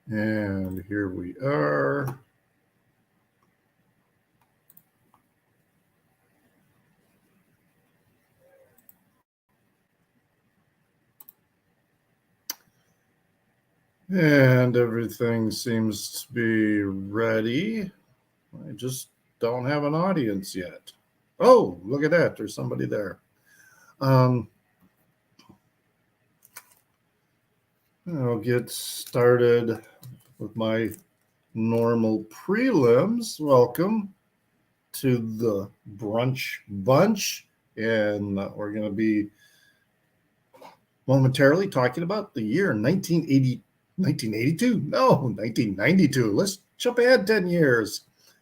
And here we are. And everything seems to be ready. I just don't have an audience yet. Oh, look at that. There's somebody there. Um, I'll get started with my normal prelims. Welcome to the Brunch Bunch. And we're going to be momentarily talking about the year 1980, 1982. No, 1992. Let's jump ahead 10 years.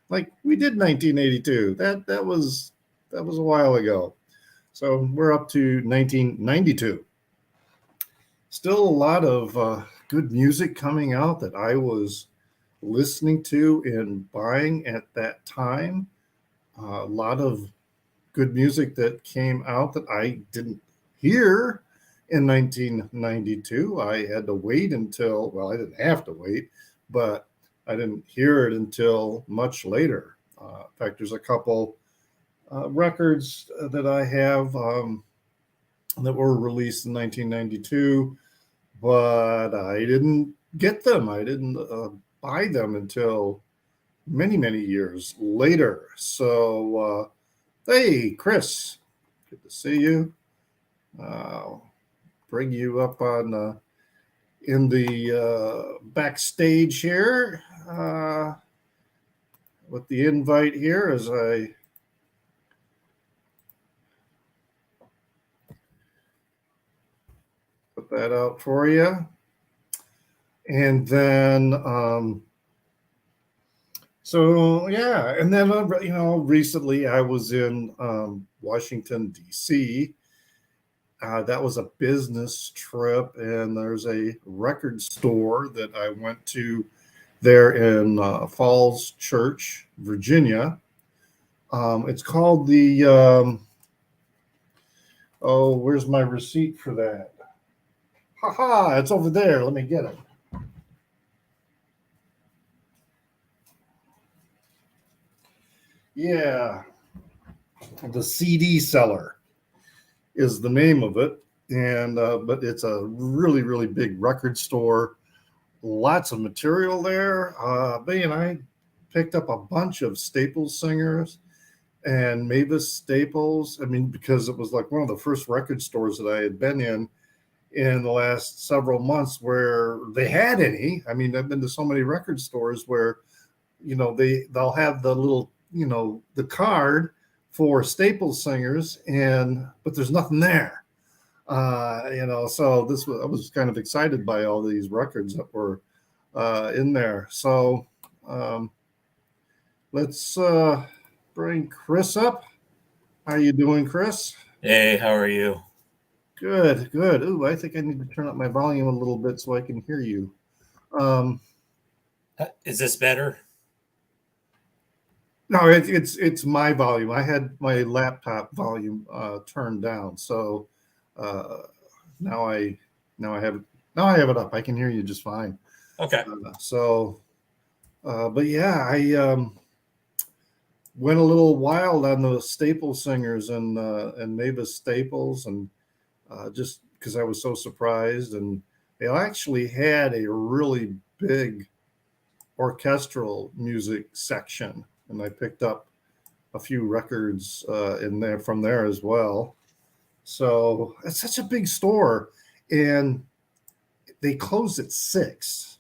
Like we did 1982. That was a while ago. So we're up to 1992. Still a lot of good music coming out that I was listening to and buying at that time. A lot of good music that came out that I didn't hear in 1992. I had to wait until, well, I didn't have to wait, but I didn't hear it until much later. In fact, there's a couple records that I have that were released in 1992, but I didn't get them. I didn't buy them until many, many years later. So, hey, Chris, good to see you. Bring you up on in the backstage here with the invite here as I put that out for you. And then, so yeah, and then, recently I was in Washington, D.C. That was a business trip, and there's a record store that I went to there in Falls Church, Virginia. It's called the, oh, where's my receipt for that? Haha, it's over there. Let me get it. Yeah, the CD Seller is the name of it, and but it's a really really big record store. Lots of material there. Man, I picked up a bunch of Staples singers and Mavis Staples. I mean, because it was like one of the first record stores that I had been in the last several months where they had any. I mean, I've been to so many record stores where they'll have the little the card for Staples singers, and but there's nothing there. So I was kind of excited by all these records that were in there. So um, let's bring Chris up. How you doing, Chris? Hey, how are you? Good, good. Ooh, I think I need to turn up my volume a little bit so I can hear you. Um, Is this better? no, it's my volume. I had my laptop volume turned down, so uh, now I now I have now I have it up. I can hear you just fine. Okay. So, but yeah, I went a little wild on the Staples singers and Mavis Staples, and just because I was so surprised, and they actually had a really big orchestral music section, and I picked up a few records in there from there as well. So it's such a big store, and they closed at 6.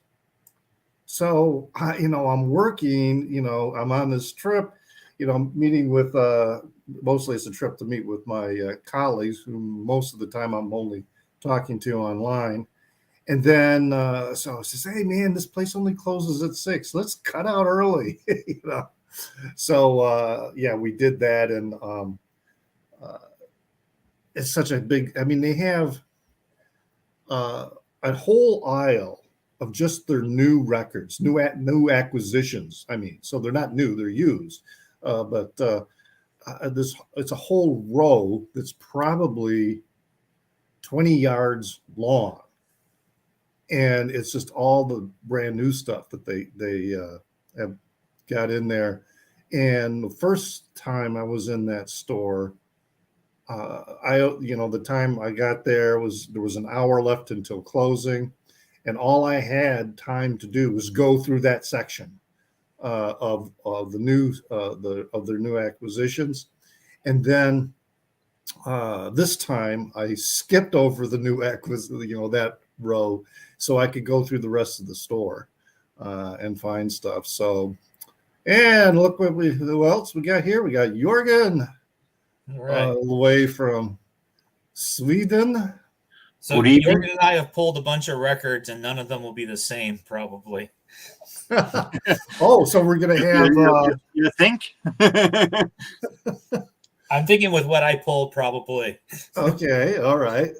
So I'm working. I'm on this trip. I'm meeting with. Mostly it's a trip to meet with my colleagues, who most of the time I'm only talking to online. And then so I says, "Hey man, this place only closes at 6. Let's cut out early." So yeah, we did that, and uh, it's such a big. I mean, they have uh, a whole aisle of just their new records, new acquisitions. I mean, so they're not new; they're used. But this it's a whole row that's probably 20 yards long, and it's just all the brand new stuff that they have got in there. And the first time I was in that store, the time I got there was an hour left until closing, and all I had time to do was go through that section of the new of their new acquisitions, and then this time I skipped over the new acquisition, that row, so I could go through the rest of the store and find stuff. So, and look who else we got here? We got Jorgen, away from Sweden. So Jorgen and I have pulled a bunch of records, and none of them will be the same, probably. Oh, so we're gonna have. You think? I'm thinking with what I pulled, probably. Okay, all right.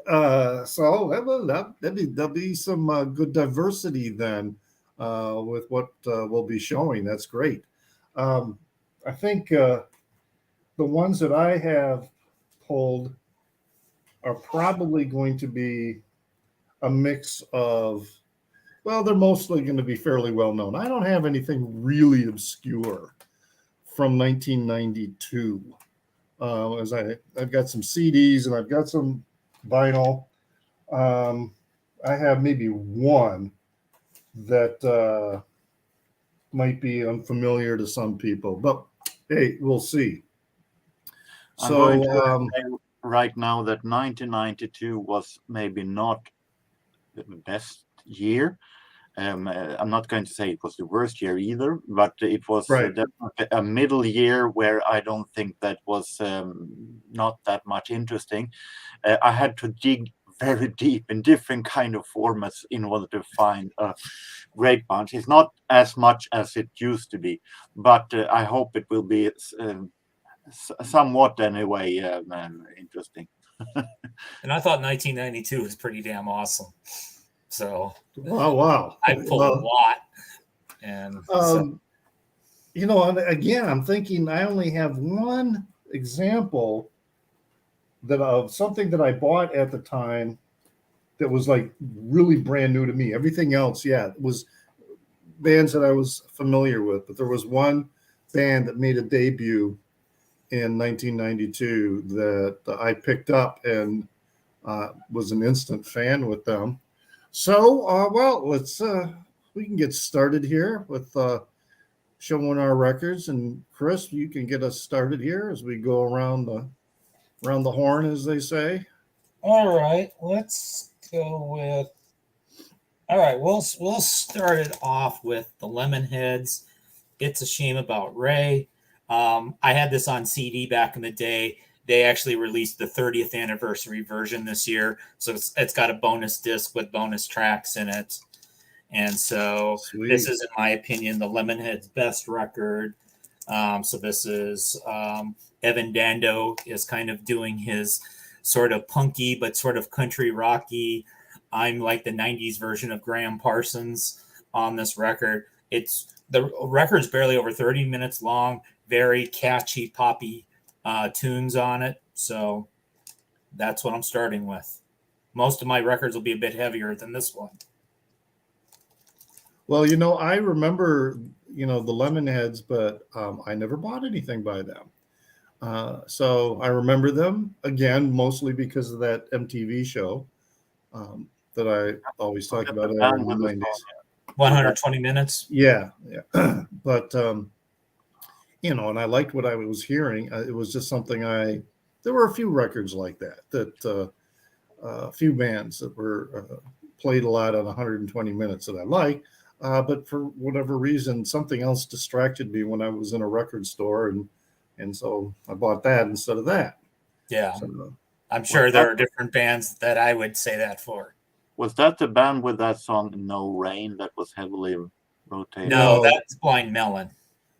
So there'll be some good diversity then with what we'll be showing. That's great. I think the ones that I have pulled are probably going to be a mix of, well, they're mostly going to be fairly well known. I don't have anything really obscure from 1992. As I've got some CDs and I've got some vinyl. I have maybe one that might be unfamiliar to some people, but hey, we'll see. I'm going to say right now that 1992 was maybe not the best year. I'm not going to say it was the worst year either, but it was definitely a middle year where I don't think that was not that much interesting. I had to dig very deep in different kind of formats in order to find a great bunch. It's not as much as it used to be, but I hope it will be somewhat anyway interesting. And I thought 1992 was pretty damn awesome. So wow, I pulled a lot, and and again, I'm thinking I only have one example of something that I bought at the time that was like really brand new to me. Everything else, it was bands that I was familiar with, but there was one band that made a debut in 1992 that I picked up and was an instant fan with them. So, let's we can get started here with showing our records. And Chris, you can get us started here as we go around the horn, as they say. All right, let's go with. All right, we'll start it off with the Lemonheads. It's a Shame About Ray. I had this on CD back in the day. They actually released the 30th anniversary version this year. So it's got a bonus disc with bonus tracks in it. And so This is, in my opinion, the Lemonhead's best record. So this is Evan Dando is kind of doing his sort of punky but sort of country rocky. I'm like the 90s version of Graham Parsons on this record. The record's barely over 30 minutes long, very catchy, poppy tunes on it. So that's what I'm starting with. Most of my records will be a bit heavier than this one. Well, I remember, the Lemonheads, but I never bought anything by them. So I remember them, again, mostly because of that MTV show that I always talk about in the 90s. 120 minutes? Yeah. But, and I liked what I was hearing. It was just something there were a few records like that a few bands that were played a lot on 120 minutes that I liked. But for whatever reason, something else distracted me when I was in a record store. And so I bought that instead of that. Yeah. So, I'm sure there are different bands that I would say that for. Was that the band with that song No Rain that was heavily rotated? No, that's Blind Melon.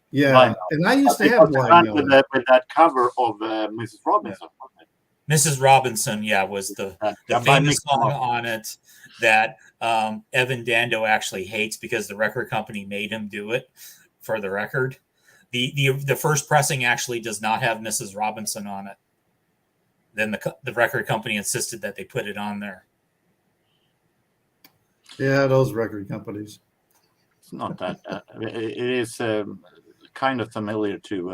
Yeah, and I used to have Blind Melon. With that cover of Mrs. Robinson. Yeah. Mrs. Robinson, was the famous song on it that Evan Dando actually hates because the record company made him do it for the record. The first pressing actually does not have Mrs. Robinson on it. Then the record company insisted that they put it on there. Yeah, those record companies. It's not that. It is kind of familiar to.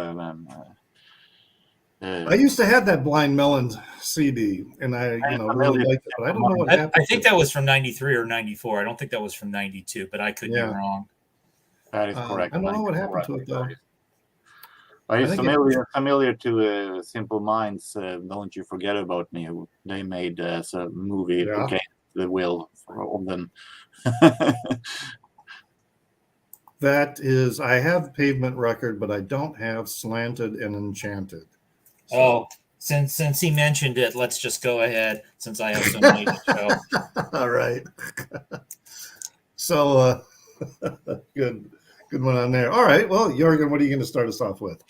I used to have that Blind Melon CD, and I, really familiar liked it, but I don't know what I happened. think that was from 93 or 94. I don't think that was from 92, but I could be Yeah. wrong. That is correct. I don't know what happened to it though. But it's I think familiar to Simple Minds. Don't You Forget About Me? Who they made as a movie Yeah. against the will of them. That is, I have Pavement Record, but I don't have Slanted and Enchanted. Oh, since he mentioned it, let's just go ahead since I have so many to show. All right. So good one on there. All right. Well, Jorgen, what are you going to start us off with?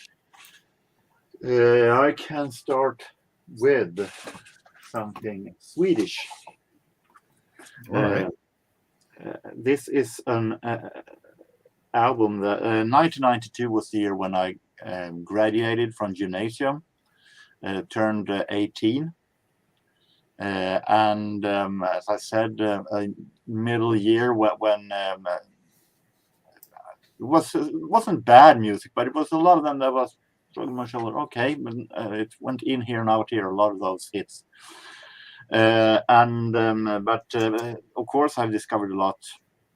I can start with something Swedish. All right. This is an album that 1992 was the year when I graduated from gymnasium, turned 18. And as I said, a middle year when it wasn't bad music, but it was a lot of them that was pretty much okay, but it went in here and out here, a lot of those hits. But of course I've discovered a lot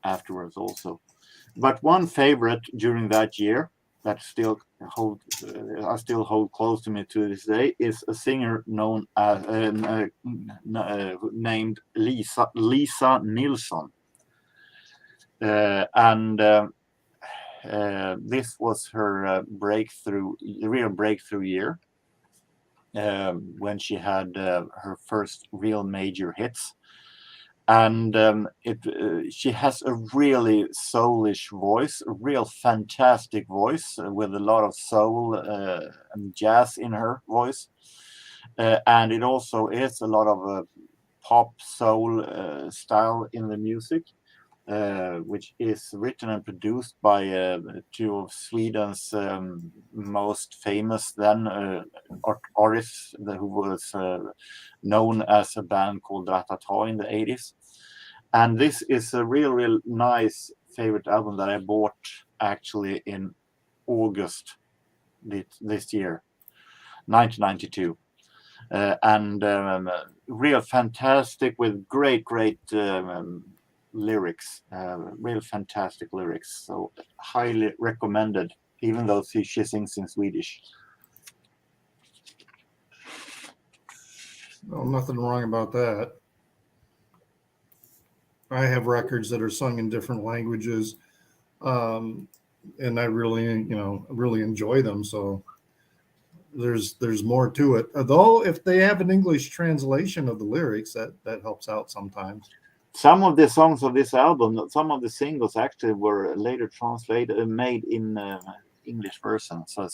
afterwards also. But one favorite during that year that I still hold close to me to this day is a singer known as named Lisa Nilsson, this was her real breakthrough year, when she had her first real major hits. And she has a really soulish voice, a real fantastic voice with a lot of soul and jazz in her voice. And it also is a lot of pop soul style in the music, which is written and produced by two of Sweden's most famous then artists who was known as a band called Ratata in the 80s. And this is a real nice favorite album that I bought actually in August this year, 1992. Real fantastic with great lyrics, real fantastic lyrics. So highly recommended, even though she sings in Swedish. Well, nothing wrong about that. I have records that are sung in different languages, and I really, really enjoy them. So there's more to it. Although if they have an English translation of the lyrics, that helps out sometimes. Some of the songs of this album, some of the singles actually were later translated, made in English version. So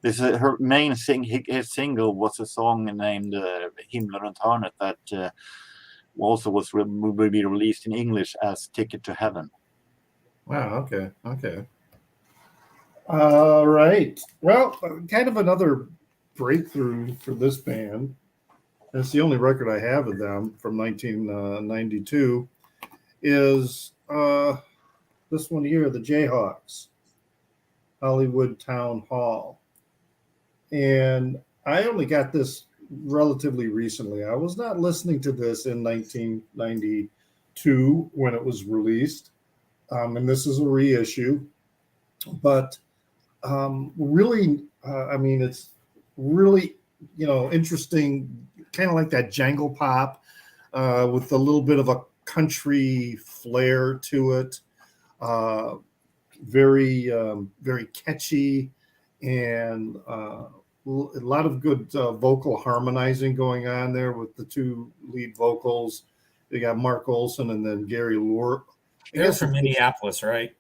this is her main his single was a song named "Himlen runt hörnet" that also will be released in English as "Ticket to Heaven." Wow. Okay. All right. Well, kind of another breakthrough for this band. That's the only record I have of them from 1992. Is this one here, the Jayhawks, Hollywood Town Hall. And I only got this relatively recently. I was not listening to this in 1992 when it was released. And this is a reissue. But really, it's really, interesting, kind of like that jangle pop with a little bit of a country flair to it. Very catchy, and a lot of good vocal harmonizing going on there with the two lead vocals. They got Mark Olson and then Gary Lohr. They're from Minneapolis, right?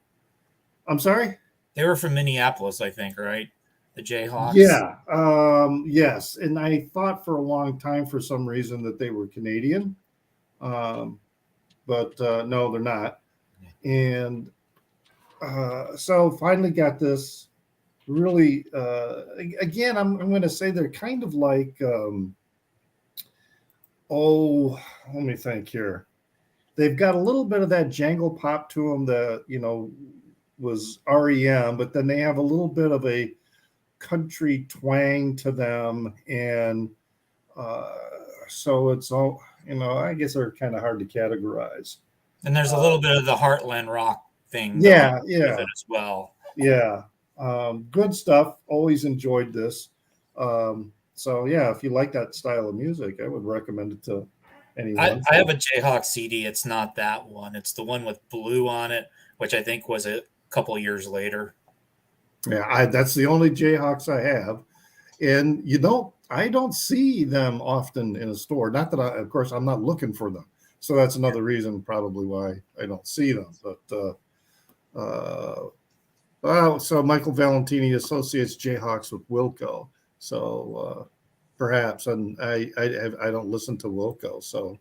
I'm sorry? They were from Minneapolis, I think, right? The Jayhawks. Yeah. Yes. And I thought for a long time, for some reason, that they were Canadian. But no, they're not. And so finally got this really, again, I'm going to say they're kind of like, let me think here. they've got a little bit of that jangle pop to them that, was REM, but then they have a little bit of a country twang to them. And so it's all, I guess they're kind of hard to categorize. And there's a little bit of the Heartland rock thing Yeah, with it as well. Yeah. Good stuff. Always enjoyed this. So yeah, if you like that style of music, I would recommend it to anyone. I have a Jayhawk CD. It's not that one. It's the one with blue on it, which I think was a couple years later. Yeah, that's the only Jayhawks I have. And I don't see them often in a store. Not that of course, I'm not looking for them. So that's another reason probably why I don't see them. But so Michael Valentini associates Jayhawks with Wilco. So perhaps, and I don't listen to Wilco, so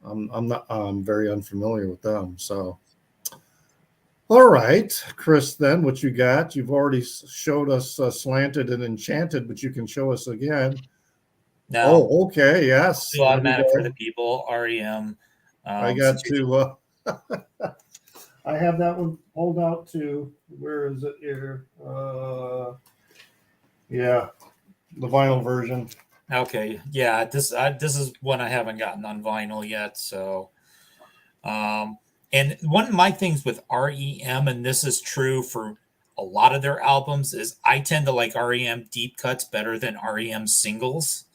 I'm very unfamiliar with them. So, all right, Chris, then what you got? You've already showed us Slanted and Enchanted, but you can show us again. No. Oh, okay, yes. Do Automatic for the People, REM. I got to. I have that one pulled out too. Where is it here? Yeah, the vinyl version. Okay, yeah, this is one I haven't gotten on vinyl yet. So, and one of my things with REM, and this is true for a lot of their albums, is I tend to like REM deep cuts better than REM singles.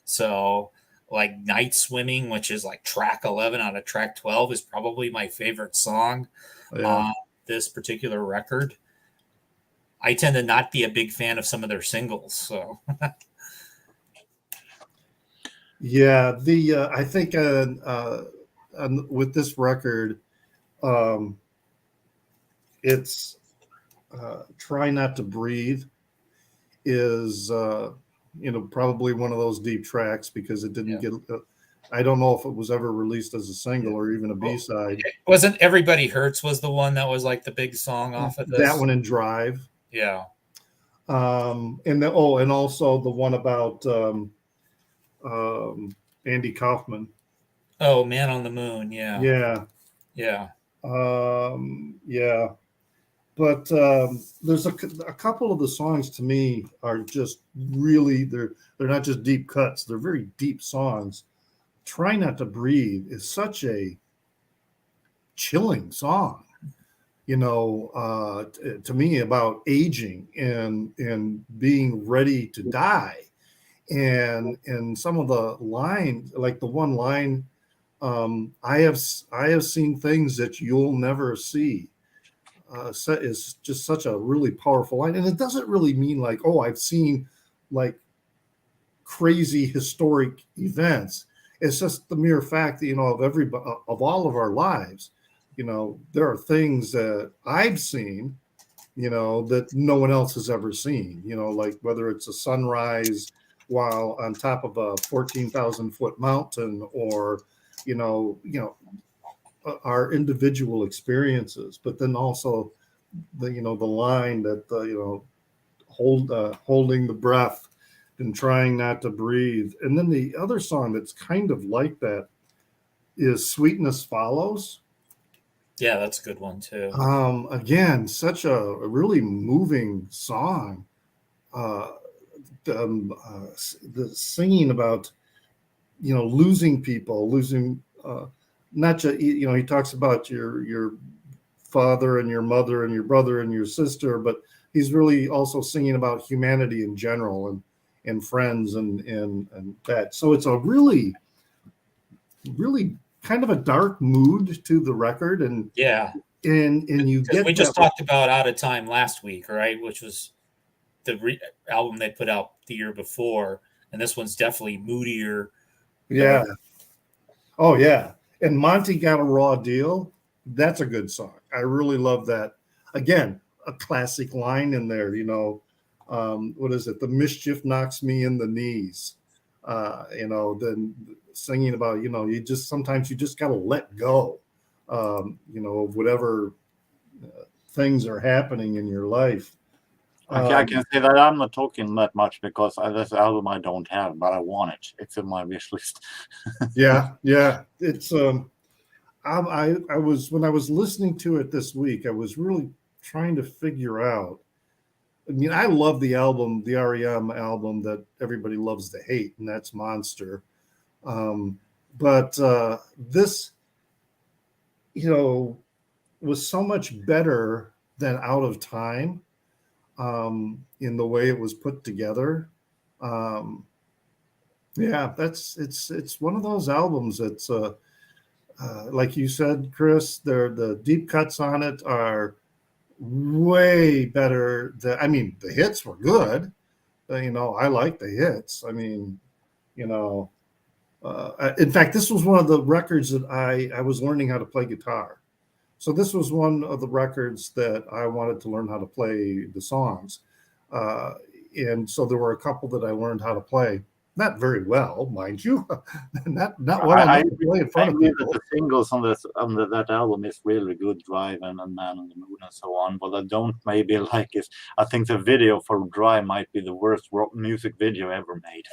So, like Night Swimming, which is like track 11 out of track 12, is probably my favorite song on this particular record. I tend to not be a big fan of some of their singles. So, yeah, I think with this record, it's Try Not to Breathe is probably one of those deep tracks because it didn't get I don't know if it was ever released as a single or even a B-side. Wasn't Everybody Hurts was the one that was like the big song off of this? That one in Drive. Yeah. And also the one about Andy Kaufman. Oh, Man on the Moon. Yeah. Yeah. Yeah. Yeah. But there's a couple of the songs to me are just really they're not just deep cuts, they're very deep songs. Try Not to Breathe is such a chilling song, to me about aging and being ready to die. And some of the lines, like the one line, I have seen things that you'll never see. Is just such a really powerful line, and it doesn't really mean like, oh, I've seen like crazy historic events. It's just the mere fact that of all of our lives, there are things that I've seen, that no one else has ever seen. Like whether it's a sunrise while on top of a 14,000-foot mountain, or our individual experiences, but then also the line that holding the breath and trying not to breathe. And then the other song that's kind of like that is Sweetness Follows. Yeah, that's a good one too. Again, such a really moving song. The singing about losing people, losing not just he talks about your father and your mother and your brother and your sister, but he's really also singing about humanity in general and friends and that. So it's a really kind of a dark mood to the record. And you get we just talked about Out of Time last week, right? Which was the album they put out the year before, and this one's definitely moodier. Yeah. Oh yeah. And Monty Got a Raw Deal. That's a good song. I really love that. Again, a classic line in there, what is it? The mischief knocks me in the knees. Then singing about, sometimes you just got to let go, of whatever things are happening in your life. I can say that I'm not talking that much because this album I don't have, but I want it. It's in my wish list. Yeah. It's I was when I was listening to it this week, I was really trying to figure out. I mean, I love the album, the REM album that everybody loves to hate, and that's Monster. Um, but this, you know, was so much better than Out of Time in the way it was put together. Um, yeah, it's one of those albums that's like you said, Chris. The deep cuts on it are way better. I mean, the hits were good. I like the hits. I mean, you know, in fact, this was one of the records that I was learning how to play guitar. So this was one of the records that I wanted to learn how to play the songs. Uh, and so there were a couple that I learned how to play. Not very well, mind you. not well enough to play in front of agree people. that the singles on that album is really good, Drive and Man on the Moon and so on. But I don't maybe like it. I think the video for Drive might be the worst rock music video ever made.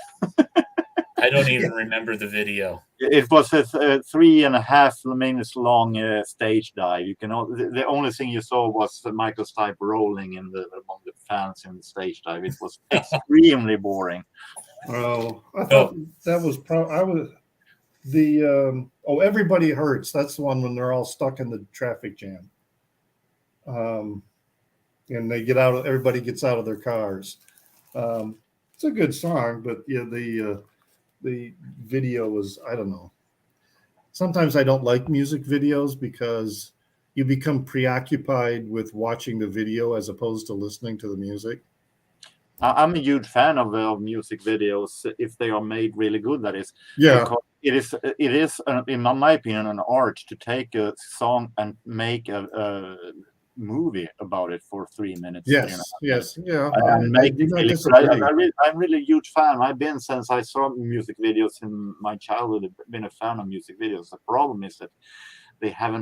I don't even remember the video. It was a 3.5 minutes long stage dive. The only thing you saw was Michael Stipe rolling among the fans in the stage dive. It was extremely boring. Oh, I thought that was I was the Everybody Hurts. That's the one when they're all stuck in the traffic jam. And they get out. Everybody gets out of their cars. It's a good song, but yeah, the video was, I don't know. Sometimes I don't like music videos because you become preoccupied with watching the video as opposed to listening to the music. I'm a huge fan of music videos if they are made really good. That is, Yeah, because it is in my opinion an art to take a song and make a movie about it for 3 minutes. yes, yeah. And make do it not really. disagree. I'm really a huge fan. I've been since I saw music videos in my childhood. I've been a fan of music videos. The problem is that they have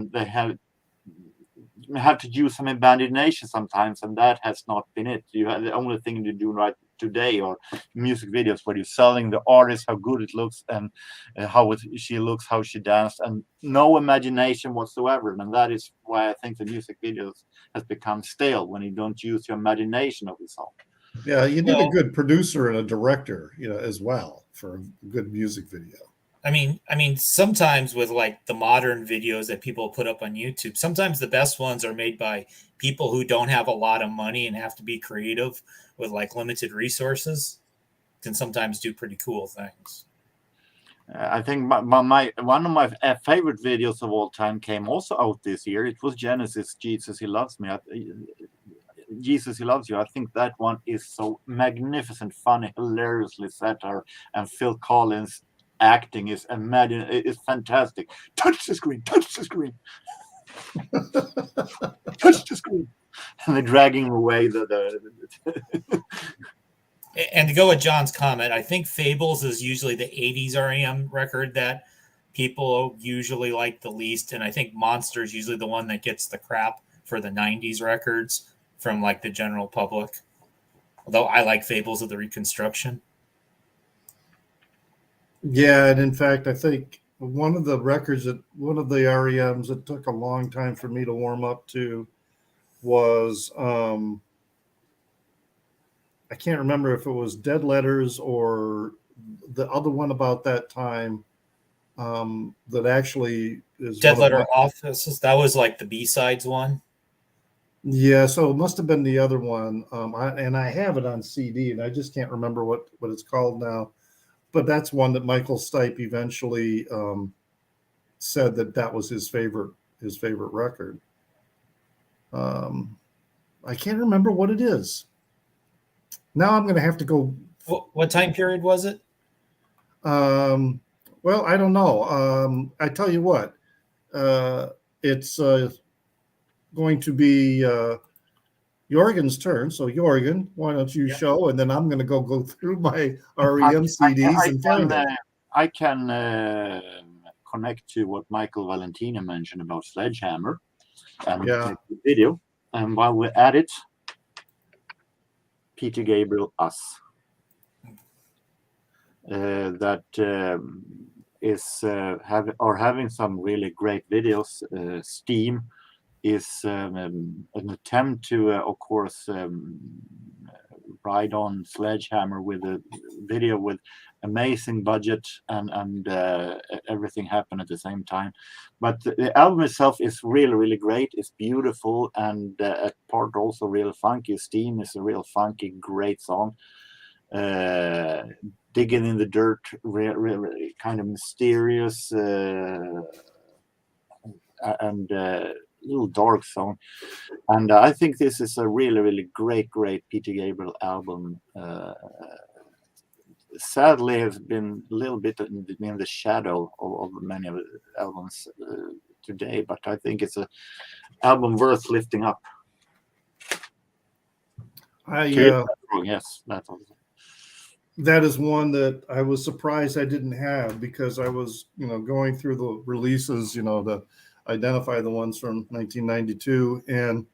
to use some imagination sometimes, and that has not been it. You have the only thing to do right today or music videos where you're selling the artist, how good it looks, and she looks, how she danced, and no imagination whatsoever. And that is why I think the music videos has become stale when you don't use your imagination of the song. Yeah, you need a good producer and a director, as well for a good music video. I mean, sometimes with like the modern videos that people put up on YouTube, sometimes the best ones are made by people who don't have a lot of money and have to be creative with like limited resources. Can sometimes do pretty cool things. I think one of my favorite videos of all time came also out this year. It was Genesis, Jesus He Loves Me. Jesus He Loves You. I think that one is so magnificent, funny, hilariously satire, and Phil Collins acting is fantastic. Touch the screen, touch the screen. Touch the screen. And they're dragging away And to go with John's comment, I think Fables is usually the 80s REM record that people usually like the least. And I think Monster is usually the one that gets the crap for the 90s records from like the general public. Although I like Fables of the Reconstruction. Yeah, and in fact, I think one of the REMs that took a long time for me to warm up to was I can't remember if it was Dead Letters or the other one about that time that actually is Dead Letter Offices. That was like the B-sides one. Yeah, so it must have been the other one. I have it on CD, and I just can't remember what it's called now. But that's one that Michael Stipe eventually said that was his favorite record. I can't remember what it is. Now I'm going to have to go. What time period was it? Well, I don't know. I tell you what, it's going to be Jorgen's turn. So Jorgen, why don't you show, and then I'm going to go through my REM CDs and find them. I can connect to what Michael Valentina mentioned about Sledgehammer and the video. And while we're at it, Peter Gabriel, Us. That having some really great videos. Steam is an attempt to, of course, ride on Sledgehammer with a video with amazing budget and everything happened at the same time. But the album itself is really, really great. It's beautiful and at part also real funky. Steam is a real funky, great song. Digging in the dirt, really kind of mysterious and little dark song. And I think this is a really, really great Peter Gabriel album. Sadly, has been a little bit in the shadow of many of the albums today, but I think it's an album worth lifting up. Yes, that's all. That is one that I was surprised I didn't have, because I was, going through the releases, to identify the ones from 1992, and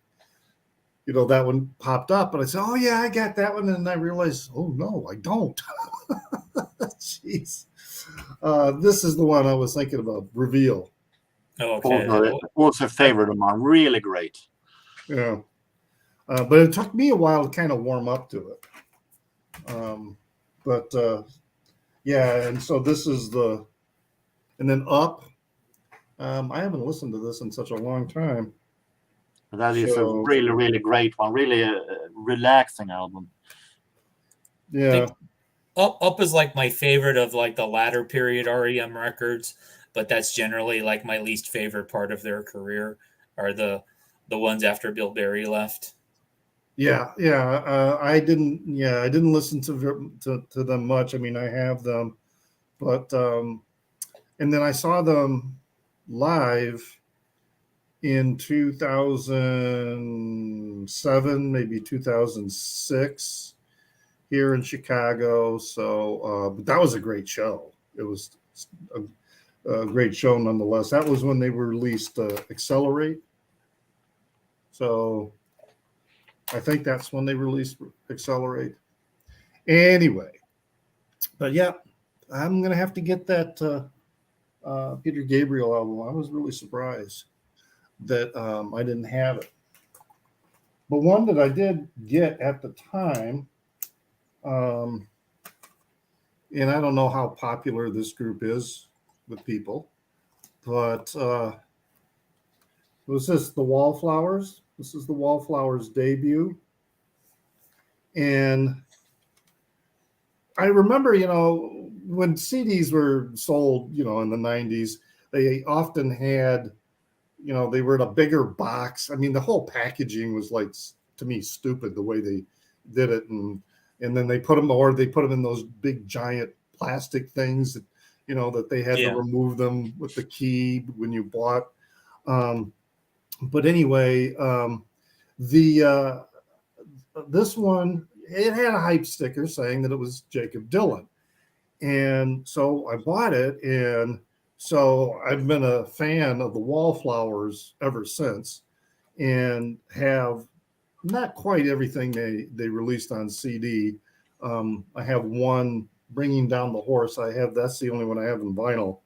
that one popped up, and I said, "Oh yeah, I got that one," and I realized, "Oh no, I don't." Jeez, this is the one I was thinking about. Reveal. Okay. Also a favorite of mine. Really great. Yeah, but it took me a while to kind of warm up to it. Yeah, and so this is and then Up. I haven't listened to this in such a long time. That is a really, really great one. Really a relaxing album. Yeah. Up is like my favorite of like the latter period REM records, but that's generally like my least favorite part of their career are the ones after Bill Berry left. Yeah. I didn't listen to them much. I mean, I have them, but and then I saw them live in 2007, maybe 2006 here in Chicago. So, but that was a great show. It was a great show nonetheless. That was when they released Accelerate. So I think that's when they released Accelerate. Anyway, but yeah, I'm going to have to get that Peter Gabriel album. I was really surprised that I didn't have it. But one that I did get at the time, and I don't know how popular this group is with people, but was this the Wallflowers? This is the Wallflowers debut. And I remember, when CDs were sold, in the 90s, they often had, they were in a bigger box. I mean, the whole packaging was like, to me, stupid the way they did it. And then they put them in those big giant plastic things that, that they had to remove them with the key when you bought. But anyway, this one, it had a hype sticker saying that it was Jacob Dylan. And so I bought it. And so I've been a fan of the Wallflowers ever since, and have not quite everything they released on CD. I have one, Bringing Down the Horse. That's the only one I have in vinyl.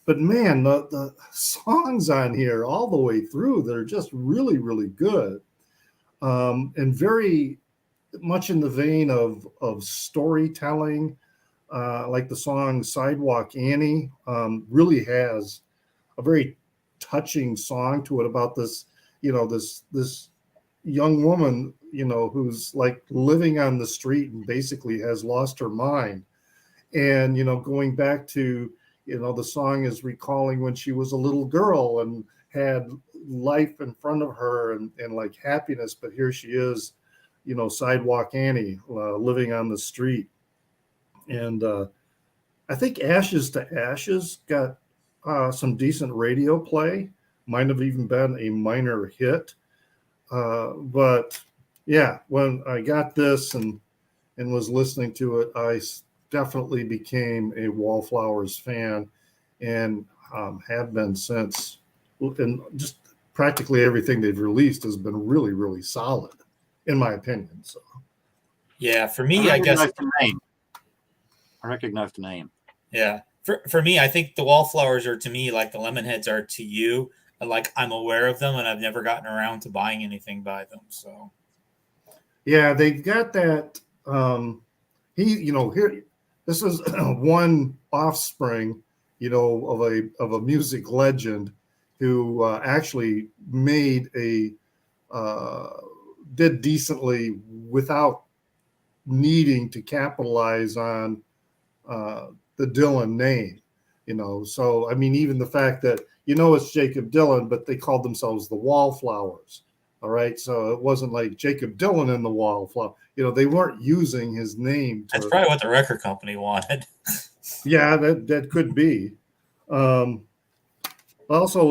But man, the songs on here all the way through, they're just really, really good. And very much in the vein of storytelling. Like the song Sidewalk Annie really has a very touching song to it about this, this young woman, who's like living on the street and basically has lost her mind. And, going back to, the song is recalling when she was a little girl and had life in front of her and like happiness. But here she is, Sidewalk Annie, living on the street. And I think Ashes to Ashes got some decent radio play. Might have even been a minor hit. But yeah, when I got this and was listening to it, I definitely became a Wallflowers fan, and have been since. And just practically everything they've released has been really, really solid, in my opinion. So yeah, for me, I guess I recognize the name. Yeah, For me, I think the wallflowers are to me like the Lemonheads are to you. Like I'm aware of them, and I've never gotten around to buying anything by them. So Yeah, they've got that. Here, this is one offspring, of a music legend who actually made uh, did decently without needing to capitalize on the Dylan name. So I mean, even the fact that it's Jacob Dylan, but they called themselves the Wallflowers. All right, so it wasn't like Jacob Dylan and the Wallflower. They weren't using his name that's to. probably what the record company wanted. Yeah, that could be. Also,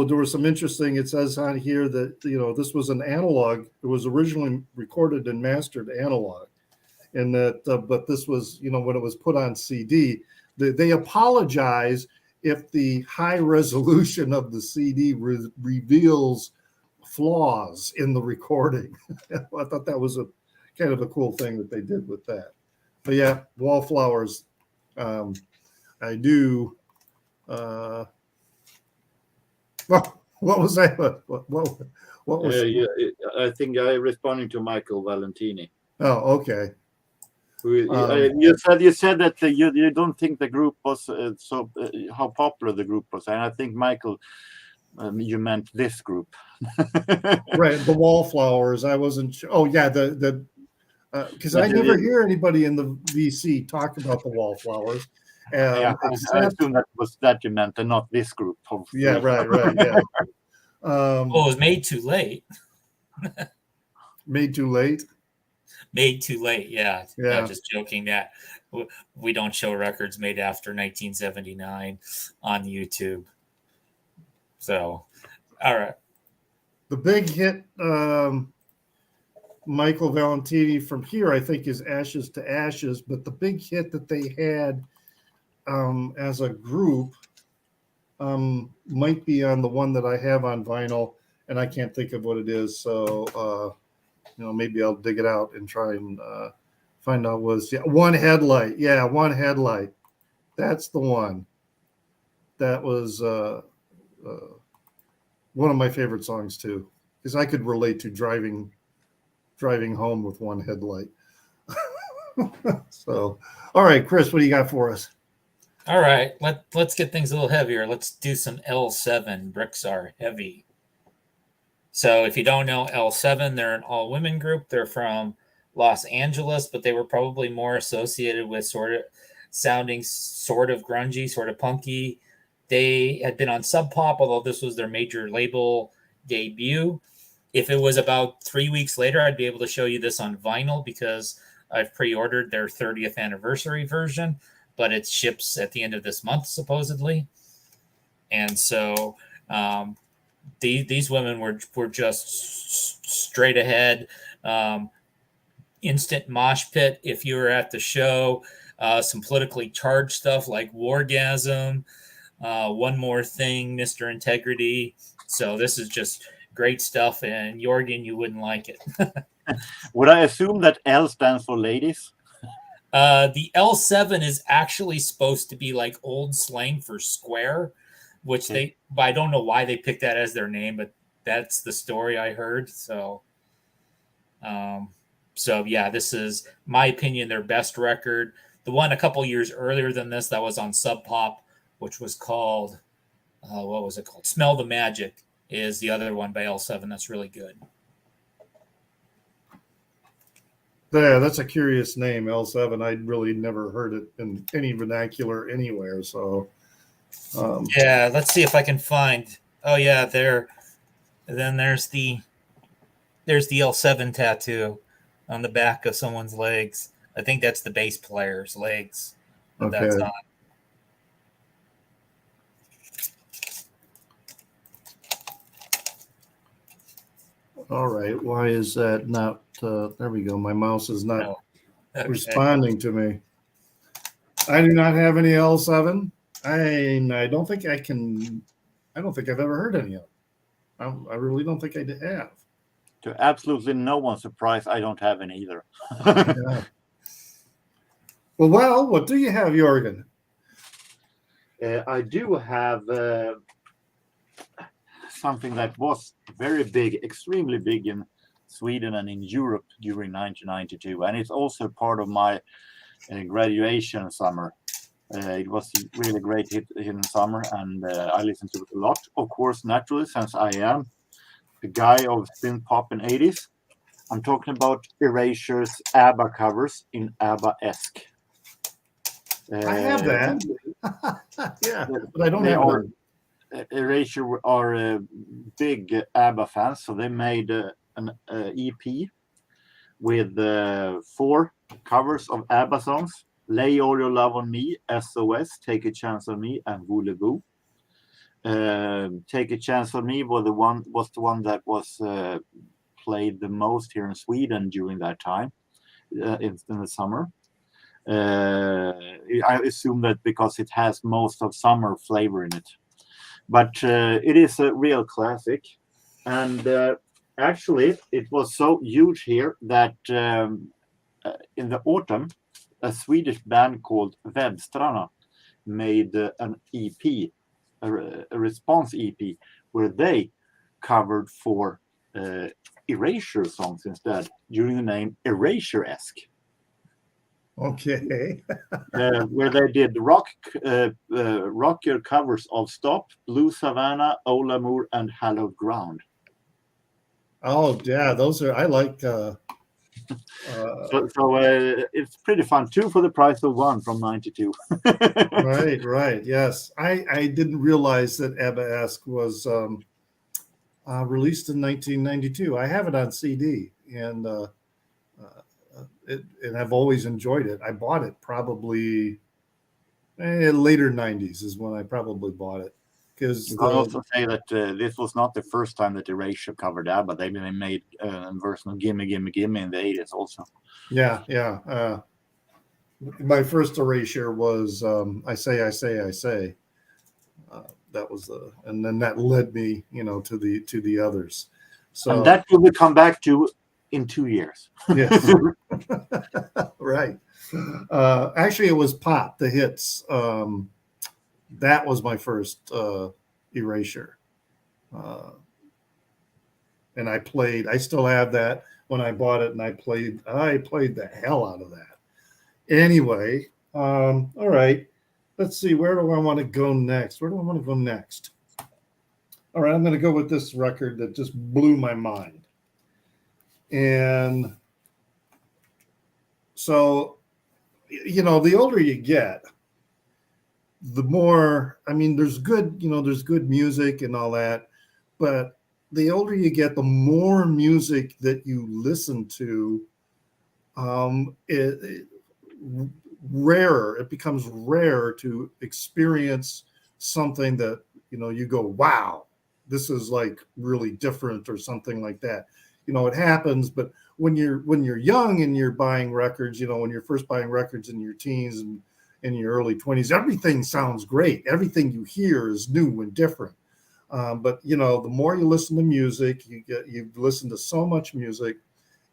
there was some interesting. It says on here that this was an analog. It was originally recorded and mastered analog, and that but this was when it was put on CD. They apologize if the high resolution of the CD reveals flaws in the recording. I thought that was a kind of a cool thing that they did with that. But yeah, Wallflowers. I do. Well, what was that? What was? Yeah, I think I'm responding to Michael Valentini. Oh, okay. You said that you don't think the group was how popular the group was, and I think Michael, you meant this group, Right? The Wallflowers. I wasn't. Oh yeah, the because I never hear anybody in the VC talk about the Wallflowers. Yeah, I assume that was that you meant, and not this group. Hopefully. Yeah, right, yeah. Well, it was made too late. Made too late. Made too late. Yeah. Yeah. No, just joking that we don't show records made after 1979 on YouTube. So, all right. The big hit, Michael Valentini from here, I think, is Ashes to Ashes. But the big hit that they had as a group might be on the one that I have on vinyl, and I can't think of what it is. So, maybe I'll dig it out and try and find out One Headlight. Yeah, One Headlight. That's the one. That was one of my favorite songs too, because I could relate to driving home with one headlight. So, all right, Chris, what do you got for us? All right, let's get things a little heavier. Let's do some L7. Bricks are heavy. So if you don't know L7, they're an all-women group. They're from Los Angeles, but they were probably more associated with sort of grungy, sort of punky. They had been on Sub Pop, although this was their major label debut. If it was about 3 weeks later, I'd be able to show you this on vinyl because I've pre-ordered their 30th anniversary version, but it ships at the end of this month, supposedly. And so these women were just straight ahead, instant mosh pit. If you were at the show, some politically charged stuff like Wargasm, One More Thing, Mr. Integrity. So this is just great stuff. And Jorgen, you wouldn't like it. Would I assume that L stands for ladies? The L7 is actually supposed to be like old slang for square, which but I don't know why they picked that as their name, but that's the story I heard. So yeah, this is, my opinion, their best record. The one a couple years earlier than this that was on Sub Pop, which was called, what was it called? Smell the Magic, is the other one by L7. That's really good. Yeah, that's a curious name, L7. I'd really never heard it in any vernacular anywhere. So, yeah, let's see if I can find. Oh yeah, then there's the L7 tattoo on the back of someone's legs. I think that's the bass player's legs. Okay. That's on. All right. Why is that not? There we go. My mouse is not responding to me. I do not have any L7. I don't think I can. I don't think I've ever heard any of them. I really don't think I have. To absolutely no one's surprise, I don't have any either. Yeah. Well, what do you have, Jorgen? I do have something that was very big, extremely big in Sweden and in Europe during 1992, and it's also part of my graduation summer. It was a really great hit in summer, and I listened to it a lot. Of course, naturally, since I am a guy of synth pop in 80s, I'm talking about Erasure's ABBA covers in ABBA-esque. I have that. Yeah, but I don't They have are, it. Erasure are big ABBA fans, so they made an EP with 4 covers of ABBA songs: Lay All Your Love on Me, SOS, Take a Chance on Me, and Voulez-Vous. Take a Chance on Me was the one that was played the most here in Sweden during that time, in the summer. I assume that because it has most of summer flavor in it. But it is a real classic. And actually, it was so huge here that in the autumn, a Swedish band called Webstrarna made an EP, a response EP, where they covered 4 Erasure songs instead, during the name Erasure-esque. Okay. Where they did rockier covers of Stop, Blue Savannah, Old L'amour, and Hallowed Ground. Oh yeah, those are I like. So it's pretty fun. 2 for the price of 1 from 92. Right. Yes, I didn't realize that ABBA-esque was released in 1992. I have it on CD, and and I've always enjoyed it. I bought it probably later 90s is when I probably bought it. Because I'll also say that this was not the first time that Erasure covered ABBA. They made a version of Gimme Gimme Gimme in the 80s also. Yeah. My first Erasure was I Say, I Say, I Say. That was and then that led me, to the others. So and that will come back to in 2 years. Yes. Right. Actually, it was Pop, the hits. That was my first Erasure. And I still have that when I bought it, and I played the hell out of that. Anyway, all right. Let's see, where do I want to go next? All right, I'm going to go with this record that just blew my mind. And so, the older you get, the more, there's good music and all that, but the older you get, the more music that you listen to, it becomes rare to experience something that, you go, wow, this is like really different or something like that. It happens, but when you're young and you're buying records, when you're first buying records in your teens and in your early 20s, everything sounds great. Everything you hear is new and different. But the more you listen to music, you listen to so much music,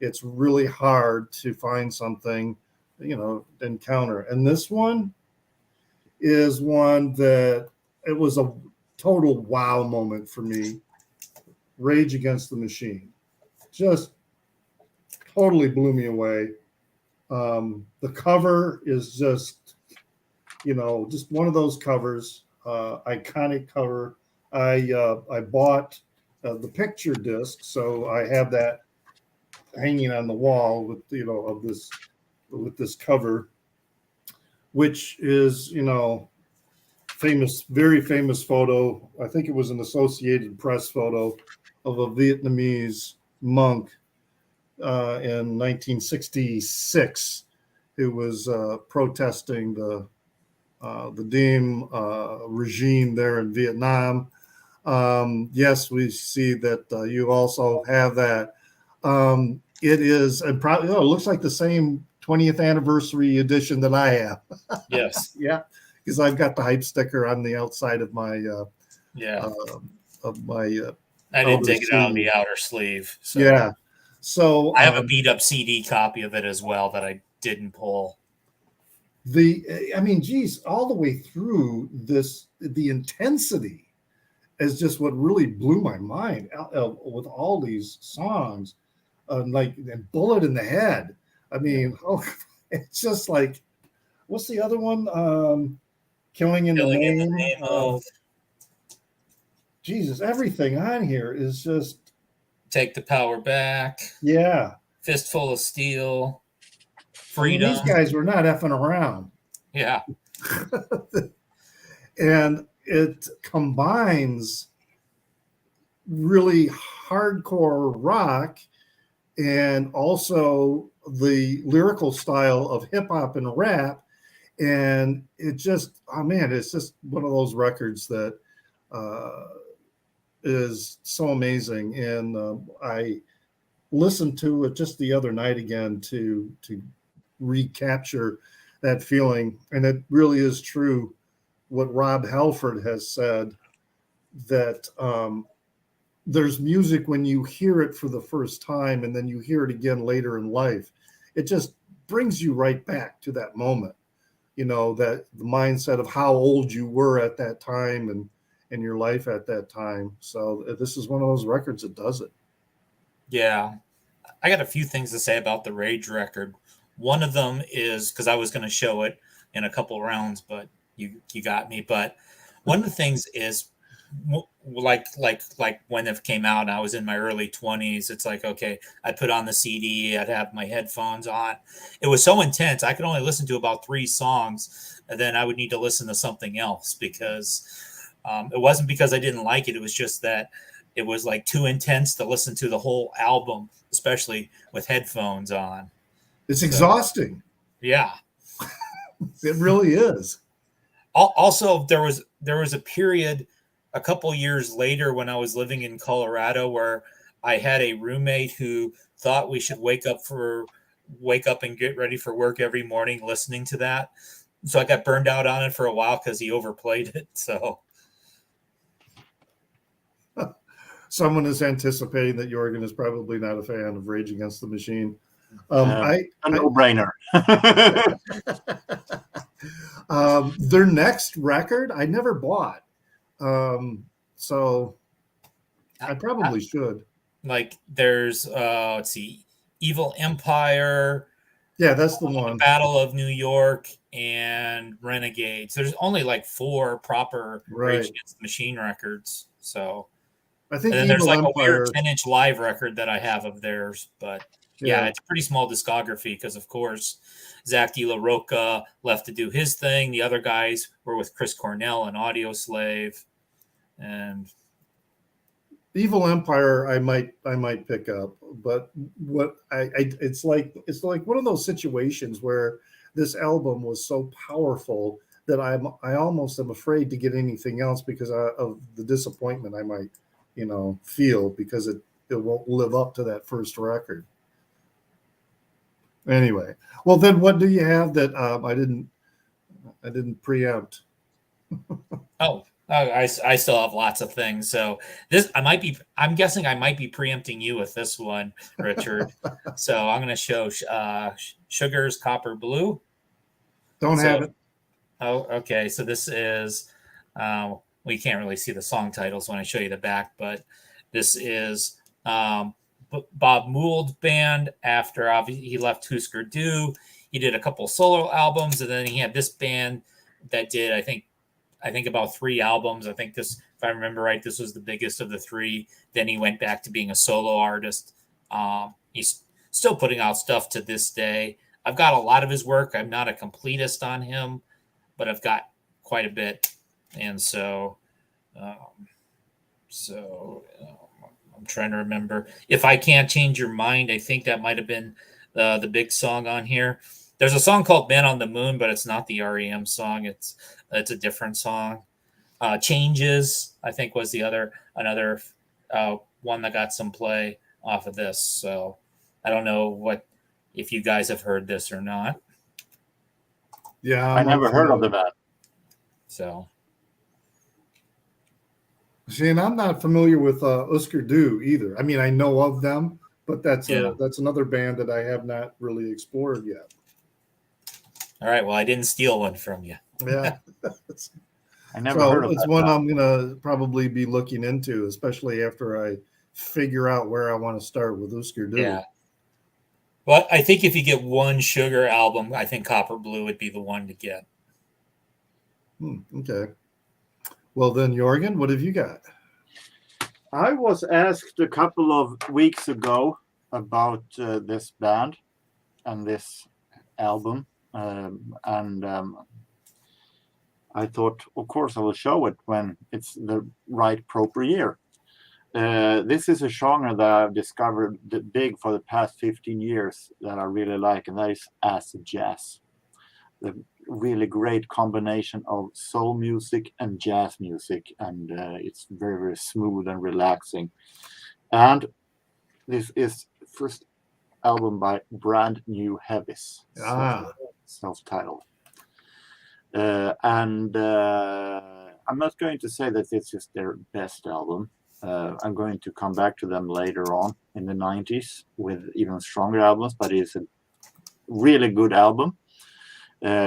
it's really hard to find something, encounter. And this one is one that it was a total wow moment for me. Rage Against the Machine. Just totally blew me away. The cover is just one of those covers, iconic cover. I bought the picture disc, so I have that hanging on the wall with this cover, which is famous, very famous photo. I think it was an Associated Press photo of a Vietnamese monk in 1966 who was protesting the Diem regime there in Vietnam. Yes, we see that you also have that. It is, and probably, it looks like the same 20th anniversary edition that I have. Yes. Yeah, because I've got the hype sticker on the outside of my I didn't take it out of the outer sleeve. So. Yeah. So I have a beat up CD copy of it as well that I didn't pull. I mean, geez, all the way through this, the intensity is just what really blew my mind with all these songs, like and Bullet in the Head. I mean, it's just like, what's the other one? Killing in the Killing in the Name. name of Jesus, everything on here is just Take the Power Back, yeah. Fistful of Steel, I mean, Freedom. these guys were not effing around. Yeah. And it combines really hardcore rock and also the lyrical style of hip hop and rap. And it just, oh man, it's just one of those records that is so amazing. And I listened to it just the other night again to recapture that feeling. And it really is true what Rob Halford has said, that there's music when you hear it for the first time and then you hear it again later in life. It just brings you right back to that moment, you know, that the mindset of how old you were at that time and in your life at that time. So this is one of those records that does it. Yeah. I got a few things to say about the Rage record. One of them is because I was going to show it in a couple rounds, but you got me. But one of the things is like when it came out and I was in my early 20s, it's like, okay, I'd put on the CD, I'd have my headphones on. It was so intense. I could only listen to about 3 songs, and then I would need to listen to something else because it wasn't because I didn't like it. It was just that it was like too intense to listen to the whole album, especially with headphones on. It's exhausting. Yeah. It really is. Also, there was a period a couple years later when I was living in Colorado where I had a roommate who thought we should wake up and get ready for work every morning listening to that. So I got burned out on it for a while because he overplayed it. So someone is anticipating that Jorgen is probably not a fan of Rage Against the Machine. A no-brainer. Their next record I never bought, so I probably should. Like there's let's see, Evil Empire. Yeah, that's the one. Battle of New York and Renegades. There's only like 4 proper Rage Against the Machine records. So I think and then there's like a weird 10-inch live record that I have of theirs, but yeah, it's a pretty small discography because, of course, Zach De La Roca left to do his thing. The other guys were with Chris Cornell and Audio Slave, and Evil Empire I might pick up, but what it's like one of those situations where this album was so powerful that I almost am afraid to get anything else because of the disappointment I might feel because it won't live up to that first record. Anyway, well then, what do you have that I didn't preempt? I still have lots of things. So I'm guessing I might be preempting you with this one, Richard. So I'm going to show Sugar's Copper Blue. Don't have it. Oh, okay. So this is, we can't really see the song titles when I show you the back, but this is Bob Mould's band after he left Husker Du. He did a couple solo albums, and then he had this band that did, I think about 3 albums. I think this, if I remember right, this was the biggest of the 3. Then he went back to being a solo artist. He's still putting out stuff to this day. I've got a lot of his work. I'm not a completist on him, but I've got quite a bit. And so, I'm trying to remember. If I Can't Change Your Mind, I think that might have been the big song on here. There's a song called Man on the Moon, but it's not the REM song. It's a different song. Changes, I think, was another one that got some play off of this. So I don't know if you guys have heard this or not. Yeah, I never heard of that. So, see, and I'm not familiar with Husker Du either. I mean, I know of them, but that's another band that I have not really explored yet. All right. Well, I didn't steal one from you. Yeah. I never heard of It's that one band. I'm gonna probably be looking into, especially after I figure out where I want to start with Husker Du. Yeah. But I think if you get one Sugar album, I think Copper Blue would be the one to get. Okay. Well then, Jorgen, what have you got? I was asked a couple of weeks ago about this band and this album, and I thought, of course, I will show it when it's the right proper year. This is a genre that I've discovered big for the past 15 years that I really like, and that is acid jazz. The really great combination of soul music and jazz music, and it's very, very smooth and relaxing. And this is the first album by Brand New Heavies, self-titled. And I'm not going to say that this is their best album. I'm going to come back to them later on in the 90s with even stronger albums, but it's a really good album.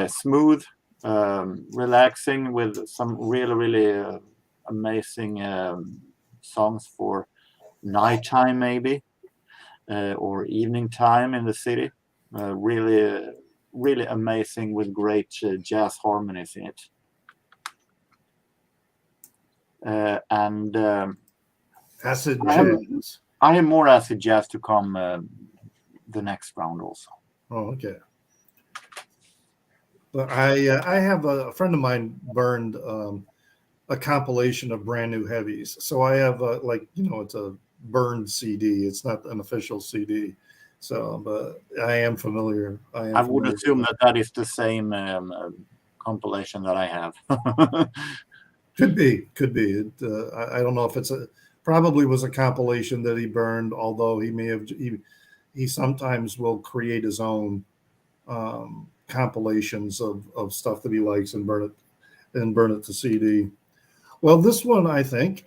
Smooth, relaxing, with some really, really amazing songs for nighttime, maybe, or evening time in the city. Really, really amazing with great jazz harmonies in it. And Acid jazz. I have more acid jazz to come the next round also. Oh, okay. But I have a friend of mine burned a compilation of Brand New Heavies, so I have it's a burned CD. It's not an official CD, so but I am familiar. I would assume that is the same compilation that I have. Could be. I don't know if it's probably was a compilation that he burned, although he may have he sometimes will create his own compilations of stuff that he likes and burn it to CD. Well, this one I think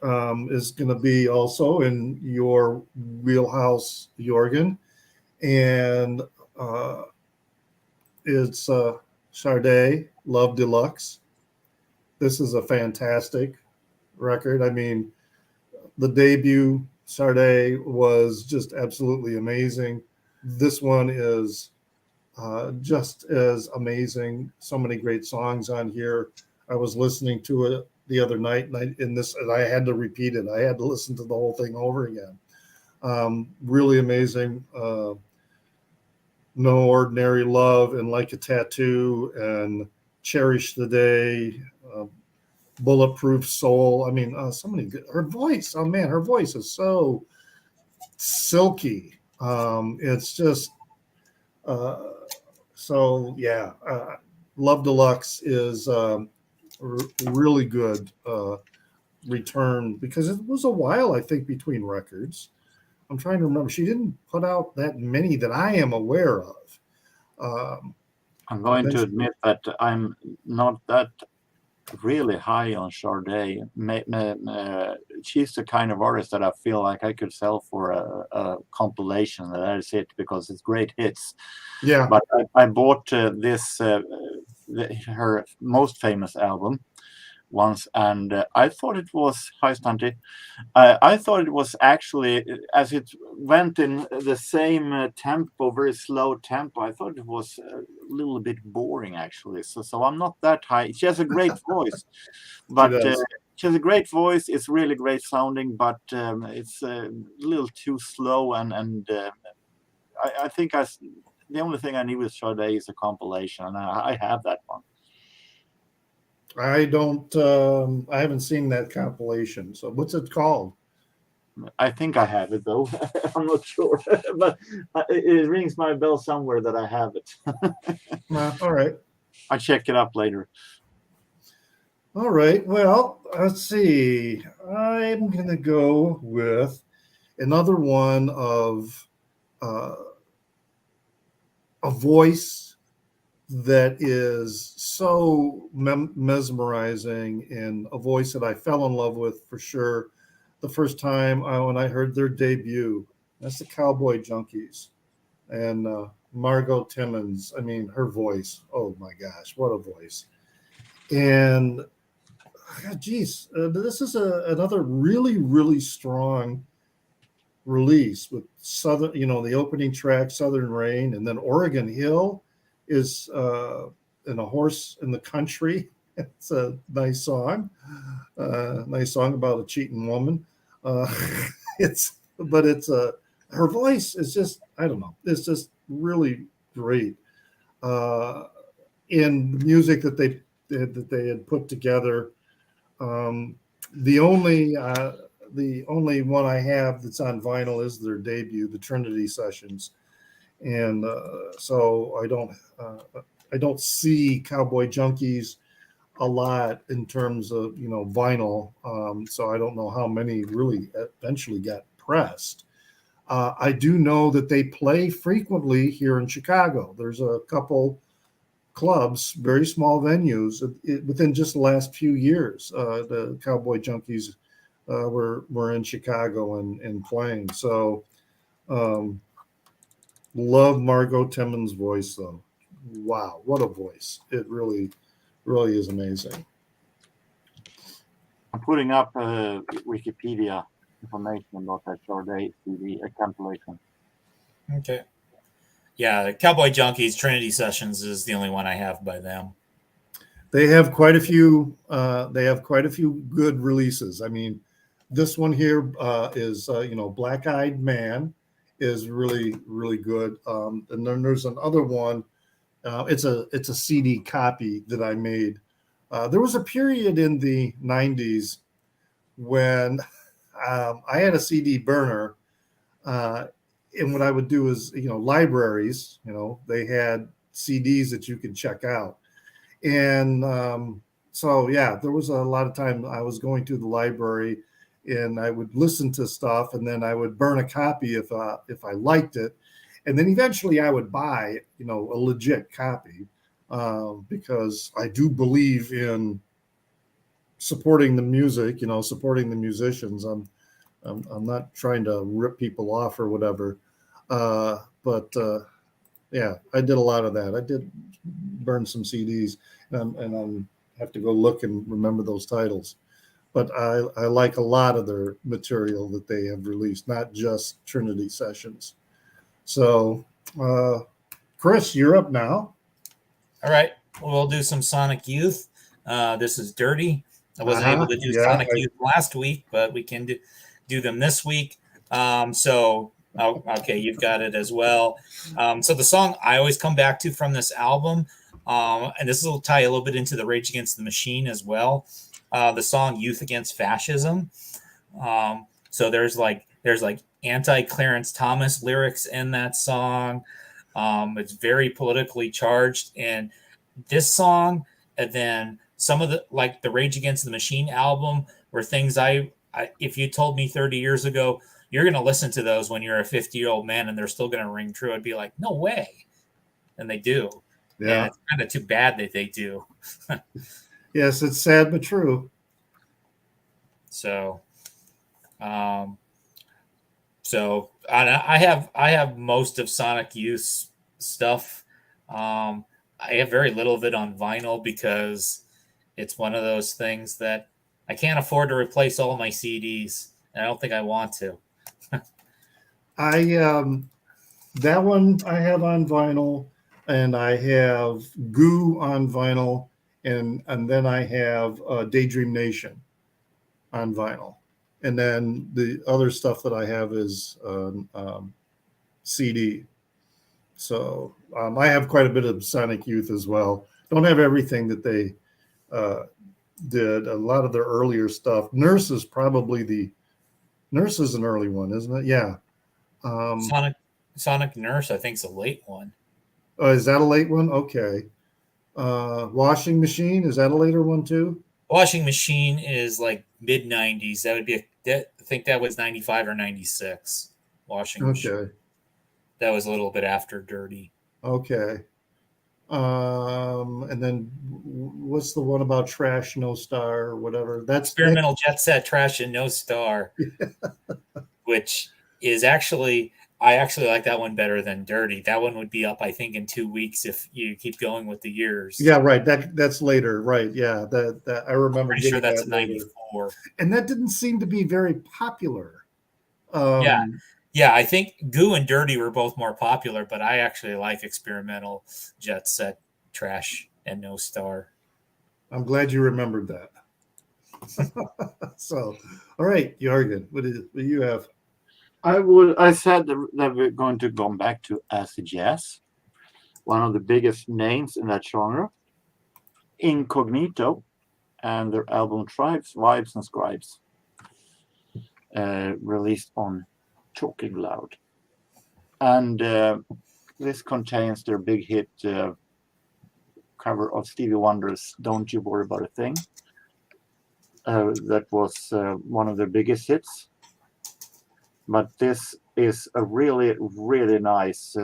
is going to be also in your wheelhouse, Jorgen, and it's Sade Love Deluxe. This is a fantastic record. I mean, the debut Sade was just absolutely amazing. This one is just as amazing. So many great songs on here. I was listening to it the other night, and I had to repeat it. I had to listen to the whole thing over again. Really amazing. No Ordinary Love and Like a Tattoo and Cherish the Day, Bulletproof Soul. I mean, so many good. Her voice. Oh man, her voice is so silky. It's just. So yeah, Love Deluxe is really good return, because it was a while, I think, between records. I'm trying to remember. She didn't put out that many that I am aware of. I'm going to admit that I'm not that really high on Sade. She's the kind of artist that I feel like I could sell for a compilation. That is it, because it's great hits. Yeah. But I bought this her most famous album once, and I thought it was I thought it was actually, as it went in the same tempo, very slow tempo, I thought it was a little bit boring actually. So I'm not that high. She has a great voice, but she has a great voice. It's really great sounding, but it's a little too slow, and I think the only thing I need with Sade is a compilation, and I have that one. I don't. I haven't seen that compilation. So what's it called? I think I have it though. I'm not sure, but it rings my bell somewhere that I have it. All right. I'll check it up later. All right. Well, let's see. I'm gonna go with another one of a voice that is so mesmerizing, and a voice that I fell in love with for sure the first time when I heard their debut. That's the Cowboy Junkies. And Margot Timmons, I mean, her voice, oh my gosh, what a voice. And geez, this is another really, really strong release with Southern, the opening track, Southern Rain, and then Oregon Hill is in A Horse in the Country. It's a nice song about a cheating woman. Uh, it's her voice is just, I don't know, it's just really great. In the music that they had put together. Um, the only one I have that's on vinyl is their debut, the Trinity Sessions, and so I don't see Cowboy Junkies a lot in terms of vinyl. So I don't know how many really eventually got pressed. I do know that they play frequently here in Chicago. There's a couple clubs, very small venues, within just the last few years. The Cowboy Junkies were in Chicago and playing. So love Margot Timmons' voice, though. Wow, what a voice! It really, really is amazing. I'm putting up Wikipedia information about that Sade CD compilation. Okay. Yeah, Cowboy Junkies Trinity Sessions is the only one I have by them. They have quite a few. They have quite a few good releases. I mean, this one here is Black Eyed Man is really, really good. And then there's another one. It's a CD copy that I made. There was a period in the '90s when I had a CD burner, and what I would do is, libraries, they had CDs that you could check out, and so yeah, there was a lot of time I was going to the library, and I would listen to stuff, and then I would burn a copy if I liked it, and then eventually I would buy, a legit copy, because I do believe in supporting the music, supporting the musicians. I'm not trying to rip people off or whatever, but yeah, I did a lot of that. I did burn some CDs, and I'm have to go look and remember those titles. But I like a lot of their material that they have released, not just Trinity Sessions. So, Chris, you're up now. All right, we'll do some Sonic Youth. This is Dirty. I wasn't able to do Sonic Youth last week, but we can do them this week. Okay, you've got it as well. So the song I always come back to from this album, and this will tie a little bit into the Rage Against the Machine as well. The song "Youth Against Fascism." So there's like anti-Clarence Thomas lyrics in that song. It's very politically charged, and this song, and then some of the Rage Against the Machine album were things I if you told me 30 years ago you're going to listen to those when you're a 50-year-old man and they're still going to ring true, I'd be like, no way. And they do. Yeah. And it's kind of too bad that they do. Yes, it's sad but true. So I have most of Sonic Youth stuff. I have very little of it on vinyl because it's one of those things that I can't afford to replace all my CDs, and I don't think I want to. That one I have on vinyl, and I have Goo on vinyl, and then I have Daydream Nation on vinyl, and then the other stuff that I have is CD. So I have quite a bit of Sonic Youth as well. Don't have everything that they did. A lot of their earlier stuff. Nurse is an early one, isn't it? Yeah. Sonic Nurse, I think, is a late one. Oh, is that a late one? Okay. Washing Machine, is that a later one too? Washing Machine is like mid 90s. That would be I think that was 95 or 96. Washing Machine. That was a little bit after Dirty. Okay. And then what's the one about Trash No Star or whatever? That's Experimental Jet Set Trash and No Star, which is actually I actually like that one better than Dirty. That one would be up, I think, in 2 weeks if you keep going with the years. Yeah, right. That's later, right? Yeah, that I remember Pretty sure getting that's that a later, 94. and that didn't seem to be very popular. Yeah. Um, Yeah, I think Goo and Dirty were both more popular, but I actually like Experimental, Jet Set, Trash, and No Star. I'm glad you remembered that. So, all right, Jorgen, what do you have? I said that we're going to go back to acid jazz, one of the biggest names in that genre, Incognito, and their album Tribes, Vibes, and Scribes, released on Talking Loud. And this contains their big hit cover of Stevie Wonder's Don't You Worry About a Thing. That was one of their biggest hits. But this is a really, really nice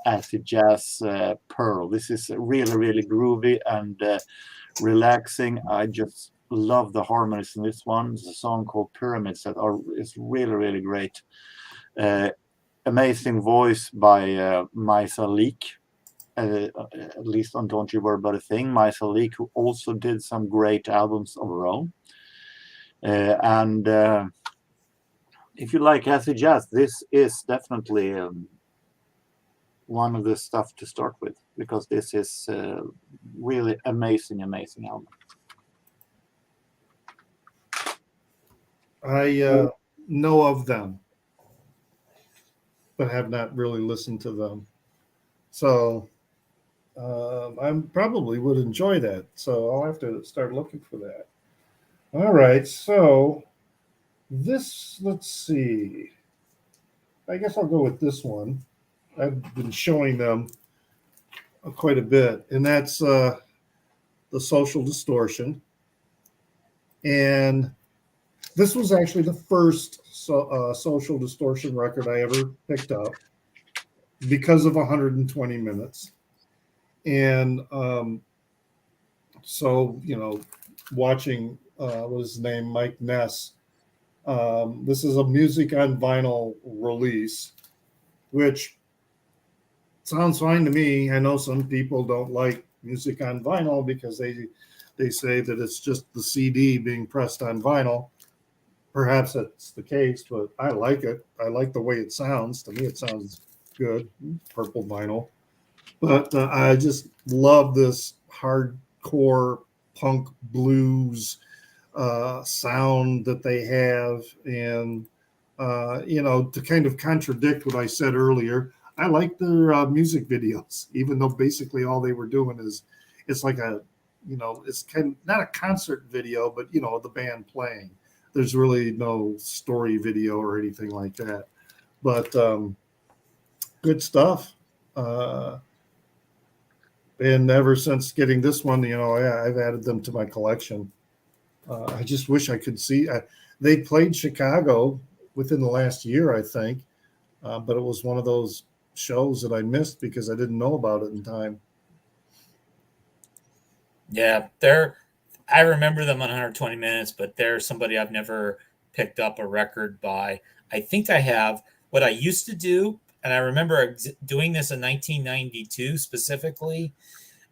acid jazz pearl. This is really, really groovy and relaxing. I just love the harmonies in this one. It's a song called Pyramids that is really, really great. Amazing voice by Maisa Leak, at least on Don't You Worry About a Thing. Maisa Leak, who also did some great albums of her own. And if you like acid jazz, this is definitely one of the stuff to start with, because this is really amazing album. I know of them, but have not really listened to them. So I probably would enjoy that. So I'll have to start looking for that. All right. So let's see. I guess I'll go with this one. I've been showing them quite a bit, and that's the Social Distortion. And this was actually the first Social Distortion record I ever picked up because of 120 minutes. And so, watching, what was his name, Mike Ness. This is a music on vinyl release, which sounds fine to me. I know some people don't like music on vinyl because they say that it's just the CD being pressed on vinyl. Perhaps that's the case, but I like it. I like the way it sounds. To me, it sounds good. Purple vinyl. But I just love this hardcore punk blues sound that they have. And, to kind of contradict what I said earlier, I like their music videos, even though basically all they were doing is it's like it's kind of not a concert video, but, the band playing. There's really no story video or anything like that. But good stuff. And ever since getting this one, I've added them to my collection. I just wish I could see. They played Chicago within the last year, I think, but it was one of those shows that I missed because I didn't know about it in time. Yeah, I remember them on 120 Minutes, but they're somebody I've never picked up a record by. I think I have. What I used to do, and I remember doing this in 1992 specifically.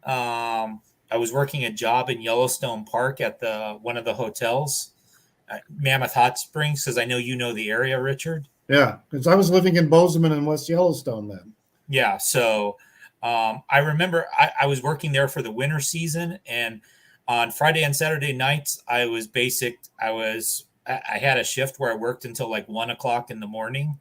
I was working a job in Yellowstone Park at one of the hotels, Mammoth Hot Springs, because I know you know the area, Richard. Yeah, because I was living in Bozeman and West Yellowstone then. Yeah, so I remember I was working there for the winter season, and on Friday and Saturday nights, I had a shift where I worked until like 1 o'clock in the morning,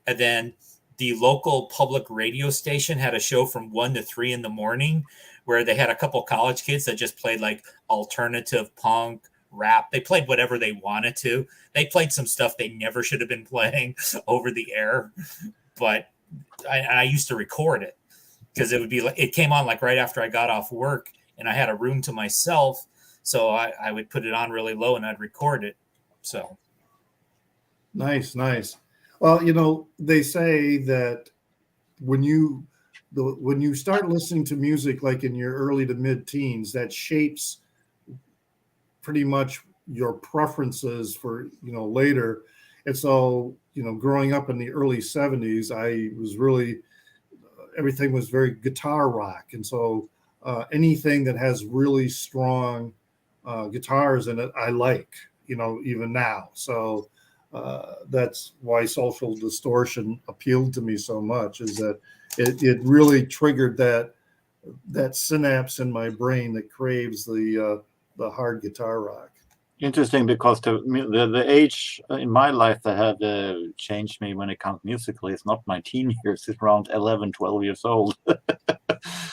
and then the local public radio station had a show from 1 to 3 in the morning where they had a couple college kids that just played like alternative punk, rap. They played whatever they wanted to. They played some stuff they never should have been playing over the air, but I used to record it because it came on like right after I got off work and I had a room to myself. So I would put it on really low and I'd record it. So. Nice. Well, they say that when you start listening to music like in your early to mid teens, that shapes pretty much your preferences for later. And so growing up in the early 70s, I was really, everything was very guitar rock. And so anything that has really strong guitars in it, I like, even now. So that's why Social Distortion appealed to me so much, is that it really triggered that synapse in my brain that craves the hard guitar rock. Interesting, because the age in my life that had changed me when it comes musically is not my teen years. It's around 11, 12 years old.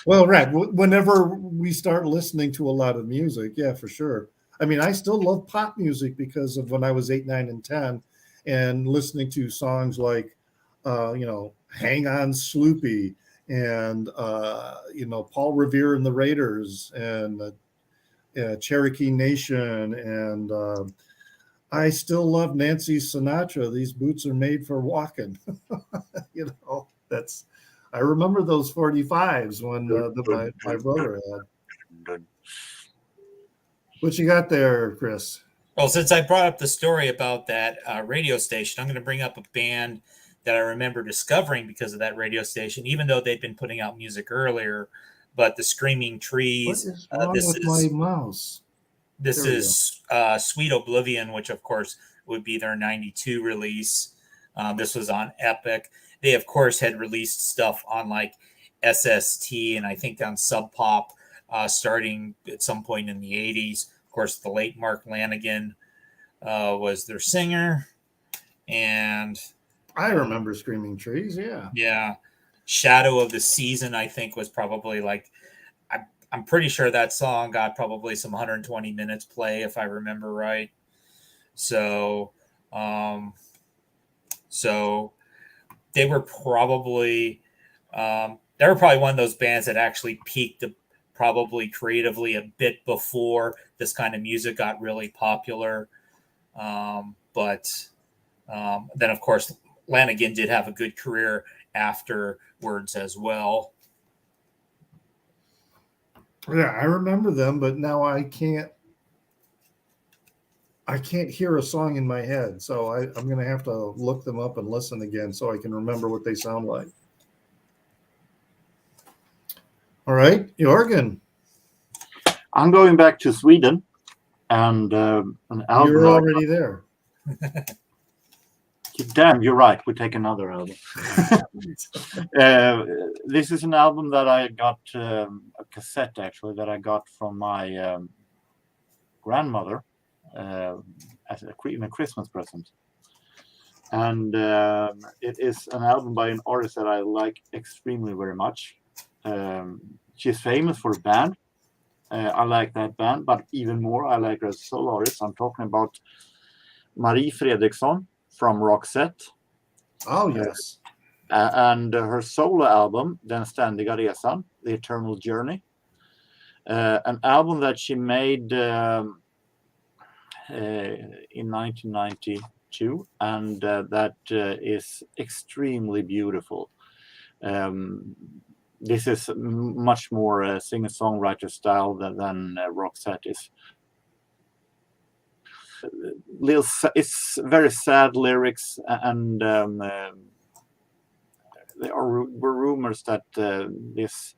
Well, right. Whenever we start listening to a lot of music, yeah, for sure. I mean, I still love pop music because of when I was 8, 9, and 10, and listening to songs like, Hang On Sloopy, and, Paul Revere and the Raiders, and Cherokee Nation. And I still love Nancy Sinatra. These boots are made for walking. I remember those 45s when my brother had. What you got there, Chris? Well, since I brought up the story about that radio station, I'm going to bring up a band that I remember discovering because of that radio station, even though they'd been putting out music earlier. But the Screaming Trees. What is wrong with my mouse? This is Sweet Oblivion, which of course would be their '92 release. This was on Epic. They, of course, had released stuff on like SST and I think on Sub Pop starting at some point in the 80s. Of course, the late Mark Lanigan was their singer. And I remember Screaming Trees, yeah. Yeah. Shadow of the Season, I think, was probably like, I'm pretty sure that song got probably some 120 minutes play, if I remember right. So they were probably one of those bands that actually peaked probably creatively a bit before this kind of music got really popular. But then, of course, Lanigan did have a good career afterwards as well. Yeah, I remember them, but now I can't hear a song in my head. So I'm going to have to look them up and listen again so I can remember what they sound like. All right, Jorgen. I'm going back to Sweden, and an album. You're already there. Damn, you're right. We take another album. This is an album that I got, a cassette actually, that I got from my grandmother as in a Christmas present. And it is an album by an artist that I like extremely very much. She's famous for a band. I like that band, but even more, I like her as a solo artist. I'm talking about Marie Fredriksson from Roxette. Oh, yes. And her solo album, Den ständiga resan, The Eternal Journey. An album that she made in 1992, and that is extremely beautiful. This is much more singer-songwriter style than Roxette is. It's very sad lyrics, and there were rumors that this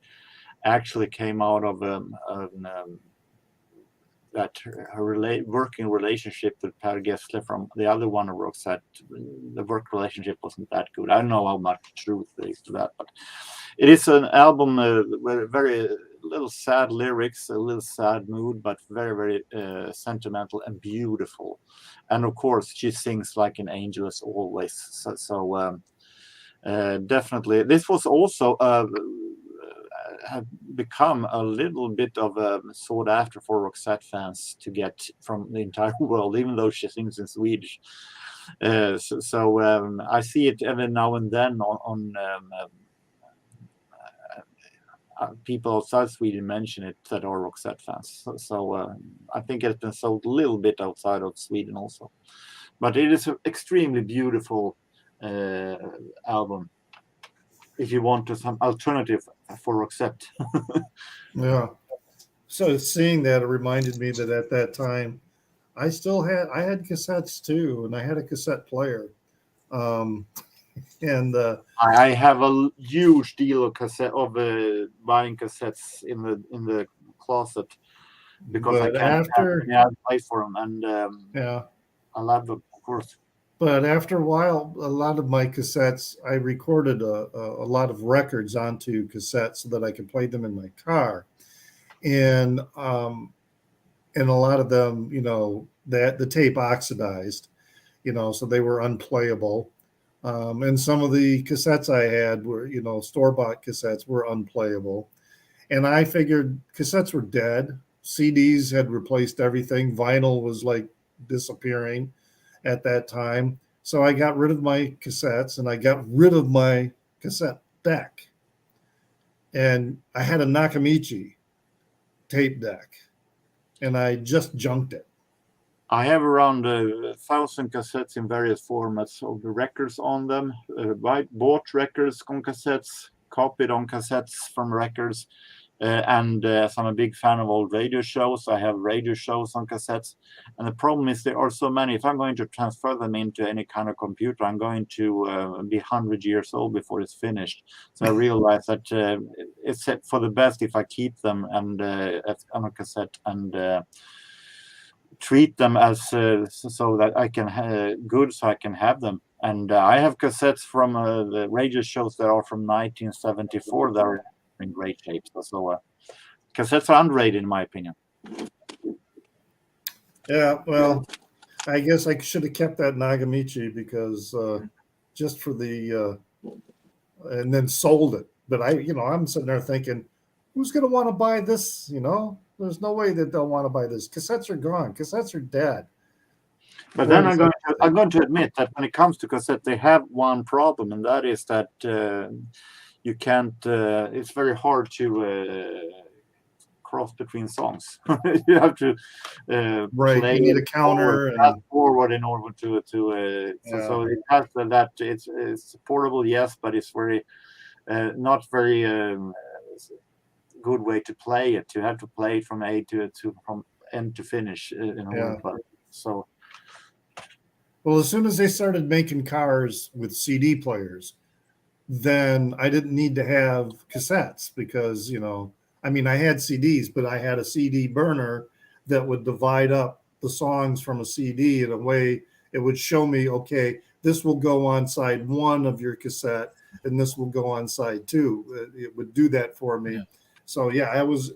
actually came out of that her working relationship with Per Gessle from the other one of Roxette. The work relationship wasn't that good. I don't know how much truth there is to that, but it is an album with very little sad lyrics, a little sad mood, but very, very sentimental and beautiful. And of course, she sings like an angel as always. So definitely, this was also have become a little bit of a sought after for Roxette fans to get from the entire world, even though she sings in Swedish. So I see it every now and then on people outside Sweden mention it that are Roxette fans. So I think it's been sold a little bit outside of Sweden also. But it is an extremely beautiful album if you want some alternative for Roxette. Yeah. So seeing that, it reminded me that at that time, I had cassettes too, and I had a cassette player. Um, and I have a huge deal of buying cassettes in the closet because I but can't have after any other place for them, and yeah, I love them, of course. but after a while, a lot of my cassettes, I recorded a lot of records onto cassettes so that I could play them in my car, and and a lot of them, that the tape oxidized, so they were unplayable. And some of the cassettes I had were, store bought cassettes were unplayable. And I figured cassettes were dead. CDs had replaced everything. Vinyl was like disappearing at that time. So I got rid of my cassettes and I got rid of my cassette deck. And I had a Nakamichi tape deck and I just junked it. I have around 1,000 cassettes in various formats of the records on them. Bought records on cassettes, copied on cassettes from records. And as I'm a big fan of old radio shows, I have radio shows on cassettes. And the problem is there are so many. If I'm going to transfer them into any kind of computer, I'm going to be 100 years old before it's finished. So I realize that it's for the best if I keep them and on a cassette and treat them as so that I can so I can have them. And I have cassettes from the radio shows that are from 1974 that are in great shape. So cassettes are underrated, in my opinion. Yeah, well, I guess I should have kept that Nagamichi because just for and then sold it. But I'm sitting there thinking, who's going to want to buy this? There's no way that they'll want to buy this. Cassettes are gone. Cassettes are dead. But then I'm going to admit that when it comes to cassette, they have one problem, and that is that you can't. It's very hard to cross between songs. You have to right. play You need a counter forward in order to. So it has that. It's portable, yes, but it's very not very good way to play it. You have to play it from A to from end to finish in order to play. So. Well, as soon as they started making cars with CD players, then I didn't need to have cassettes because, I had CDs, but I had a CD burner that would divide up the songs from a CD in a way it would show me, okay, this will go on side 1 of your cassette and this will go on side 2. It would do that for me. Yeah. So yeah, I was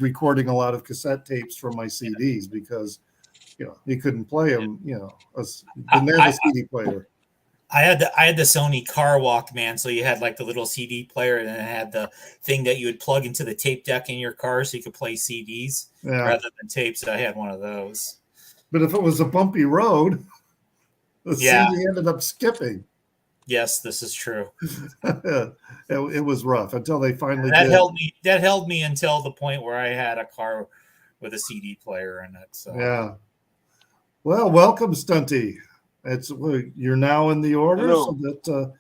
recording a lot of cassette tapes from my CDs because you couldn't play them, didn't have a CD player. I had the Sony car Walkman, so you had like the little CD player, and then it had the thing that you would plug into the tape deck in your car, so you could play CDs rather than tapes. I had one of those. But if it was a bumpy road, the CD ended up skipping. Yes, this is true. It was rough until they finally did. That held me until the point where I had a car with a CD player in it. So yeah. Well, welcome, Stunty. You're now in the order, Hello. so that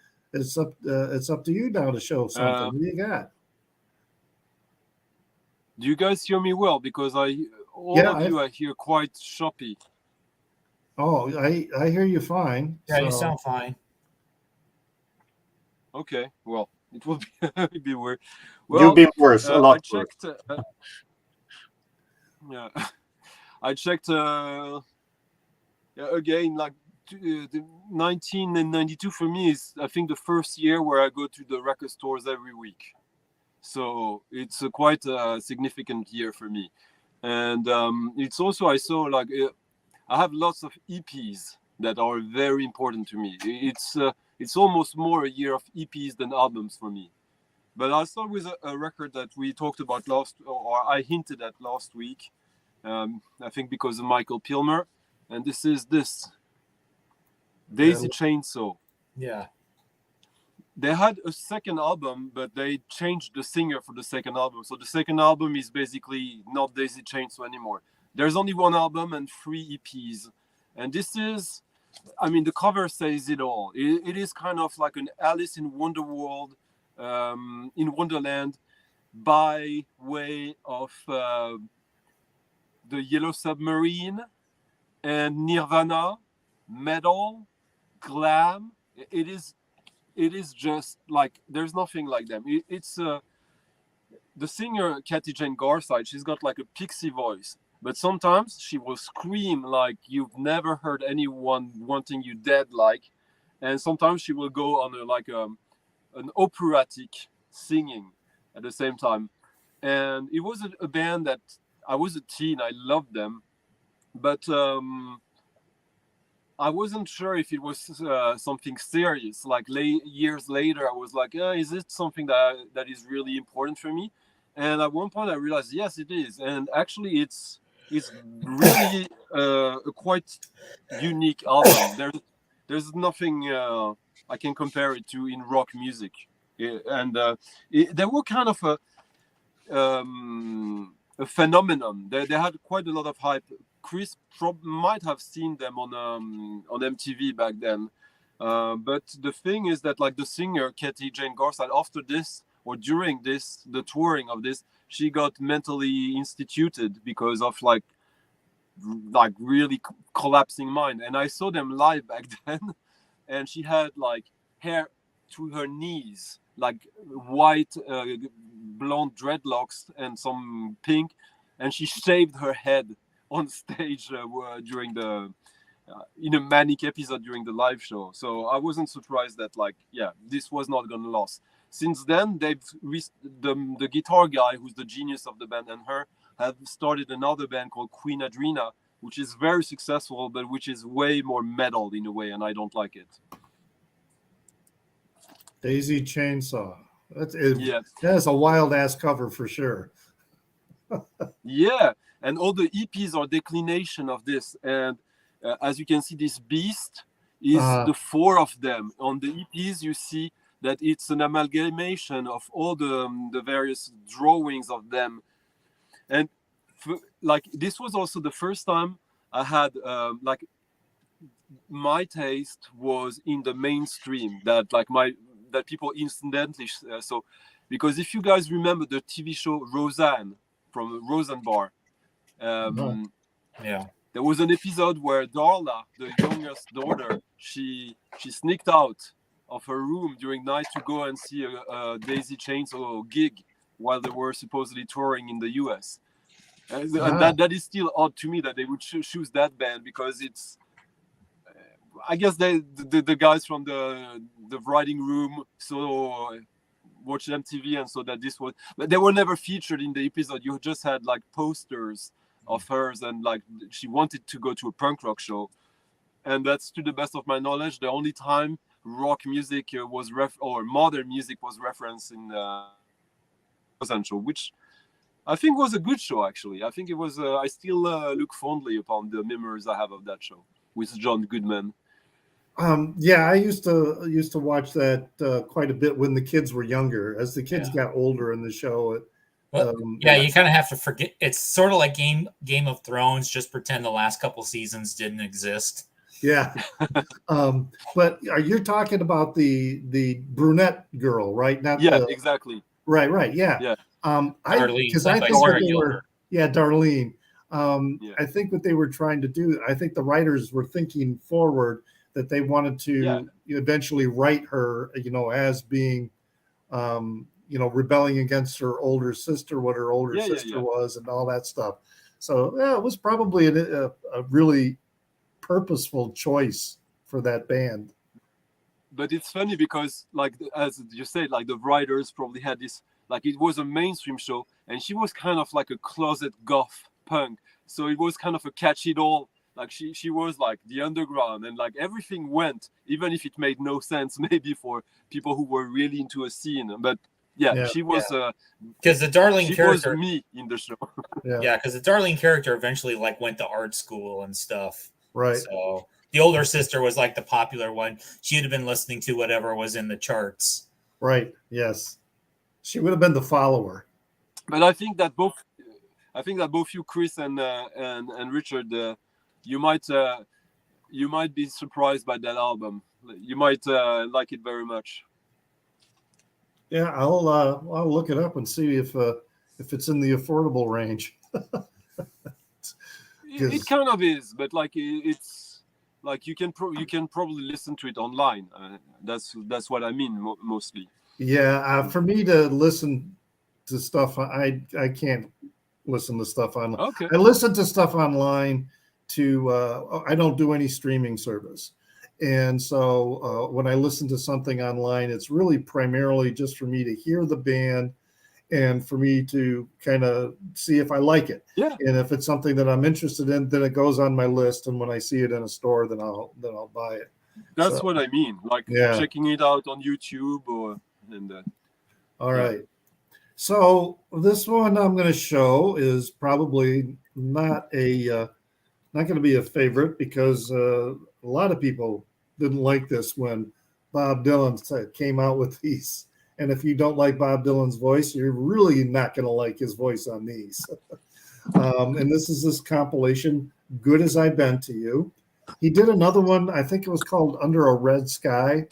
it's up to you now to show something. What do you got? Do you guys hear me well? Because I hear quite choppy. Oh, I hear you fine. Yeah, you sound fine. Okay, well, it will be weird. Well, you've been worse. A lot. I checked. Yeah, I checked. Again, like the 1992 for me is, I think, the first year where I go to the record stores every week. So it's quite a significant year for me. And it's also, I saw like, I have lots of EPs that are very important to me. It's almost more a year of EPs than albums for me. But I'll start with a record that we talked about or I hinted at last week. I think because of Michael Pilmer. And this is Daisy Chainsaw. Yeah. They had a second album, but they changed the singer for the second album. So the second album is basically not Daisy Chainsaw anymore. There's only one album and 3 EPs. And this is, the cover says it all. It is kind of like an Alice in Wonderland by way of the Yellow Submarine and Nirvana, metal, glam, it is just like there's nothing like them. It's the singer Katy Jane Garside. She's got like a pixie voice, but sometimes she will scream like you've never heard anyone wanting you dead, like, and sometimes she will go on an operatic singing at the same time. And it was a band that I was a teen. I loved them, but I wasn't sure if it was something serious. Like years later, I was like, is it something that is really important for me? And at one point, I realized, yes, it is. And actually, it's really a quite unique album. There's nothing I can compare it to in rock music. And they were kind of a phenomenon. They had quite a lot of hype. Chris might have seen them on MTV back then. But the thing is that like the singer Katy Jane Garside, after this or during this, the touring of this, she got mentally instituted because of like really collapsing mind. And I saw them live back then, and she had like hair to her knees, like white blonde dreadlocks and some pink, and she shaved her head on stage during the in a manic episode during the live show. So I wasn't surprised that like this was not gonna last. Since then they've the guitar guy who's the genius of the band and her have started another band called Queen Adrena, which is very successful but which is way more metal in a way, and I don't like it. Daisy Chainsaw. Yeah. That's a wild ass cover for sure. Yeah, and all the EPs are declination of this, and as you can see, this beast is the four of them. On the EPs, you see that it's an amalgamation of all the various drawings of them, and like this was also the first time I had like my taste was in the mainstream, that like that people incidentally so because if you guys remember the TV show Roseanne from Rosenbar, there was an episode where Darla, the youngest daughter, she sneaked out of her room during night to go and see a Daisy Chainsaw gig while they were supposedly touring in the US. And that is still odd to me that they would choose that band, because it's I guess the guys from the writing room watched MTV and saw that this was, but they were never featured in the episode. You just had like posters of hers, and like she wanted to go to a punk rock show, and that's, to the best of my knowledge, the only time rock music was or modern music was referenced in Essential, which I think was a good show. Actually, I think it was. I still look fondly upon the memories I have of that show with John Goodman. I used to watch that quite a bit when the kids were younger. As the kids got older in the show, you kind of have to forget. It's sort of like Game of Thrones. Just pretend the last couple seasons didn't exist. Yeah, but are you talking about the brunette girl, right? Not exactly. Right. Yeah. Darlene, I think what they were. Yeah, Darlene. I think what they were trying to do. I think the writers were thinking forward, that they wanted to eventually write her, as being, rebelling against her older sister, what her older sister was, and all that stuff. So it was probably a really purposeful choice for that band. But it's funny because, like, as you said, like the writers probably had this, like it was a mainstream show, and she was kind of like a closet goth punk. So it was kind of a catch-it-all. Like she was like the underground, and like everything went, even if it made no sense maybe for people who were really into a scene. But she was because the Darlene character was me in the show. Because the Darlene character eventually like went to art school and stuff. Right. So the older sister was like the popular one. She'd have been listening to whatever was in the charts. Right. Yes. She would have been the follower. But I think that both you, Chris, and Richard, you might be surprised by that album. You might like it very much. Yeah, I'll look it up and see if it's in the affordable range. It kind of is, but like it's Like you can probably listen to it online. That's what I mean mostly. Yeah, for me to listen to stuff, I can't listen to stuff online. Okay. I listen to stuff online I don't do any streaming service. And so when I listen to something online, it's really primarily just for me to hear the band and for me to kind of see if I like it. Yeah. And if it's something that I'm interested in, then it goes on my list. And when I see it in a store, then I'll buy it. That's what I mean. Like checking it out on YouTube All right. So this one I'm going to show is probably not going to be a favorite because a lot of people didn't like this when Bob Dylan came out with these. And if you don't like Bob Dylan's voice, you're really not going to like his voice on these. And this is this compilation, Good As I've Been to You. He did another one, I think it was called Under a Red Sky,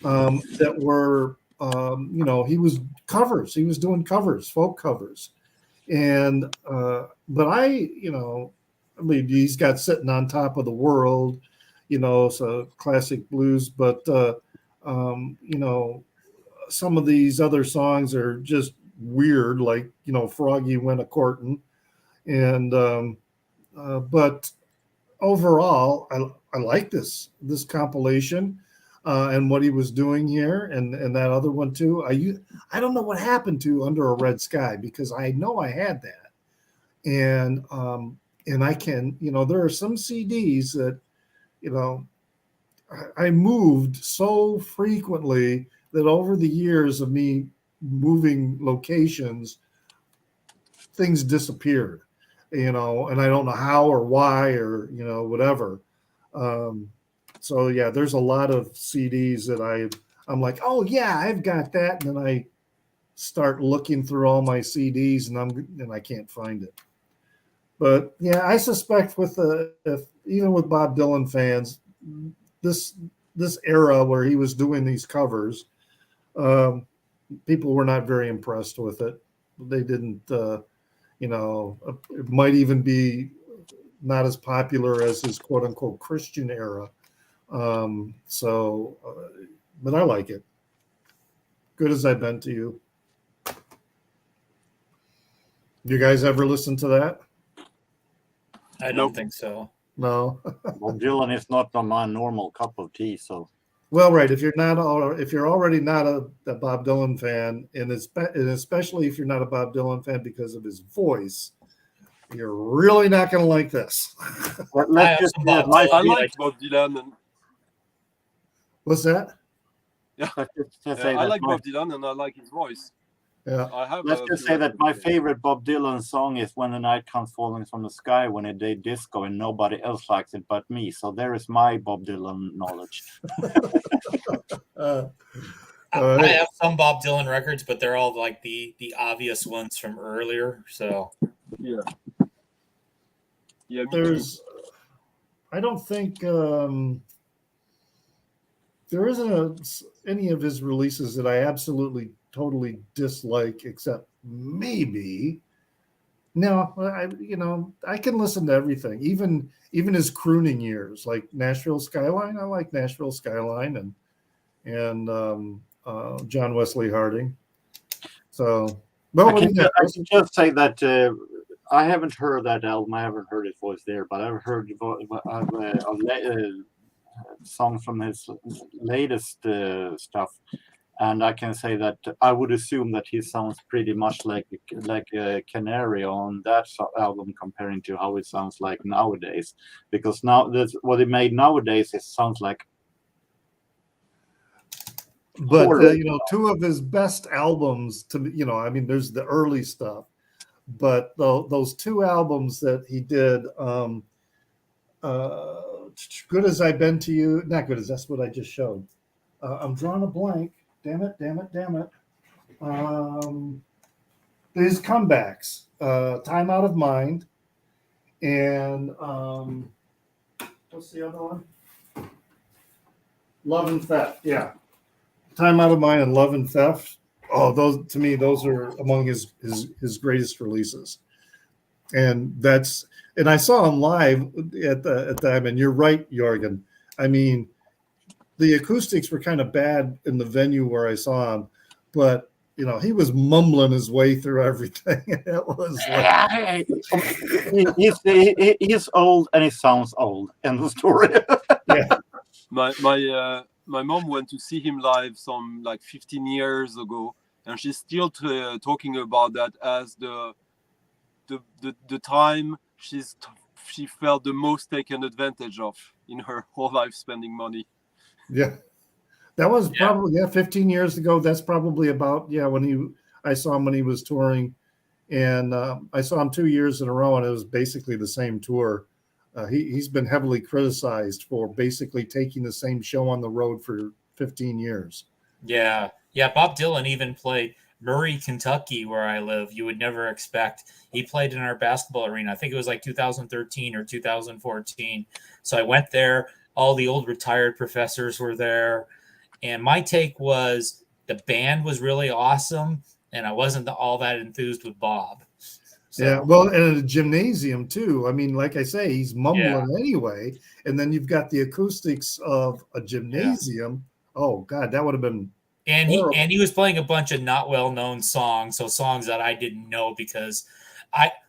that were, he was covers. He was doing covers, folk covers. And, but he's got Sitting on Top of the World, so classic blues. But, some of these other songs are just weird, like, Froggy Went A-Courtin'. And, but overall, I like this compilation and what he was doing here and that other one too. I don't know what happened to Under a Red Sky because I know I had that. And I can, there are some CDs that, I moved so frequently that over the years of me moving locations, things disappeared, and I don't know how or why or, whatever. So yeah, there's a lot of CDs that I'm like, oh yeah, I've got that. And then I start looking through all my CDs and I can't find it. But yeah, I suspect even with Bob Dylan fans, this era where he was doing these covers, people were not very impressed with it. They didn't, it might even be not as popular as his quote unquote Christian era. But I like it. Good As I've Been to You. You guys ever listen to that? I don't think so. No. Bob Dylan is not my normal cup of tea, so. Well, right. If you're already not a Bob Dylan fan, and especially if you're not a Bob Dylan fan because of his voice, you're really not going to like this. I like Bob Dylan. What's that? Yeah, I like Bob Dylan and I like his voice. Yeah. Let's just say that my favorite Bob Dylan song is When the Night Comes Falling from the Sky, when it did disco and nobody else likes it but me. So there is my Bob Dylan knowledge. I have some Bob Dylan records, but they're all like the obvious ones from earlier. So yeah. I don't think there isn't any of his releases that I absolutely totally dislike, except maybe. No, I can listen to everything, even his crooning years, like Nashville Skyline. I like Nashville Skyline and John Wesley Harding. So, well, I can just say that I haven't heard that album. I haven't heard his voice there, but I've heard songs from his latest stuff. And I can say that I would assume that he sounds pretty much like a canary on that album, comparing to how it sounds like nowadays. Because now that's what he made nowadays. It sounds like. But two of his best albums, there's the early stuff, but those two albums that he did, Good As I've Been to You, not good as that's what I just showed. I'm drawing a blank. Damn it. His comebacks, Time Out of Mind, and what's the other one? Love and Theft. Yeah. Time Out of Mind and Love and Theft. Oh, those are among his greatest releases. And I saw him live at the time, and you're right, Jorgen. I mean, the acoustics were kind of bad in the venue where I saw him, but he was mumbling his way through everything. It was like, he's old and he sounds old. End of story. yeah, My mom went to see him live some like 15 years ago, and she's still talking about that as the time she felt the most taken advantage of in her whole life, spending money. yeah. That was probably 15 years ago. That's probably about when I saw him when he was touring, and I saw him 2 years in a row, and it was basically the same tour. He's been heavily criticized for basically taking the same show on the road for 15 years. Yeah. Bob Dylan even played Murray, Kentucky, where I live. You would never expect. He played in our basketball arena. I think it was like 2013 or 2014. So I went there. All the old retired professors were there. And my take was the band was really awesome, and I wasn't all that enthused with Bob. So, yeah, well, and a gymnasium too. I mean, like I say, he's mumbling anyway, and then you've got the acoustics of a gymnasium. Yeah. Oh God, that would have been. And he was playing a bunch of not well known songs, so songs that I didn't know because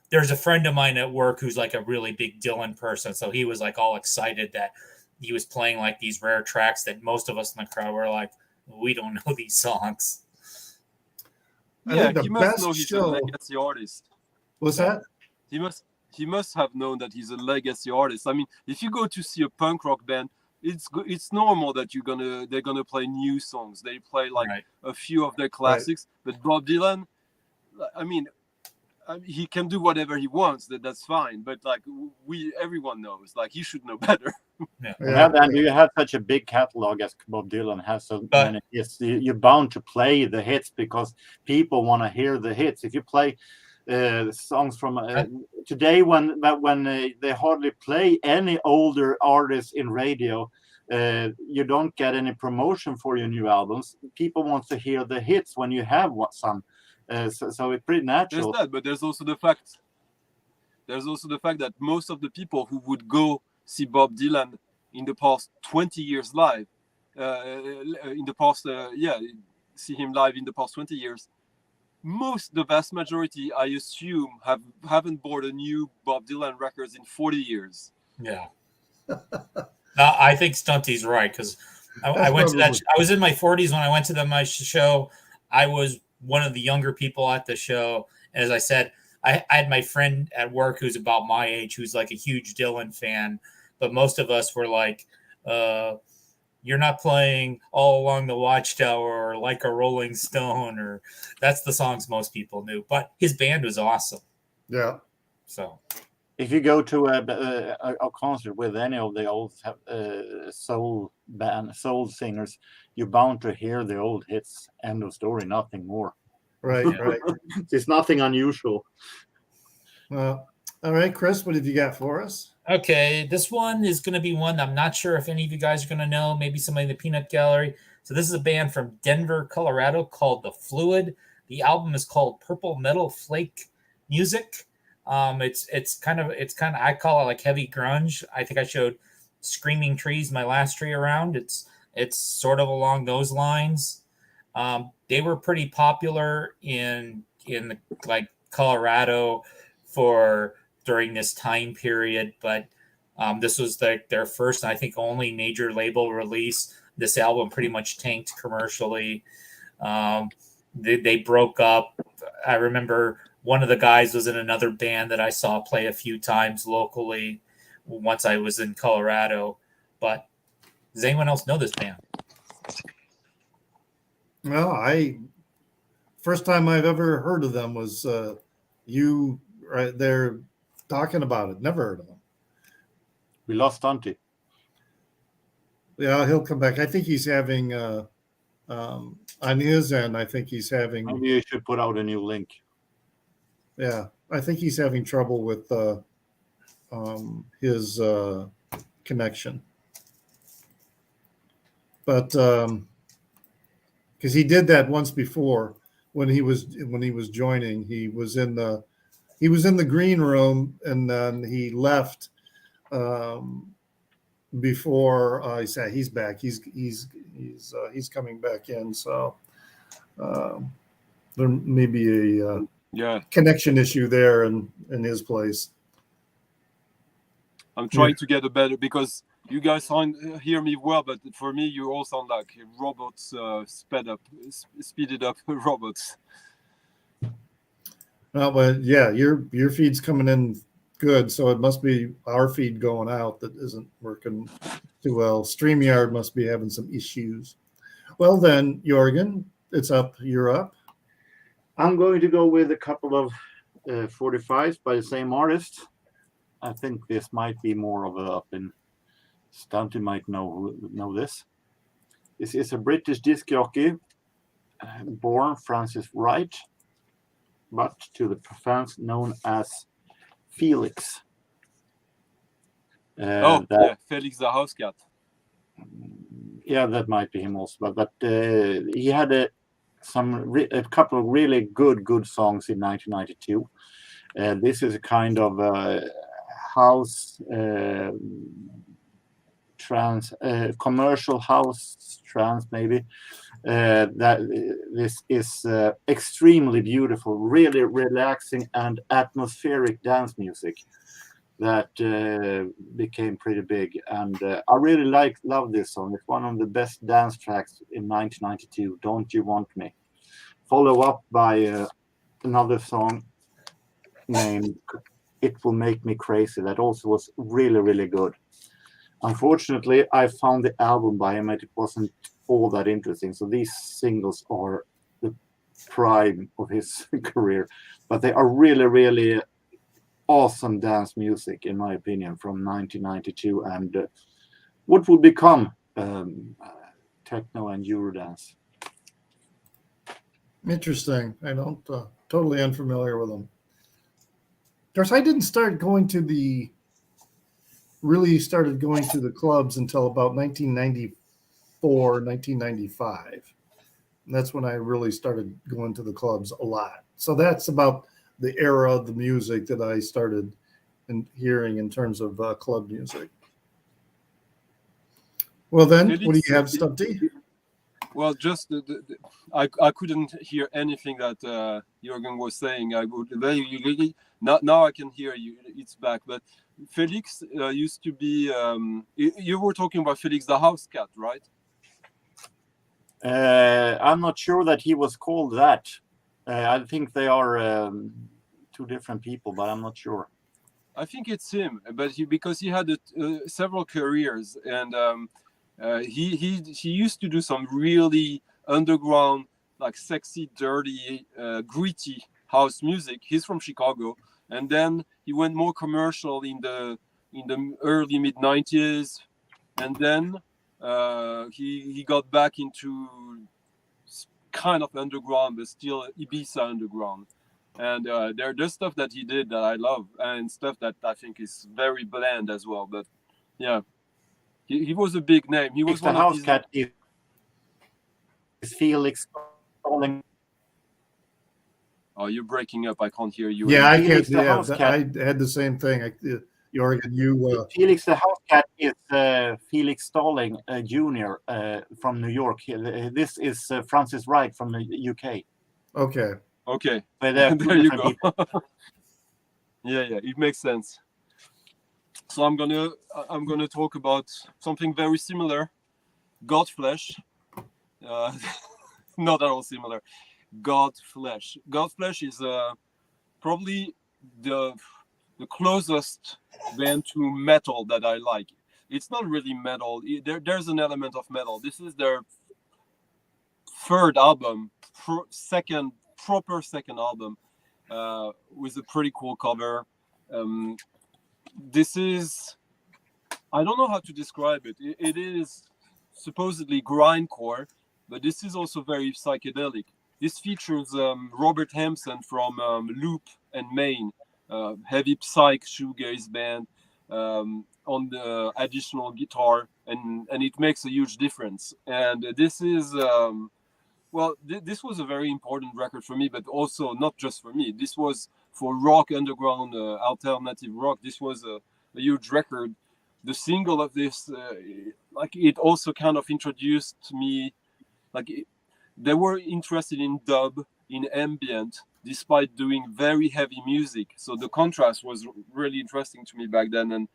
there's a friend of mine at work who's like a really big Dylan person, so he was like all excited that he was playing like these rare tracks that most of us in the crowd were like, we don't know these songs. Yeah, he must know he's a legacy artist. What's that? He must have known that he's a legacy artist. I mean, if you go to see a punk rock band, it's normal that they're gonna play new songs. They play like a few of their classics. Right. But Bob Dylan, I mean, he can do whatever he wants. That's fine. But like everyone knows, like he should know better. And you have such a big catalog as Bob Dylan has, so many hits. You're bound to play the hits because people want to hear the hits. If you play songs from today, when they hardly play any older artists in radio, you don't get any promotion for your new albums. People want to hear the hits when you have some. So it's pretty natural. There's that, but there's also the fact that most of the people who would go see Bob Dylan in the past 20 years live, see him live in the past 20 years, the vast majority, I assume, haven't bought a new Bob Dylan records in 40 years. Yeah. I think Stunty's right, because I went to that. I was in my 40s when I went to my show. I was one of the younger people at the show. And as I said, I had my friend at work who's about my age, who's like a huge Dylan fan. But most of us were like, you're not playing All Along the Watchtower or Like a Rolling Stone, or that's the songs most people knew. But his band was awesome. Yeah. So if you go to a concert with any of the old soul singers, you're bound to hear the old hits. End of story. Nothing more. Right. It's nothing unusual. Well, all right, Chris, what have you got for us? Okay, this one is going to be one I'm not sure if any of you guys are going to know. Maybe somebody in the Peanut Gallery. So this is a band from Denver, Colorado called The Fluid. The album is called Purple Metal Flake Music. It's kind of I call it like heavy grunge. I think I showed Screaming Trees, my last tree around. It's sort of along those lines. They were pretty popular in like Colorado during this time period, but this was their first and I think only major label release. This album pretty much tanked commercially. They broke up. I remember one of the guys was in another band that I saw play a few times locally once I was in Colorado. But does anyone else know this band? Well, first time I've ever heard of them was you right there talking about it. Never heard of them. We lost Dante. Yeah, he'll come back. I think he's having on his end. I think he's having. Maybe you should put out a new link. Yeah, I think he's having trouble with his connection. But because he did that once before when he was joining, he was in the green room and then he left. before I said he's back. He's coming back in. So um, there may be a Yeah, connection issue there in his place. I'm trying to get a better, because you guys hear me well, but for me, you all sound like robots, speeded up robots. But yeah, your feed's coming in good, so it must be our feed going out that isn't working too well. StreamYard must be having some issues. Well then, Jorgen, it's up. You're up. I'm going to go with a couple of 45s by the same artist. I think this might be more of a up in Stunty might know this. This is a British disc jockey, born Francis Wright, but to the fans known as Felix. Felix the house cat. Yeah, that might be him also. But he had a couple of really good songs in 1992. This is a kind of house trance, commercial house trance, maybe. This is extremely beautiful, really relaxing and atmospheric dance music that became pretty big, and I really love this song. It's one of the best dance tracks in 1992. Don't You Want Me? Follow up by another song named It Will Make Me Crazy, that also was really good. Unfortunately, I found the album by him and it wasn't all that interesting, so these singles are the prime of his career, but they are really awesome dance music, in my opinion, from 1992, and what would become techno and Eurodance. Interesting. I don't totally unfamiliar with them. Of course, I didn't really started going to the clubs until about 1994, 1995. And that's when I really started going to the clubs a lot. So that's about the era of the music that I started hearing in terms of club music. Well, then, Felix, what do you have, Stumpty? Well, just I couldn't hear anything that Jorgen was saying. I would now I can hear you. It's back. But Felix used to be. You were talking about Felix the house cat, right? I'm not sure that he was called that. I think they are two different people, but I'm not sure. I think it's him, but because he had several careers, and he used to do some really underground, like sexy, dirty, gritty house music. He's from Chicago, and then he went more commercial in the early mid 90s, and then he got back into kind of underground, but still Ibiza underground. And there's stuff that he did that I love, and stuff that I think is very bland as well. But yeah, he was a big name. He was the house cat is Felix Stalling. Oh, you're breaking up. I can't hear you. Yeah, I Felix can't. the Yeah, house cat. I had the same thing. Jorgen, you. Felix the house cat is Felix Stalling Jr. From New York. This is Francis Wright from the UK. Okay. Okay. But there you go. yeah, it makes sense. So I'm gonna talk about something very similar, Godflesh. Not at all similar. Godflesh. Godflesh is probably the closest band to metal that I like. It's not really metal. There's an element of metal. This is their third album, proper second album, with a pretty cool cover. This is, I don't know how to describe it. It is supposedly grindcore, but this is also very psychedelic. This features Robert Hampson from Loop and Maine, heavy psych shoegaze band, on the additional guitar, and it makes a huge difference. And this is this was a very important record for me, but also not just for me. This was for rock underground, alternative rock. This was a huge record. the single of this, like it also kind of introduced me, like they were interested in dub, in ambient, despite doing very heavy music. So the contrast was really interesting to me back then,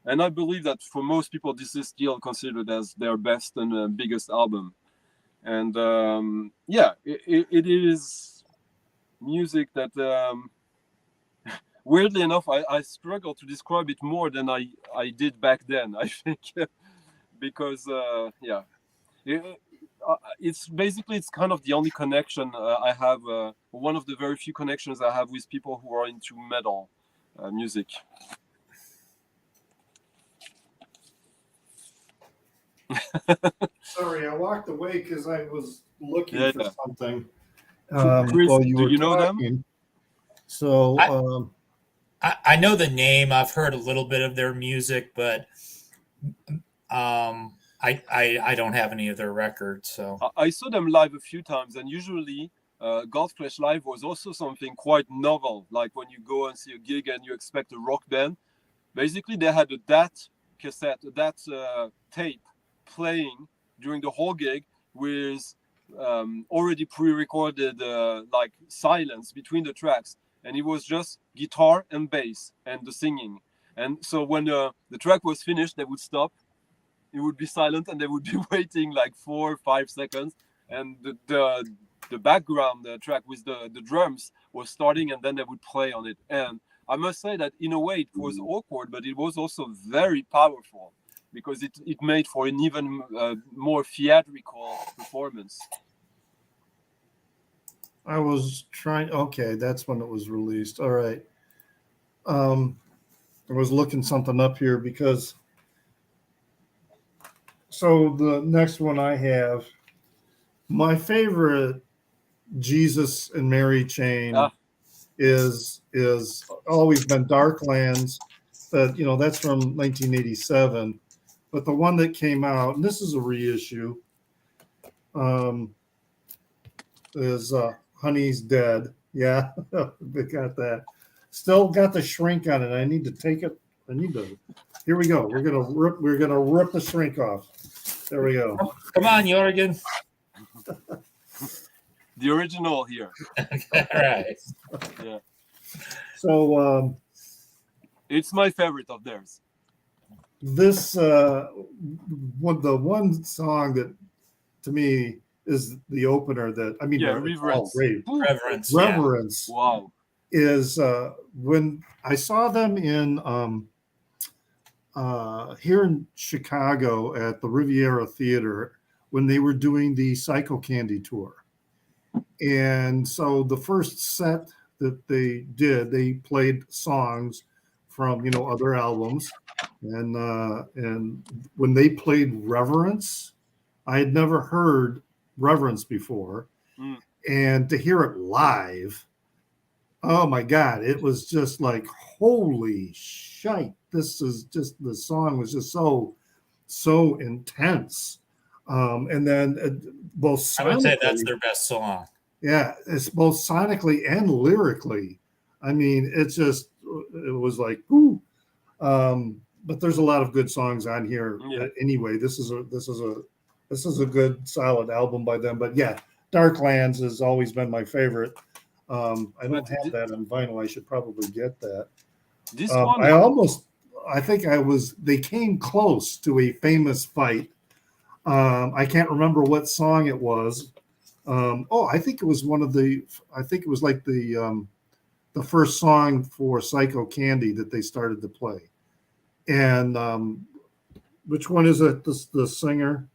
and I believe that for most people this is still considered as their best and biggest album. And yeah, it is music that weirdly enough I struggle to describe it more than I did back then, I think. Because yeah, it's basically, it's kind of the only connection I have, one of the very few connections I have with people who are into metal music. Sorry, I walked away because I was looking Yeah, for yeah. something. Chris, While you do were you know them? talking. So, I know the name. I've heard a little bit of their music, but I don't have any of their records. So I saw them live a few times, and usually Godflesh Live was also something quite novel. Like when you go and see a gig and you expect a rock band, basically they had that cassette, that tape playing during the whole gig with already pre-recorded like silence between the tracks, and it was just guitar and bass and the singing. And so when the track was finished, they would stop, it would be silent, and they would be waiting like 4 or 5 seconds, and the background track with the drums was starting, and then they would play on it. And I must say that in a way it was awkward, but it was also very powerful, because it made for an even more theatrical performance. I was trying. Okay, that's when it was released. All right. I was looking something up here because. So the next one I have, my favorite Jesus and Mary chain is always been Darklands. That that's from 1987. But the one that came out, and this is a reissue, is Honey's Dead. Yeah, they got that. Still got the shrink on it. I need to take it. I need to. Here we go. We're gonna rip the shrink off. There we go. come on, Jorgen. The original here. All right. Yeah. So it's my favorite of theirs. This the one song that to me is the opener that Reverence. Reverence. Yeah. Wow. Is when I saw them in here in Chicago at the Riviera Theater when they were doing the Psycho Candy tour. And so the first set that they did, they played songs from other albums, and when they played Reverence, I had never heard Reverence before, and to hear it live, oh my God, it was just like, holy shite. This is just, the song was just so intense. And then both I would say that's their best song. Yeah, it's both sonically and lyrically. I mean, it was like, ooh. But there's a lot of good songs on here. Yeah. Anyway, this is a good solid album by them. But yeah, Darklands has always been my favorite. I don't have that on vinyl. I should probably get that. This one, they came close to a famous fight. I can't remember what song it was. I think it was like the first song for Psycho Candy that they started to play. And which one is it? The singer?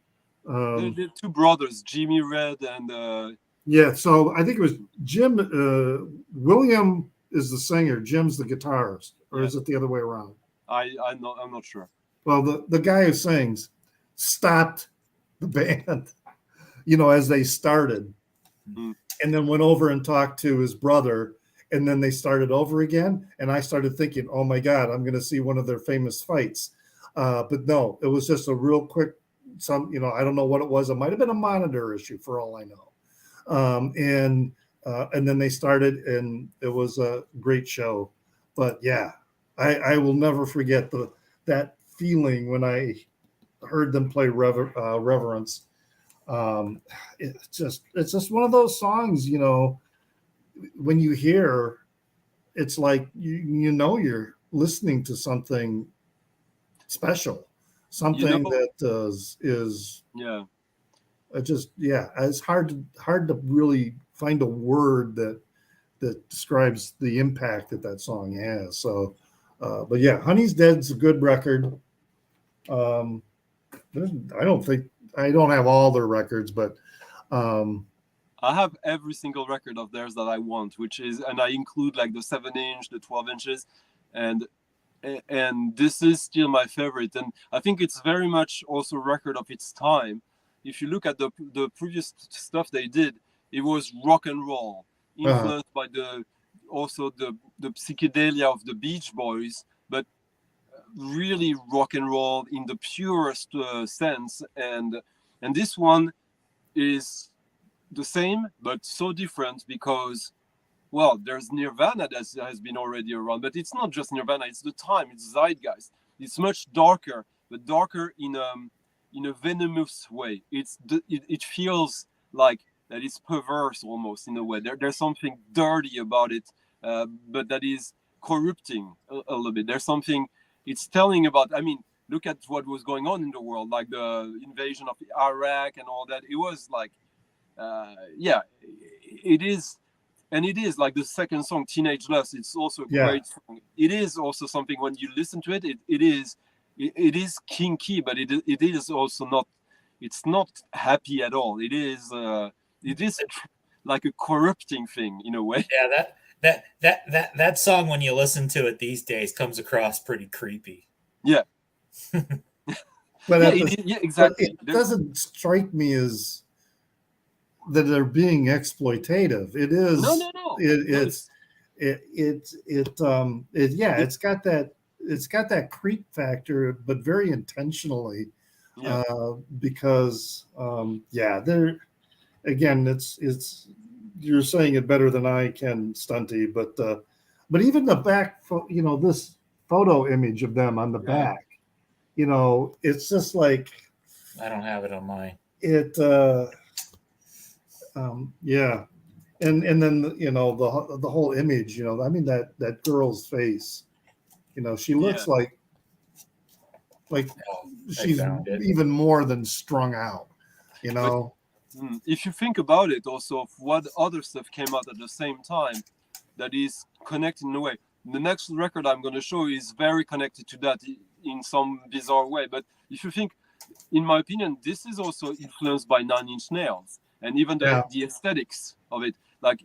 The two brothers, Jimmy Red and yeah, so I think it was Jim. William is the singer. Jim's the guitarist, or is it the other way around? I'm not sure. Well, the guy who sings stopped the band, as they started, and then went over and talked to his brother, and then they started over again. And I started thinking, oh my God, I'm going to see one of their famous fights. But no, it was just a real quick. I don't know what it was. It might have been a monitor issue for all I know. And then they started, and it was a great show. But yeah, I will never forget that feeling when I heard them play Reverence. It's just one of those songs, you know, when you hear, it's like you know you're listening to something special, something that is Yeah. it's hard to really find a word that describes the impact that song has. So, but yeah, Honey's Dead's a good record. I don't have all their records, but I have every single record of theirs that I want, and I include like the 7-inch, the 12 inches, and this is still my favorite. And I think it's very much also a record of its time. If you look at the previous stuff they did, it was rock and roll, influenced by the psychedelia of the Beach Boys, but really rock and roll in the purest sense. And this one is the same but so different because, well, there's Nirvana that has been already around, but it's not just Nirvana, it's the time, it's zeitgeist. It's much darker, but darker in a venomous way. It feels like that it's perverse almost in a way. There's something dirty about it, but that is corrupting a little bit. There's something it's telling about. I mean, look at what was going on in the world, like the invasion of Iraq and all that. It was like, it is. And it is like the second song, Teenage Lust. It's also a great song. It is also something when you listen to it, it is kinky, but it is also not. It's not happy at all. It is like a corrupting thing in a way. Yeah, that song, when you listen to it these days, comes across pretty creepy. Yeah. But exactly. But it doesn't strike me as that they're being exploitative. It is. No. It's got that creep factor, but very intentionally. Yeah. Because they're, again, it's you're saying it better than I can, Stunty, but even the back, this photo image of them on the back, it's just like, I don't have it on mine. It and then the whole image, I mean, that girl's face, she looks like she's even more than strung out, But, if you think about it, also of what other stuff came out at the same time that is connected in a way. The next record I'm going to show is very connected to that in some bizarre way. But if you think, in my opinion, this is also influenced by Nine Inch Nails and even the aesthetics of it. Like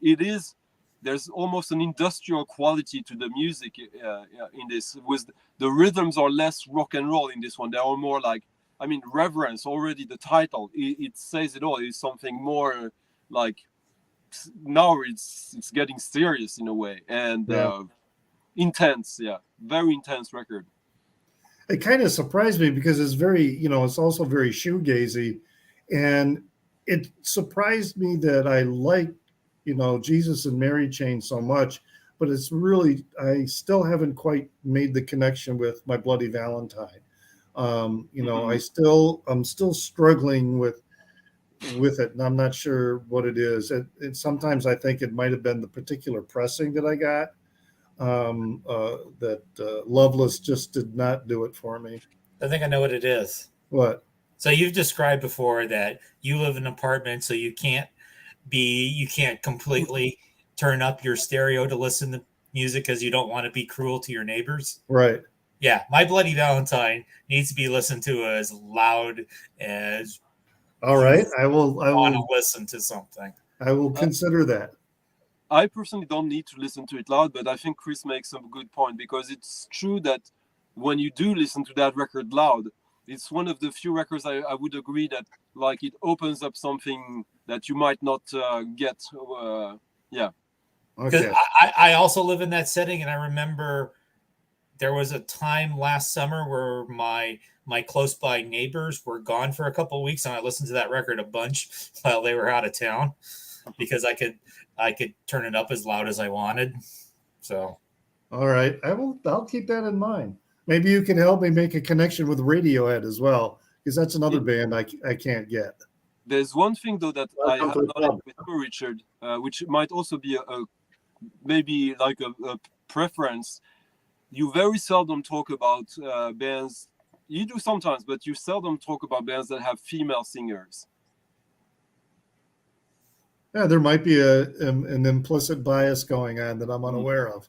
there's almost an industrial quality to the music in this. With the rhythms are less rock and roll in this one. They are more like, I mean, Reverence, already the title, it says it all. It's something more like, now it's getting serious in a way and intense. Yeah, very intense record. It kind of surprised me because it's very, it's also very shoegazy, and it surprised me that I like, Jesus and Mary Chain so much, but it's really, I still haven't quite made the connection with My Bloody Valentine. I'm still struggling with it, and I'm not sure what it is. It sometimes I think it might have been the particular pressing that I got. Loveless just did not do it for me. I think I know what it is. What? So you've described before that you live in an apartment, so you can't completely turn up your stereo to listen to music because you don't want to be cruel to your neighbors. Right. Yeah, My Bloody Valentine needs to be listened to as loud as. All right, I will want to listen to something. I will consider that. I personally don't need to listen to it loud, but I think Chris makes a good point, because it's true that when you do listen to that record loud, it's one of the few records I would agree that, like, it opens up something that you might not get. Because I also live in that setting, and I remember there was a time last summer where my close by neighbors were gone for a couple of weeks, and I listened to that record a bunch while they were out of town because I could turn it up as loud as I wanted. So, all right, I'll keep that in mind. Maybe you can help me make a connection with Radiohead as well, because that's another band I can't get. There's one thing though that I Welcome have to the not club. with you, Richard, which might also be a maybe like a preference. You very seldom talk about bands. You do sometimes, but you seldom talk about bands that have female singers. Yeah, there might be an implicit bias going on that I'm unaware of.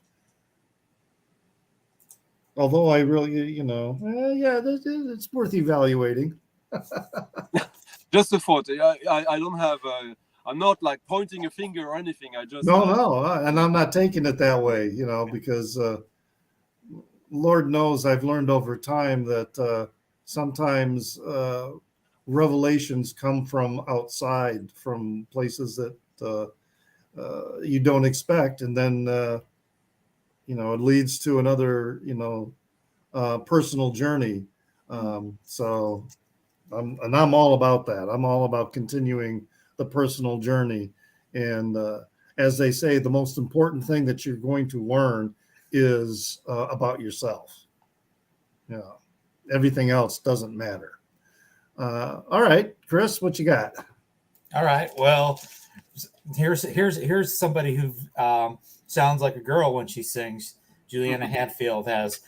Although I really, yeah, it's worth evaluating. Just a thought. I don't have. I'm not like pointing a finger or anything. I just No, and I'm not taking it that way, because Lord knows I've learned over time that sometimes revelations come from outside, from places that you don't expect, and then it leads to another personal journey. So I'm all about that. I'm all about continuing the personal journey, and as they say, the most important thing that you're going to learn is about yourself. Everything else doesn't matter. All right, Chris, what you got? All right. Well, here's somebody who sounds like a girl when she sings. Juliana Hatfield has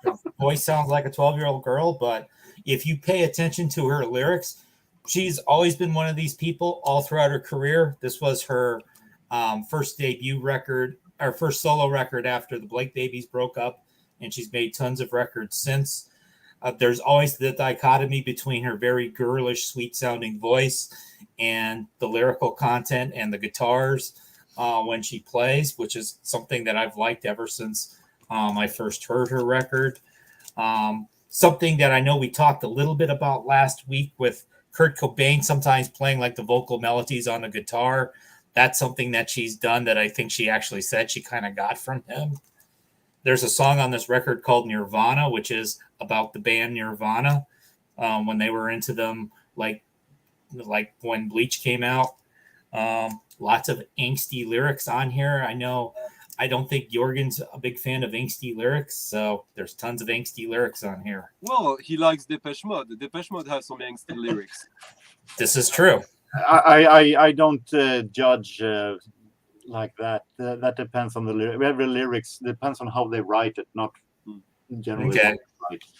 her voice sounds like a 12-year-old girl, but if you pay attention to her lyrics, she's always been one of these people all throughout her career. This was her first debut record, or first solo record after the Blake Babies broke up, and she's made tons of records since. There's always the dichotomy between her very girlish, sweet-sounding voice and the lyrical content and the guitars when she plays, which is something that I've liked ever since I first heard her record. Something that I know we talked a little bit about last week with Kurt Cobain sometimes playing like the vocal melodies on the guitar. That's something that she's done that I think she actually said she kind of got from him. There's a song on this record called Nirvana, which is about the band Nirvana when they were into them, like when Bleach came out. Lots of angsty lyrics on here. I don't think Jorgen's a big fan of angsty lyrics, so there's tons of angsty lyrics on here. Well, he likes Depeche Mode. Depeche Mode has some angsty lyrics. This is true. I don't judge like that. That depends on the lyrics. Every lyrics depends on how they write it, not generally. Okay.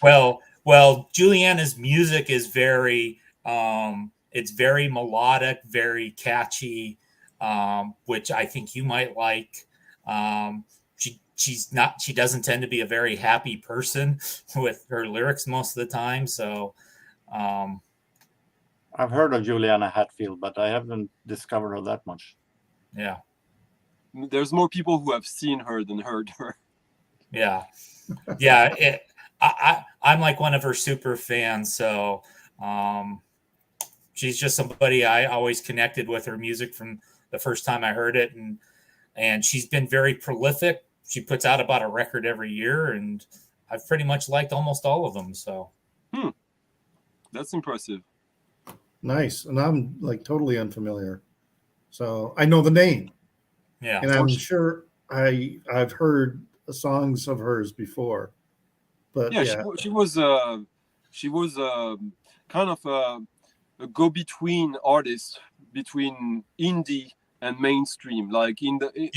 Well, Juliana's music is very it's very melodic, very catchy, which I think you might like. She doesn't tend to be a very happy person with her lyrics most of the time. So I've heard of Juliana Hatfield, but I haven't discovered her that much. Yeah. There's more people who have seen her than heard her. Yeah. I'm like one of her super fans. So she's just somebody I always connected with her music from the first time I heard it. And she's been very prolific. She puts out about a record every year, and I've pretty much liked almost all of them. So That's impressive. Nice. And I'm like totally unfamiliar. So I know the name. Yeah. And I'm sure I've heard songs of hers before. But yeah. She was kind of a go-between artist between indie and mainstream. Like in the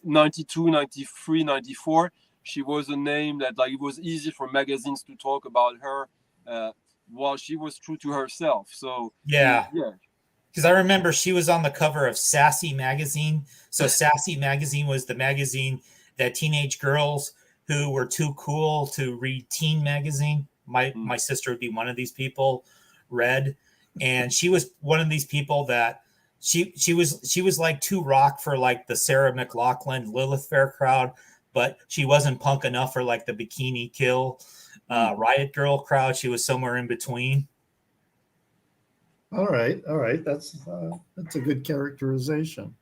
92, 93, 94, she was a name that like it was easy for magazines to talk about her while she was true to herself. So yeah. Because I remember she was on the cover of Sassy magazine. So Sassy magazine was the magazine that teenage girls who were too cool to read teen magazine, my sister would be one of these people, read. And she was one of these people that she was like too rock for like the Sarah McLachlan, Lilith Fair crowd, but she wasn't punk enough for like the Bikini Kill, Riot Girl crowd. She was somewhere in between. All right. That's a good characterization.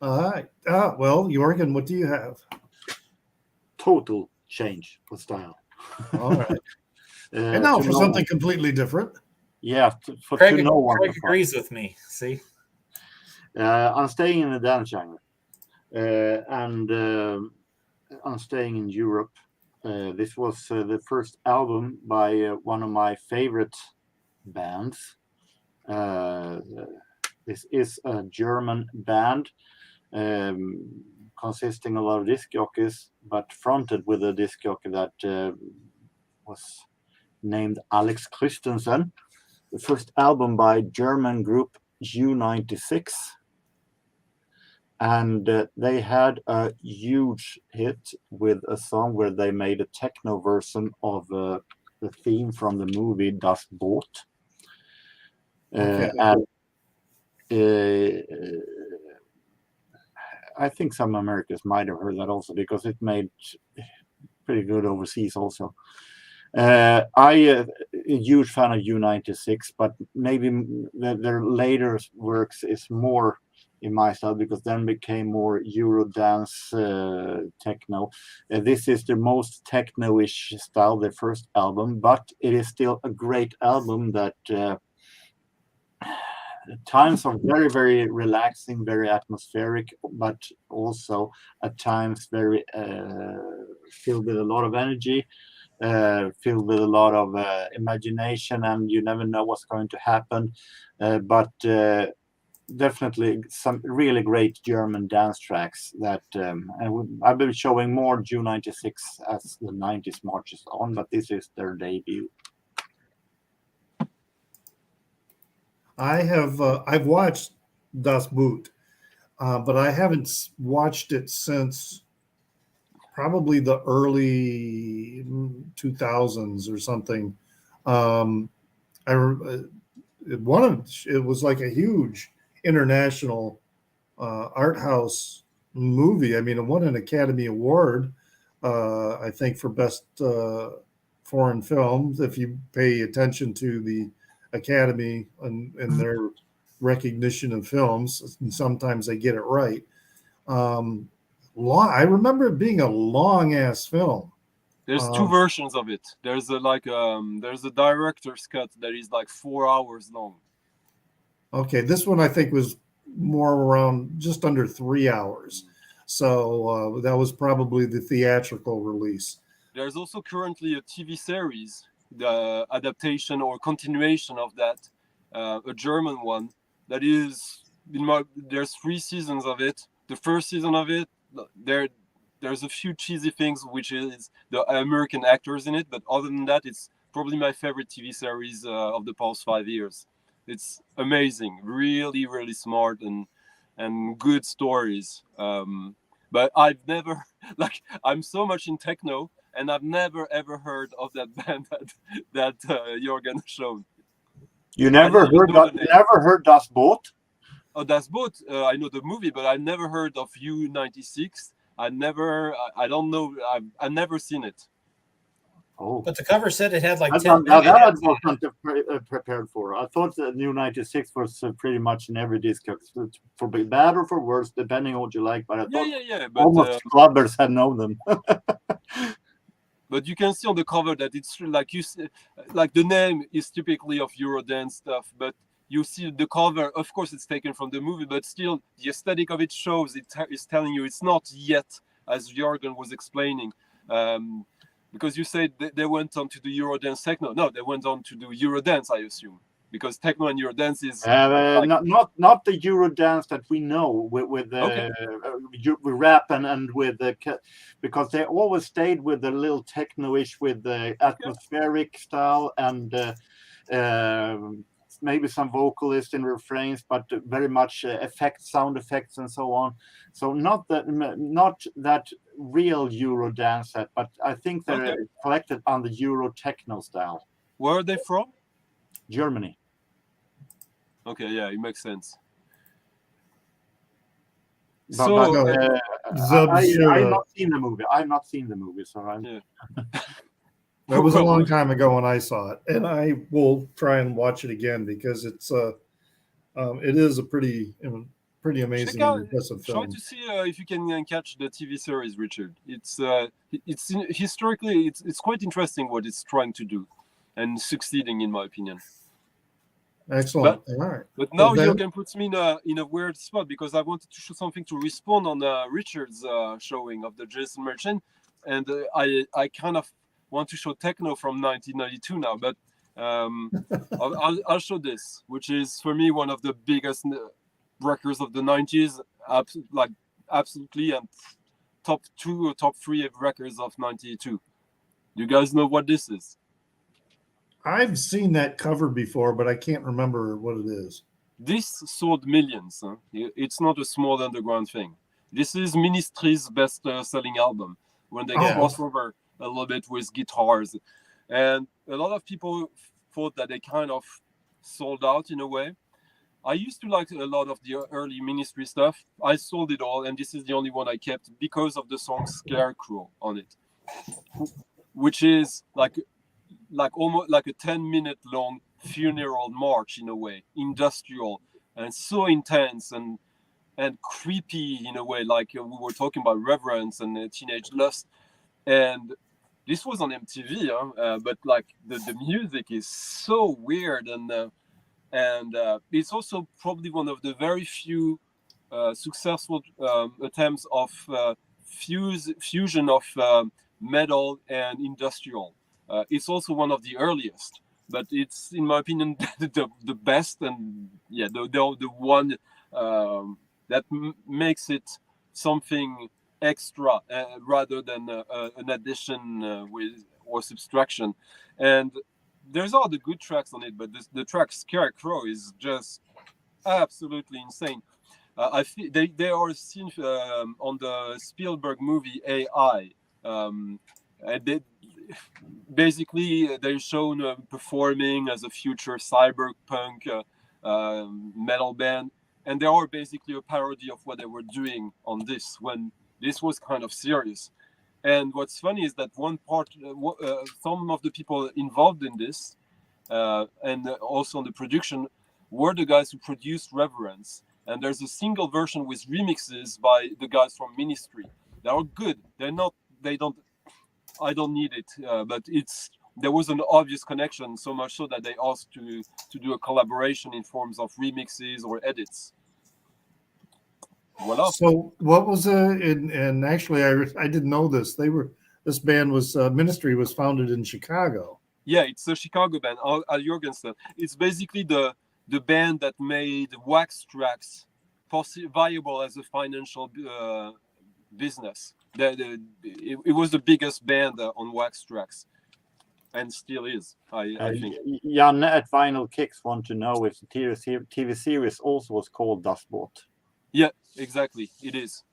All right. Well, Jorgen, what do you have? Total change for style. All right. And now for something completely different. Yeah, Craig agrees with me. See, I'm staying in the dance genre, and I'm staying in Europe. This was the first album by one of my favorite bands. This is a German band consisting of a lot of disc jockeys, but fronted with a disc jockey that was named Alex Christensen. The first album by German group U96. And they had a huge hit with a song where they made a techno version of the theme from the movie Das Boot. And I think some Americans might have heard that also because it made pretty good overseas also. I a huge fan of U96, but maybe their later works is more in my style because then became more Eurodance techno. This is the most techno-ish style, their first album, but it is still a great album that times are very, very relaxing, very atmospheric, but also at times very filled with a lot of energy, filled with a lot of imagination, and you never know what's going to happen. But definitely some really great German dance tracks that I've been showing more U96 as the 90s marches on, but this is their debut. I've watched Das Boot, but I haven't watched it since probably the early 2000s or something. It was like a huge international art house movie. I mean, it won an Academy Award, I think, for best foreign film. If you pay attention to the Academy and their recognition of films, and sometimes they get it right. I remember it being a long ass film. There's two versions of it. There's a there's a director's cut that is like 4 hours long. Okay, this one I think was more around just under 3 hours. So that was probably the theatrical release. There's also currently a TV series, the adaptation or continuation of that, a German one that is there's 3 seasons of it. The first season of it, there's a few cheesy things, which is the American actors in it, but other than that, it's probably my favorite TV series of the past 5 years. It's amazing, really, really smart and good stories. But I've never, I'm so much in techno, and I've never ever heard of that band that Jürgen showed. You never heard Das Boot? Oh, Das Boot. I know the movie, but I never heard of U96. I don't know. I've never seen it. Oh, but the cover said it had like 10 that I wasn't prepared for. I thought the new 96 was pretty much in every disc, for bad or for worse, depending on what you like. But I thought but, almost clubbers had known them. But you can see on the cover that it's like the name is typically of Eurodance stuff, but you see the cover. Of course, it's taken from the movie, but still, the aesthetic of it shows it is telling you it's not yet, as Jürgen was explaining. Because you said they went on to do Eurodance techno. No, they went on to do Eurodance, I assume, because techno and Eurodance is not the Eurodance that we know with rap and with because they always stayed with the little techno-ish with the atmospheric style and maybe some vocalists in refrains, but very much sound effects and so on. So not that real Eurodance set, but I think they're collected on the Euro techno style. Where are they from? Germany. Okay, yeah, it makes sense. I've not seen the movie. I've not seen the movie, so I'm. Yeah. That was a long time ago when I saw it, and I will try and watch it again because it is a pretty amazing and impressive film. Try to see if you can catch the TV series, Richard. It's historically it's quite interesting what it's trying to do, and succeeding in my opinion. Excellent. All right. But now Jürgen puts me in a weird spot because I wanted to show something to respond on Richard's showing of the Jason Merchant. and I kind of want to show techno from 1992 now, but I'll show this, which is for me one of the biggest records of the 90s, absolutely, and top 2 or top 3 records of 92. You guys know what this is? I've seen that cover before, but I can't remember what it is. This sold millions. Huh? It's not a small underground thing. This is Ministry's best-selling album when they cross over a little bit with guitars. And a lot of people thought that they kind of sold out in a way. I used to like a lot of the early Ministry stuff. I sold it all, and this is the only one I kept because of the song Scarecrow on it, which is like almost like a 10-minute long funeral march in a way, industrial and so intense and creepy in a way, like we were talking about reverence and teenage lust. And this was on MTV, but like the music is so weird, and it's also probably one of the very few successful attempts of fusion of metal and industrial. It's also one of the earliest, but it's, in my opinion, the best, and the one that makes it something extra rather than an addition with or subtraction. And there's all the good tracks on it, but the track Scarecrow is just absolutely insane. I feel they are seen on the Spielberg movie AI. Basically, they're shown performing as a future cyberpunk metal band, and they are basically a parody of what they were doing on this when this was kind of serious. And what's funny is that one part, some of the people involved in this, and also on the production, were the guys who produced Reverence. And there's a single version with remixes by the guys from Ministry. They are good. I don't need it, but there was an obvious connection, so much so that they asked to do a collaboration in forms of remixes or edits. Voila. So what was and actually I didn't know this. This band was Ministry was founded in Chicago. Yeah, it's a Chicago band, Al Jorgensen. It's basically the band that made Wax Trax viable as a financial business. It was the biggest band on Wax Trax, and still is. I think. Janne at Vinyl Kicks want to know if the TV series also was called Das Boot. Yeah, exactly. It is,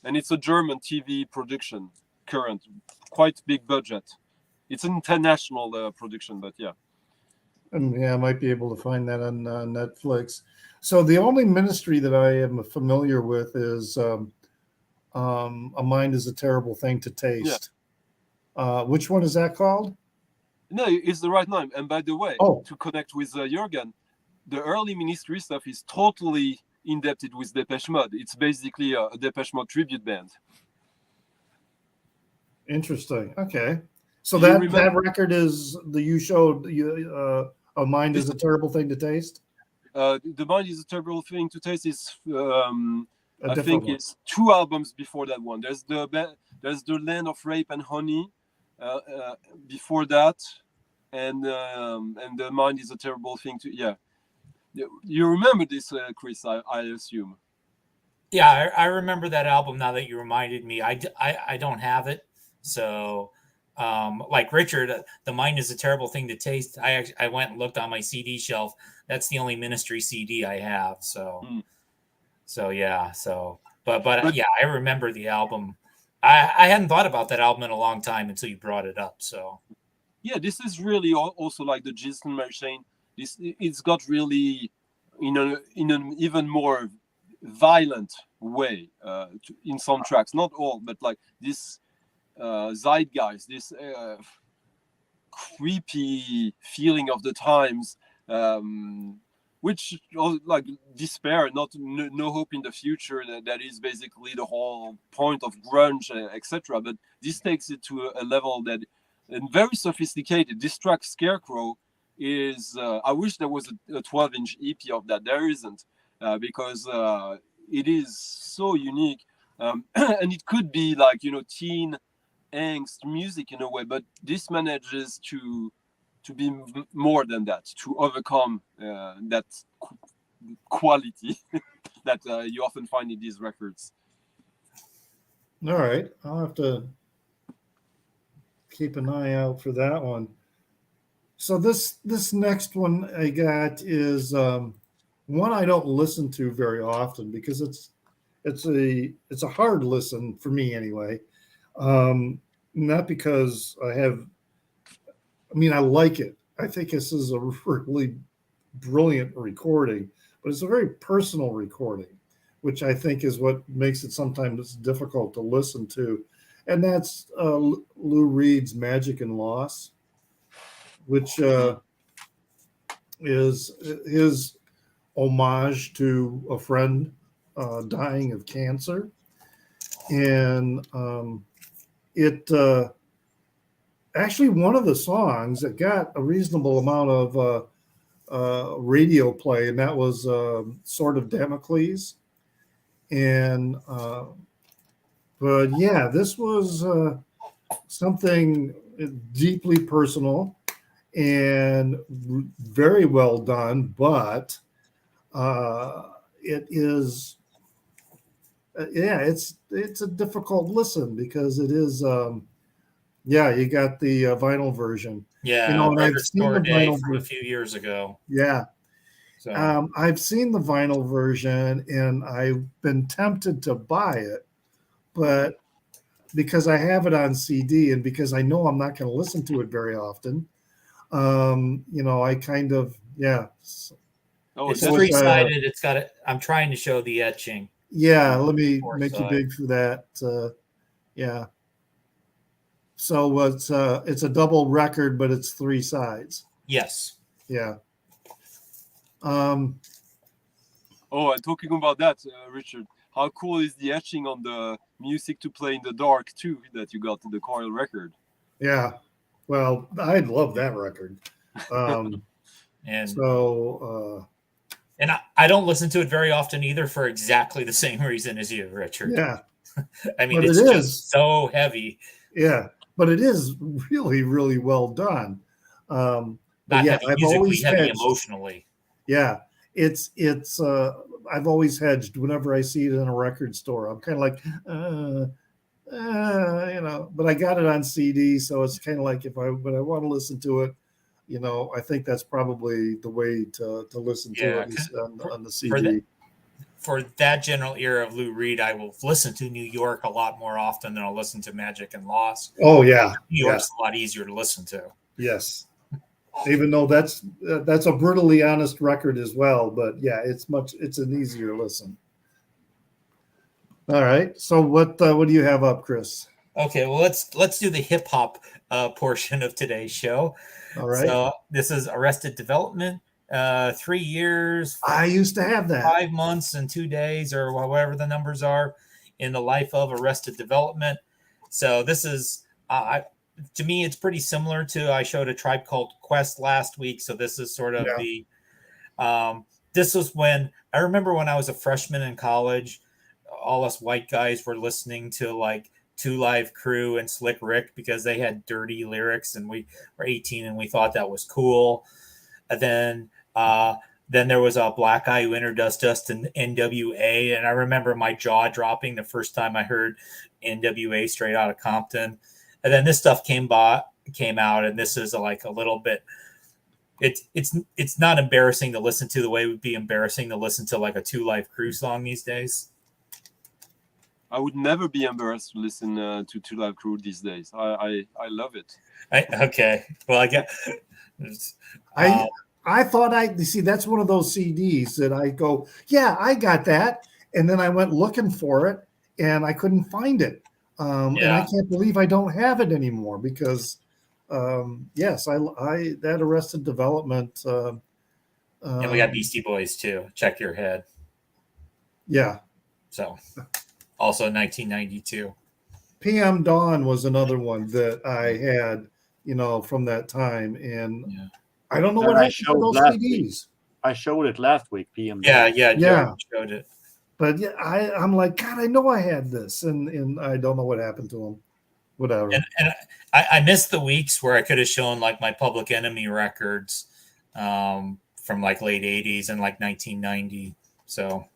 and it's a German TV production. Current, quite big budget. It's an international production, but yeah. And yeah, I might be able to find that on Netflix. So the only Ministry that I am familiar with is A Mind is a Terrible Thing to Taste. Yeah. Which one is that called? No, it's the right name. And by the way, to connect with Jürgen, the early Ministry stuff is totally indebted with Depeche Mode. It's basically a Depeche Mode tribute band. Interesting. Okay. So that record is you showed A Mind is a Terrible Thing to Taste? The Mind is a Terrible Thing to Taste is I think it's 2 albums before that one. There's the Land of Rape and Honey before that, and The Mind is a Terrible Thing to You remember this, Chris? I assume. Yeah, I remember that album. Now that you reminded me, I don't have it. So, like Richard, The Mind is a Terrible Thing to Taste. I went and looked on my CD shelf. That's the only Ministry CD I have. So, but yeah, I remember the album. I hadn't thought about that album in a long time until you brought it up. So, yeah, this is really also like the Jason Machine. It's got really in an even more violent way in some tracks, not all, but like this zeitgeist, this creepy feeling of the times, which like despair, no hope in the future. That is basically the whole point of grunge, etc. But this takes it to a level that and very sophisticated. This track Scarecrow is I wish there was a 12-inch EP of that. There isn't, because it is so unique, and it could be like teen angst music in a way, but this manages to be more than that, to overcome that quality that you often find in these records. All right, I'll have to keep an eye out for that one. So this next one I got is one I don't listen to very often because it's a hard listen for me anyway. Not because I mean I like it. I think this is a really brilliant recording, but it's a very personal recording, which I think is what makes it sometimes difficult to listen to. And that's Lou Reed's Magic and Loss, which is his homage to a friend dying of cancer. And it actually, one of the songs that got a reasonable amount of radio play, and that was Sword of Damocles. And but yeah, this was something deeply personal and very well done, but it is yeah, it's a difficult listen because it is yeah, you got the vinyl version. Yeah, You know, and I've Record seen Store the Day vinyl from a few years ago. Yeah. So I've seen the vinyl version and I've been tempted to buy it, but because I have it on CD and because I know I'm not going to listen to it very often, you know, I kind of, yeah. Oh, it's that's three-sided. It's got it. I'm trying to show the etching. Yeah, let me Fourth make you side. big for that. Yeah. So it's a double record, but it's 3 sides. Yes. Yeah. Oh, and talking about that, Richard, how cool is the etching on the Music to Play in the Dark too that you got in the Coil record? Yeah. Well, I love that record. And So and I don't listen to it very often either for exactly the same reason as you, Richard. yeah. I mean, But it's it just is. so heavy. Yeah, but it is really, really well done. But Not yeah, heavy I've musically, always heavy hedged. emotionally. Yeah, it's I've always hedged whenever I see it in a record store. I'm kind of like, you know, but I got it on CD, so it's kind of like when I want to listen to it, you know, I think that's probably the way to listen to Yeah, it is on the CD. For that general era of Lou Reed, I will listen to New York a lot more often than I'll listen to Magic and Loss. Oh yeah, New York's a lot easier to listen to. Yes. Even though that's a brutally honest record as well, but yeah, it's an easier listen. All right. So what do you have up, Chris? Okay, well let's do the hip hop portion of today's show. All right. So this is Arrested Development. 3 years. I used to have that. 5 months and 2 days, or however the numbers are, in the life of Arrested Development. So this is, to me, it's pretty similar to I showed A Tribe Called Quest last week. So this is sort of the. This was when I remember when I was a freshman in college, all us white guys were listening to like Two Live Crew and Slick Rick because they had dirty lyrics, and we were 18 and we thought that was cool. And then there was a black guy who introduced us to NWA, and I remember my jaw dropping the first time I heard NWA Straight Outta Compton. And then this stuff came out, and this is like a little bit. It's not embarrassing to listen to the way it would be embarrassing to listen to like a Two Live Crew song these days. I would never be embarrassed to listen to Two Live Crew these days. I love it. Okay, well I get. I thought see that's one of those CDs that I go, yeah, I got that, and then I went looking for it and I couldn't find it, and I can't believe I don't have it anymore because, yes, I that Arrested Development, and we got Beastie Boys too. Check Your Head. Yeah. So, also 1992. PM Dawn was another one that I had, you know, from that time, and. Yeah. I don't know what happened to those CDs. I showed it last week, PM. Yeah. Joe showed it. But yeah, I'm like, God, I know I had this, and I don't know what happened to them. whatever. And I missed the weeks where I could have shown like my Public Enemy records from like late 80s and like 1990. So,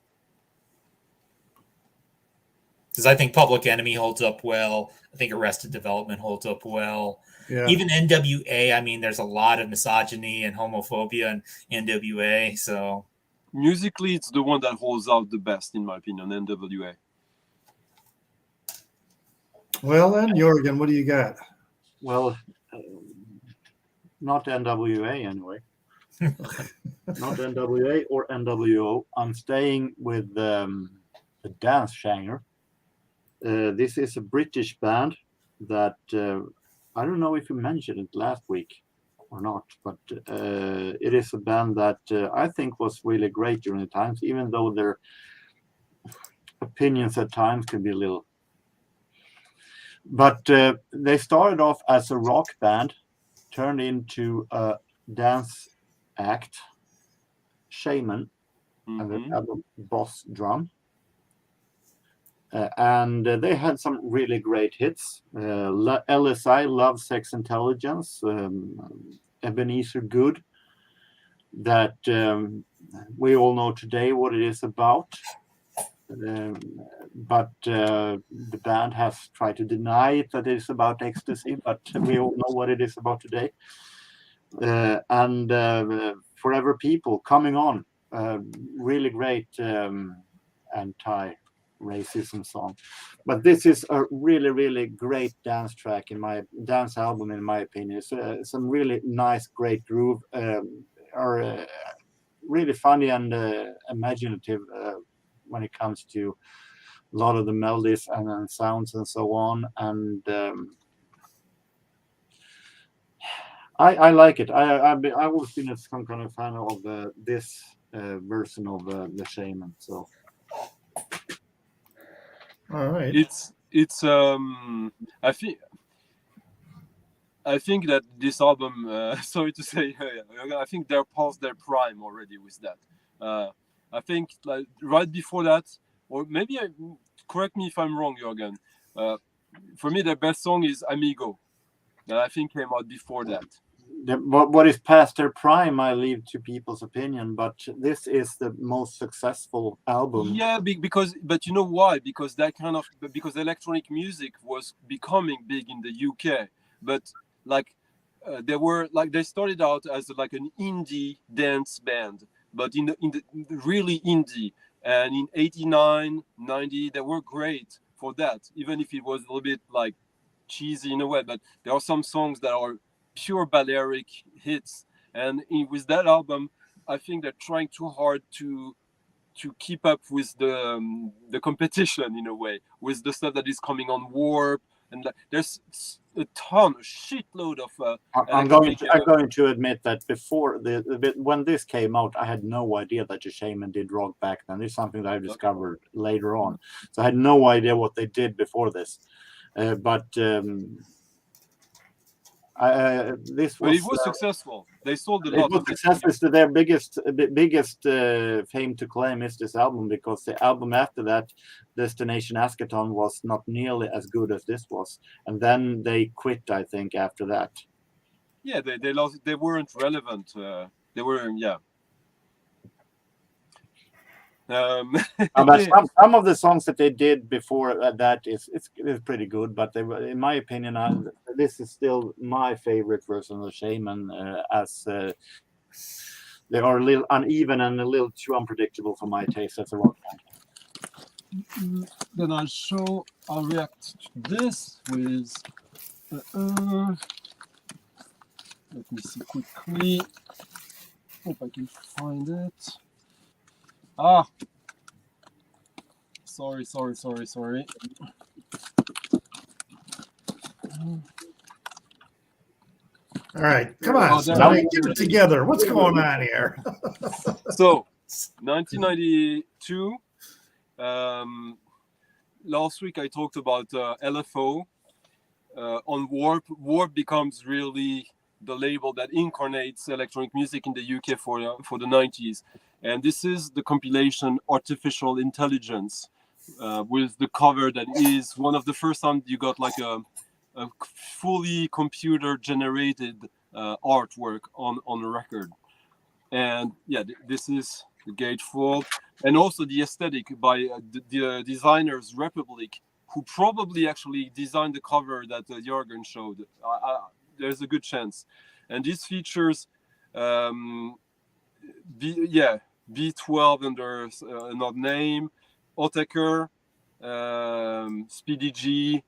because I think Public Enemy holds up well. I think Arrested Development holds up well. Yeah. Even NWA, I mean, there's a lot of misogyny and homophobia in NWA. So musically, it's the one that holds out the best, in my opinion, NWA. Well then, Jorgen, what do you got? Well, not NWA anyway. Not NWA or NWO. I'm staying with the dance genre. This is a British band that I don't know if you mentioned it last week or not, but it is a band that I think was really great during the times, even though their opinions at times can be a little. But they started off as a rock band, turned into a dance act, Shaman, and they had a boss drum. And they had some really great hits. LSI, Love, Sex, Intelligence, Ebenezer Good, that we all know today what it is about. But the band has tried to deny it that it is about ecstasy, but we all know what it is about today. And Forever People, Coming On, really great anti-racism song. But this is a really, really great dance track dance album, in my opinion. It's some really nice, great groove, or really funny and imaginative when it comes to a lot of the melodies and sounds and so on. And I like it. I've always been some kind of fan of this version of the Shaman. So All right. It's I think that this album, sorry to say, I think they're past their prime already with that. I think like right before that, or maybe correct me if I'm wrong, Jorgen. For me, their best song is Amigo, that I think came out before that. What is past their prime, I leave to people's opinion, but this is the most successful album. Yeah, but you know why? Because electronic music was becoming big in the UK, but they started out as like an indie dance band, but in the really indie, and in 89, 90 they were great for that, even if it was a little bit like cheesy in a way. But there are some songs that are pure Balearic hits, and with that album, I think they're trying too hard to keep up with the competition in a way, with the stuff that is coming on Warp, and there's a shitload of. I'm going to admit that before when this came out, I had no idea that the Shaman did rock back then. It's something that I discovered later on, so I had no idea what they did before this, but. This was, but it was successful. They sold a lot. It was successful. Their biggest fame to claim is this album, because the album after that, Destination Asketon, was not nearly as good as this was, and then they quit, I think, after that. Yeah, they lost. They weren't relevant. They were But some of the songs that they did before that is pretty good, but in my opinion, this is still my favorite version of Shaman, as they are a little uneven and a little too unpredictable for my taste as a rock band. Then I'll react to this with let me see quickly. Hope I can find it. Sorry. All right, come on, somebody get it together. What's going on here? So, 1992. Last week I talked about LFO on Warp. Warp becomes really the label that incarnates electronic music in the UK for the 90s. And this is the compilation Artificial Intelligence, with the cover that is one of the first times you got like a fully computer generated artwork on a record. And yeah, this is the gatefold, and also the aesthetic by the designers Republic, who probably actually designed the cover that Jürgen showed. There's a good chance. And this features B12 under another name, Otaker, Speedy G,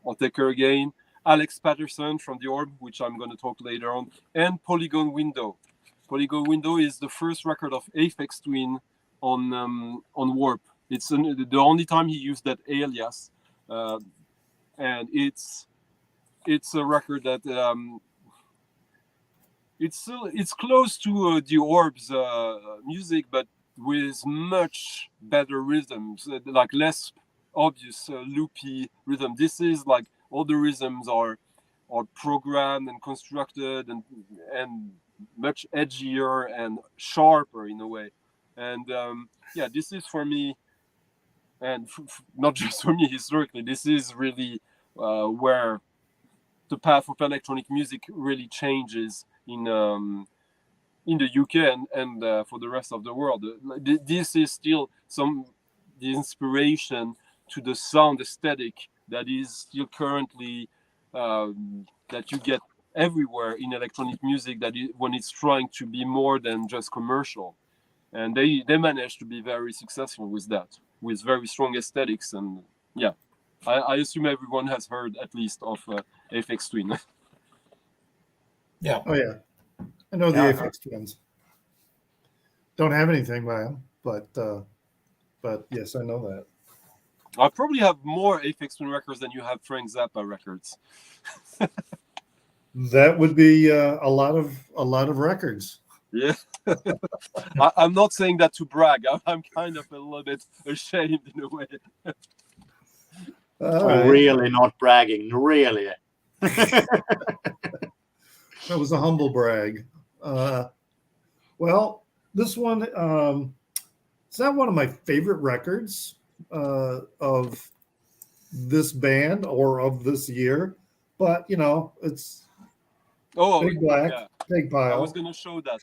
Otaker again, Alex Patterson from The Orb, which I'm going to talk later on, and Polygon Window. Polygon Window is the first record of Aphex Twin on Warp. It's the only time he used that alias, and it's a record that it's close to The Orb's music, but with much better rhythms, like less obvious loopy rhythm. This is like all the rhythms are programmed and constructed and much edgier and sharper in a way. And this is for me, and not just for me historically, this is really where the path of electronic music really changes in the UK and for the rest of the world. This is still the inspiration to the sound aesthetic that is still currently that you get everywhere in electronic music, when it's trying to be more than just commercial. And they managed to be very successful with that, with very strong aesthetics. And yeah, I assume everyone has heard at least of Aphex Twin. Yeah. Oh yeah, I know the Aphex Twins. Don't have anything by them, but yes, I know that. I probably have more Aphex Twin records than you have Frank Zappa records. That would be a lot of records. Yeah. I'm not saying that to brag. I'm kind of a little bit ashamed in a way. Right. Really not bragging, really. That was a humble brag. Well, this one it's not one of my favorite records of this band or of this year, but it's Big Black, yeah. Big Pile. I was going to show that.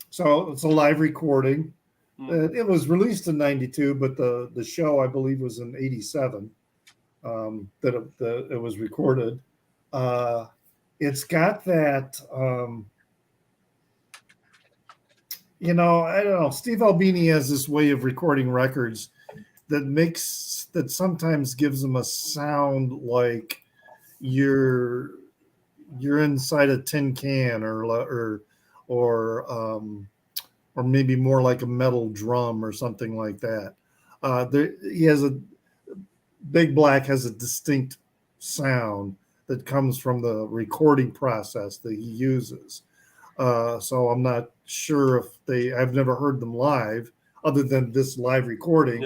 So it's a live recording. It was released in '92, but the show I believe was in '87 that it was recorded. It's got that. I don't know. Steve Albini has this way of recording records that sometimes gives them a sound like you're inside a tin can or maybe more like a metal drum or something like that. Big Black has a distinct sound that comes from the recording process that he uses. So I'm not sure I've never heard them live other than this live recording,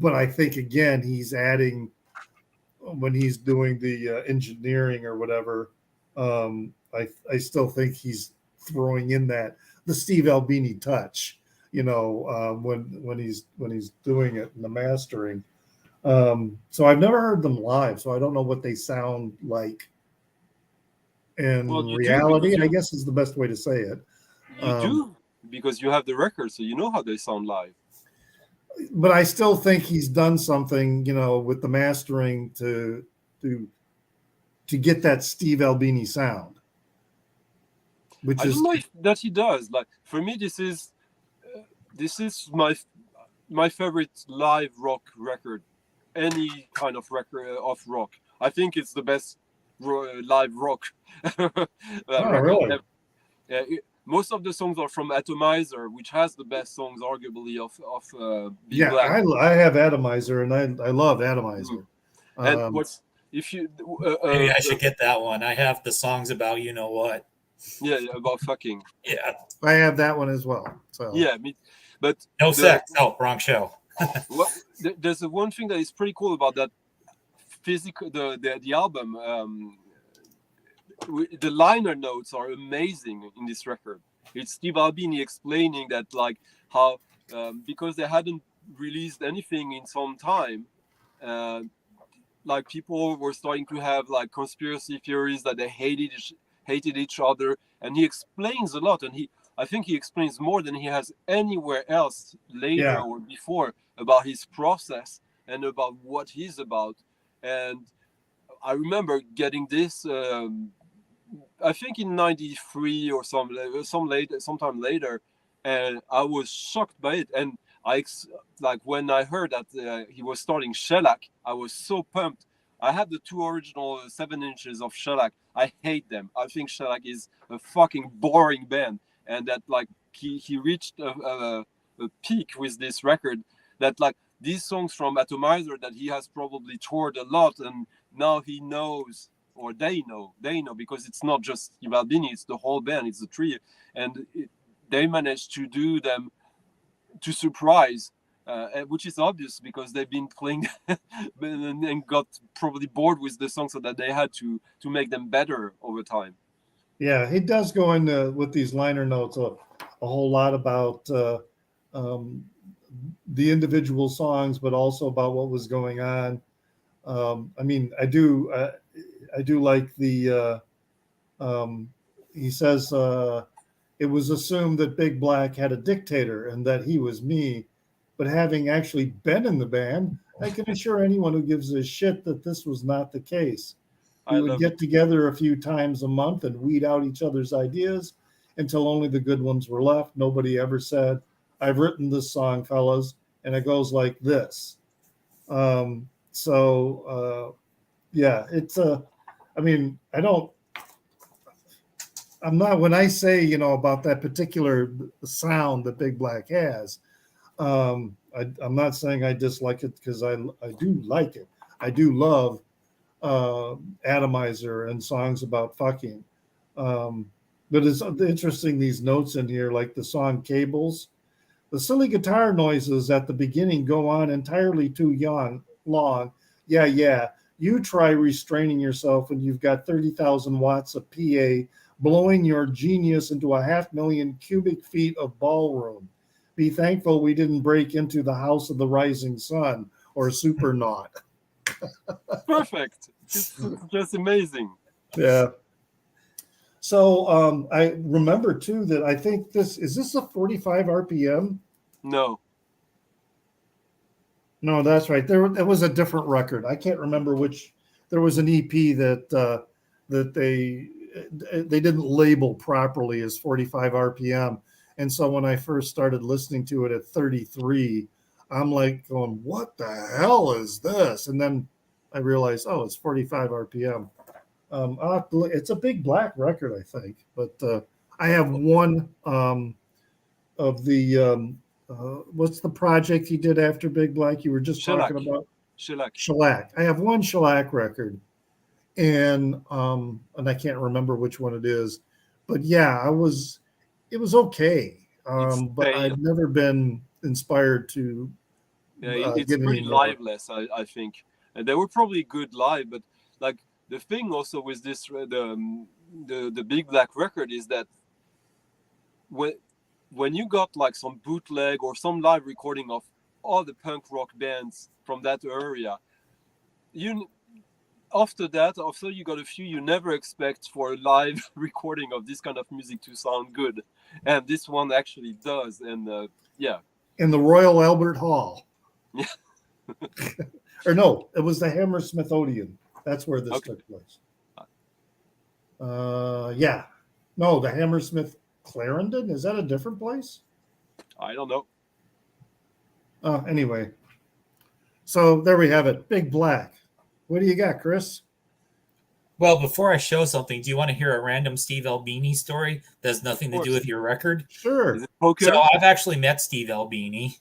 but I think again, he's adding when he's doing the engineering or whatever. I still think he's throwing in the Steve Albini touch, when he's doing it in the mastering. So I've never heard them live, so I don't know what they sound like in reality, I guess is the best way to say it. You do, because you have the record, so you know how they sound live. But I still think he's done something, with the mastering to get that Steve Albini sound. I don't know if that he does. Like for me, this is my favorite live rock record. Any kind of record of rock, I think it's the best live rock record. Really? Most of the songs are from Atomizer, which has the best songs, arguably, of Big Black. I have Atomizer, and I love Atomizer. And if you maybe I should get that one. I have the songs about you know what. Yeah, about fucking. Yeah, I have that one as well. So yeah, but no sex. Oh, wrong show. Well, there's one thing that is pretty cool about that physical the album. The liner notes are amazing in this record. It's Steve Albini explaining that, like, how because they hadn't released anything in some time, like people were starting to have like conspiracy theories that they hated each other, and he explains a lot, and I think he explains more than he has anywhere else later or before about his process and about what he's about. And I remember getting this I think in 93 or sometime later, and I was shocked by it. And like when I heard that he was starting Shellac, I was so pumped. I had the 2 original 7 inches of Shellac. I hate them. I think Shellac is a fucking boring band, and that like he reached a peak with this record. That like these songs from Atomizer that he has probably toured a lot, and now he knows, or they know because it's not just Albini, it's the whole band, it's the trio, and they managed to do them to surprise, which is obvious because they've been playing and got probably bored with the songs, so that they had to make them better over time. Yeah, he does go into with these liner notes a whole lot about the individual songs, but also about what was going on. I mean, I do like the. He says it was assumed that Big Black had a dictator and that he was me, but having actually been in the band, I can assure anyone who gives a shit that this was not the case. We would get together a few times a month and weed out each other's ideas until only the good ones were left. Nobody ever said, "I've written this song, fellas, and it goes like this." Yeah, it's I mean, I'm not, when I say, about that particular sound that Big Black has, I'm not saying I dislike it, because I do like it. I do love Atomizer and songs about fucking. But it's interesting, these notes in here, like the song Cables. The silly guitar noises at the beginning go on entirely too long. Yeah. You try restraining yourself when you've got 30,000 watts of PA blowing your genius into 500,000 cubic feet of ballroom. Be thankful we didn't break into the house of the rising sun or Supernaut. Perfect. It's just amazing. Yeah. So I remember too that I think is this a 45 RPM? No, that's right. It was a different record. I can't remember which. There was an EP that they didn't label properly as 45 RPM, and so when I first started listening to it at 33, I'm like going, "What the hell is this?" And then I realized, oh, it's 45 RPM. It's a Big Black record, I think, but I have one of the what's the project he did after Big Black? You were just talking about Shellac. I have one Shellac record, and I can't remember which one it is, but yeah, it was okay, but I've never been inspired to. It's pretty liveless, I think, and they were probably good live, but like the thing also with this the Big Black record is that when you got like some bootleg or some live recording of all the punk rock bands from that area, after you got a few you never expect for a live recording of this kind of music to sound good, and this one actually does. And in the Royal Albert Hall. Yeah. Or no, it was the Hammersmith Odeon. That's where this took place. Yeah. No, the Hammersmith Clarendon. Is that a different place? I don't know. Anyway. So there we have it. Big Black. What do you got, Chris? Well, before I show something, do you want to hear a random Steve Albini story that has nothing to do with your record? Sure. Is it poker? So I've actually met Steve Albini,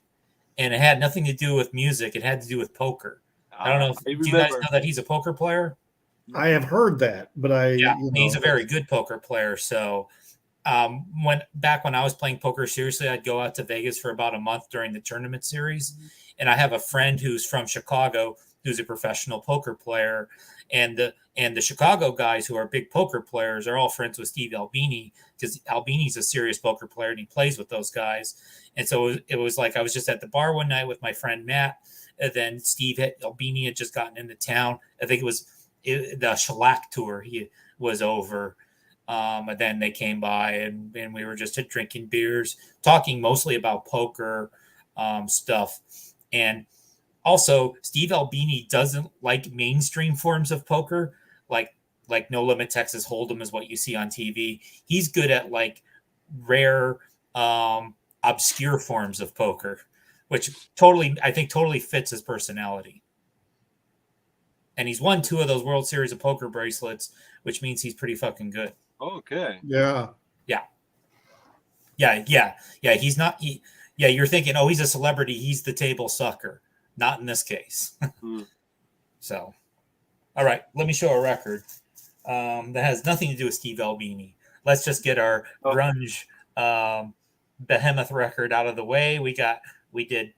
and it had nothing to do with music. It had to do with poker. I don't know if do you guys know that he's a poker player? I have heard that, but he's a very good poker player. So when I was playing poker seriously, I'd go out to Vegas for about a month during the tournament series. And I have a friend who's from Chicago who's a professional poker player, and the Chicago guys who are big poker players are all friends with Steve Albini, because Albini's a serious poker player and he plays with those guys. And so it was like I was just at the bar one night with my friend Matt, and then Albini had just gotten into town. I think it was the Shellac tour he was over. And then they came by and we were just drinking beers, talking mostly about poker stuff. And also, Steve Albini doesn't like mainstream forms of poker, like No Limit Texas Hold'em is what you see on TV. He's good at like rare, obscure forms of poker, which I think totally fits his personality. And he's won 2 of those World Series of Poker bracelets, which means he's pretty fucking good. Okay. Yeah. He's not. You're thinking, oh, he's a celebrity. He's the table sucker. Not in this case. So, all right, let me show a record that has nothing to do with Steve Albini. Let's just get our grunge behemoth record out of the way. We did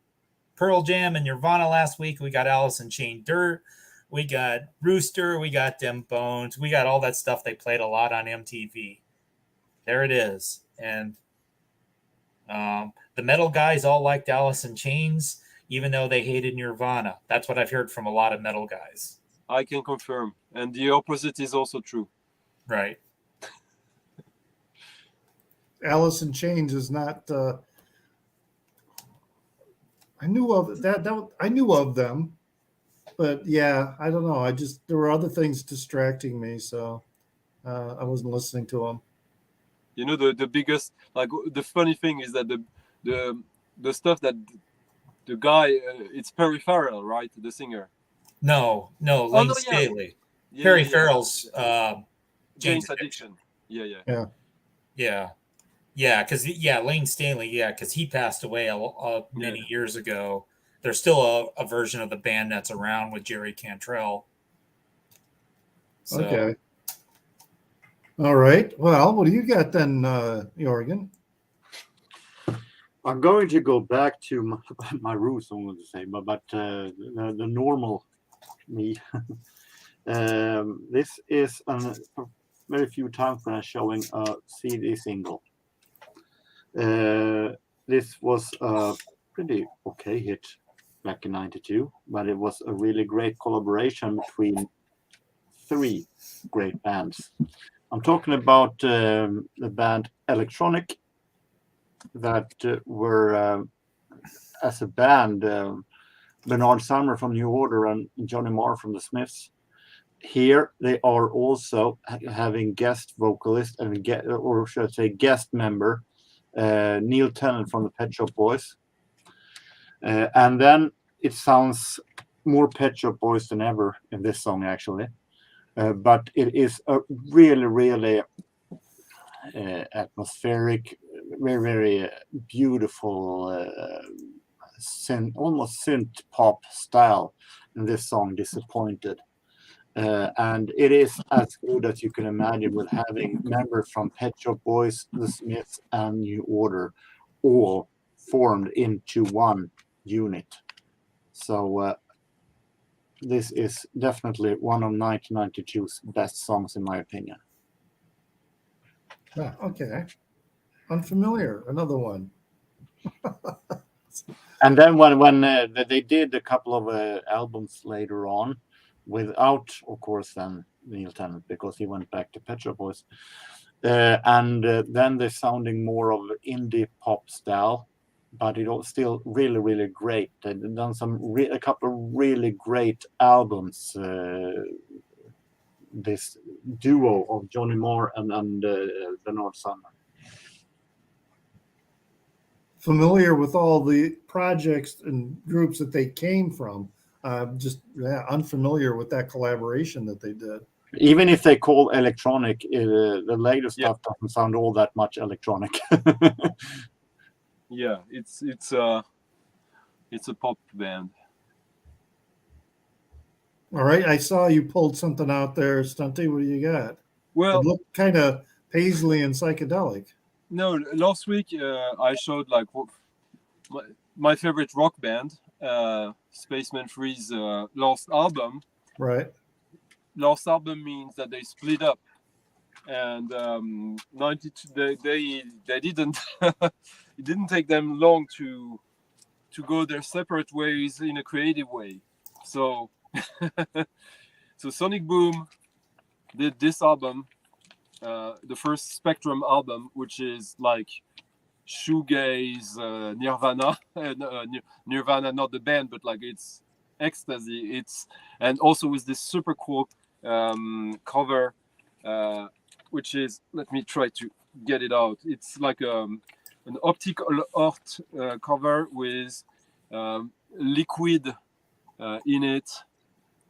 Pearl Jam and Nirvana last week. We got Alice in Chain Dirt. We got Rooster. We got Dem Bones. We got all that stuff they played a lot on MTV. There it is. And the metal guys all liked Alice in Chains, even though they hated Nirvana. That's what I've heard from a lot of metal guys. I can confirm. And the opposite is also true. Right. Alice in Chains is not. I knew of that. I knew of them, but yeah, I don't know. There were other things distracting me, so I wasn't listening to them. You know, the biggest, like, the funny thing is that the stuff that the guy, it's Perry Farrell, right? The singer. No, Lane Staley. Perry Farrell's Jane's Addiction. Yeah. Because Lane Staley, because he passed away many years ago. There's still a version of the band that's around with Jerry Cantrell. So. Okay. All right. Well, what do you got then, Jorgen? I'm going to go back to my roots, I'm going to say, but the normal me. This is very few times when I'm showing a CD single. This was a pretty okay hit back in '92, but it was a really great collaboration between 3 great bands. I'm talking about the band Electronic, that were as a band, Bernard Sumner from New Order and Johnny Marr from the Smiths. Here they are also having guest vocalist and guest member Neil Tennant from the Pet Shop Boys, and then it sounds more Pet Shop Boys than ever in this song actually, but it is a really atmospheric, very beautiful, almost synth pop style in this song, Disappointed. And it is as good as you can imagine, with having members from Pet Shop Boys, the Smiths, and New Order all formed into one unit. So this is definitely one of 1992's best songs in my opinion. Okay. Unfamiliar, another one. And then when they did a couple of albums later on, without, of course, then Neil Tennant, because he went back to Pet Shop Boys, and then they're sounding more of indie pop style, but it was still really great. They've done a couple of really great albums. This duo of Johnny Marr and Bernard Sumner. Familiar with all the projects and groups that they came from. Just unfamiliar with that collaboration that they did. Even if they call electronic, the later stuff doesn't sound all that much electronic. Yeah, it's a pop band. All right, I saw you pulled something out there, Stunty. What do you got? Well, it looked kind of paisley and psychedelic. No, last week I showed like my favorite rock band, Spaceman 3's last album. Right. Last album means that they split up, and 92 they didn't it didn't take them long to go their separate ways in a creative way. So so Sonic Boom did this album, the first Spectrum album, which is like shoegaze, Nirvana, Nirvana, not the band, but like it's ecstasy. It's, and also with this super cool cover, which is, let me try to get it out. It's like an optical art cover with liquid in it.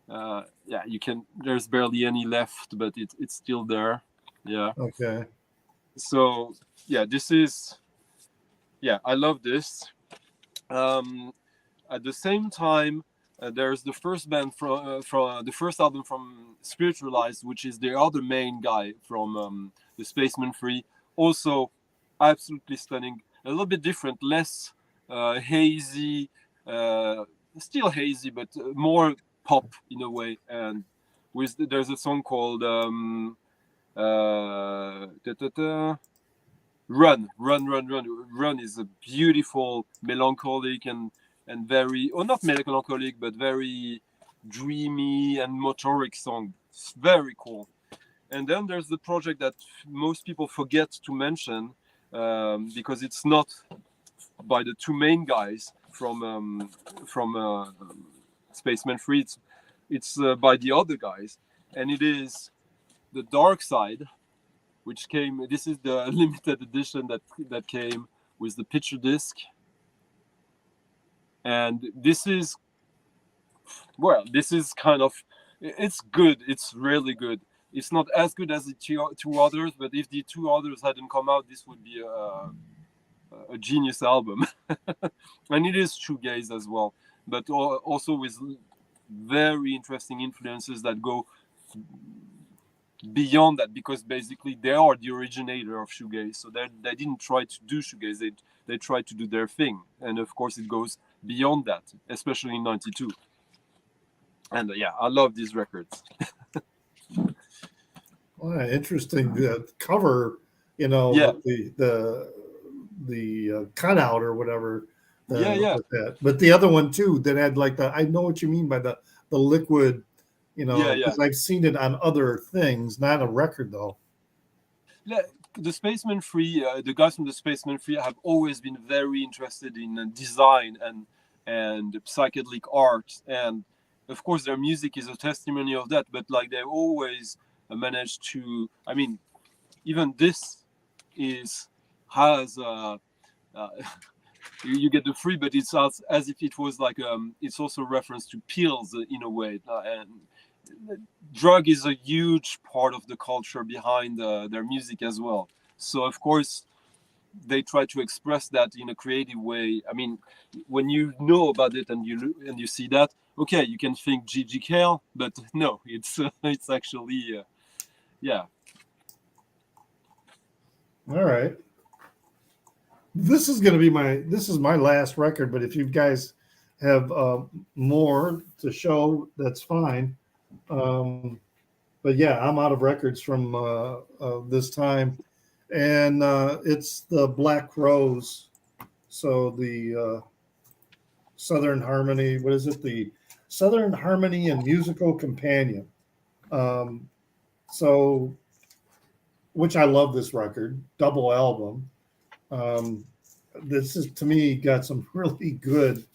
Yeah, you can. There's barely any left, but it's still there. Yeah. Okay. So yeah, this is. Yeah, I love this. At the same time, there's the first band from the first album from Spiritualized, which is the other main guy from the Spaceman 3. Also, absolutely stunning. A little bit different, less hazy, still hazy, but more pop in a way. And there's a song called Run, Run, Run, Run. Run is a beautiful, melancholic and very, or not melancholic, but very dreamy and motoric song. It's very cool. And then there's the project that most people forget to mention because it's not by the two main guys from Spaceman 3. It's by the other guys, and it is the Dark Side, which came. This is the limited edition that came with the picture disc, and this is kind of, it's good. It's really good. It's not as good as the two others, but if the two others hadn't come out, this would be a genius album. And it is shoegaze as well, but also with very interesting influences that go beyond that, because basically they are the originator of shoegaze. So they didn't try to do shoegaze, they tried to do their thing, and of course it goes beyond that, especially in '92. And yeah, I love these records. Well, interesting cover, you know, Yeah. with the cutout or whatever. Yeah. With that. But the other one too that had like I know what you mean by the liquid, you know, because I've seen it on other things, not a record though. The Spaceman 3, the guys from the Spaceman 3 have always been very interested in design and psychedelic art, and of course their music is a testimony of that. But like they always managed to, I mean, even this has you get the free, but it's as if it was like it's also a reference to pills in a way, and drug is a huge part of the culture behind their music as well. So of course they try to express that in a creative way. I mean, when you know about it and you see that, okay, you can think Gigi Kale, but no, it's actually yeah. All right. This is going to be my last record, but if you guys have more to show, that's fine. But yeah, I'm out of records from this time, and it's the Black Crowes. So the Southern Harmony, what is it? The Southern Harmony and Musical Companion. So, which I love this record, double album. This is, to me, got some really good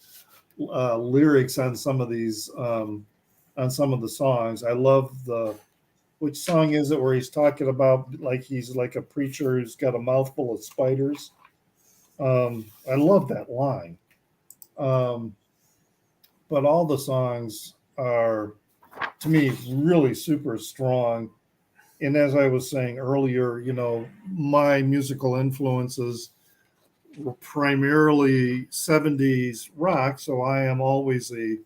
lyrics on some of these, on some of the songs. I love which song is it where he's talking about like he's like a preacher who's got a mouthful of spiders. I love that line. But all the songs are, to me, really super strong. And as I was saying earlier, you know, my musical influences were primarily 70s rock. So I am always a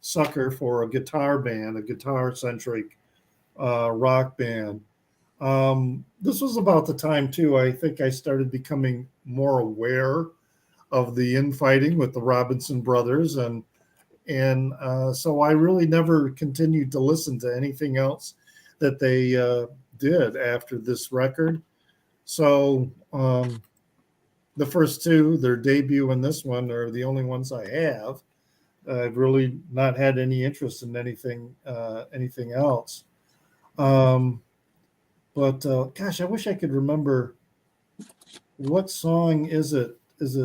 sucker for a guitar band, a guitar-centric rock band. This was about the time, too, I think I started becoming more aware of the infighting with the Robinson brothers, and so I really never continued to listen to anything else that they did after this record. So the first two, their debut and this one, are the only ones I have. I've really not had any interest in anything else. But gosh, I wish I could remember what song is it? Is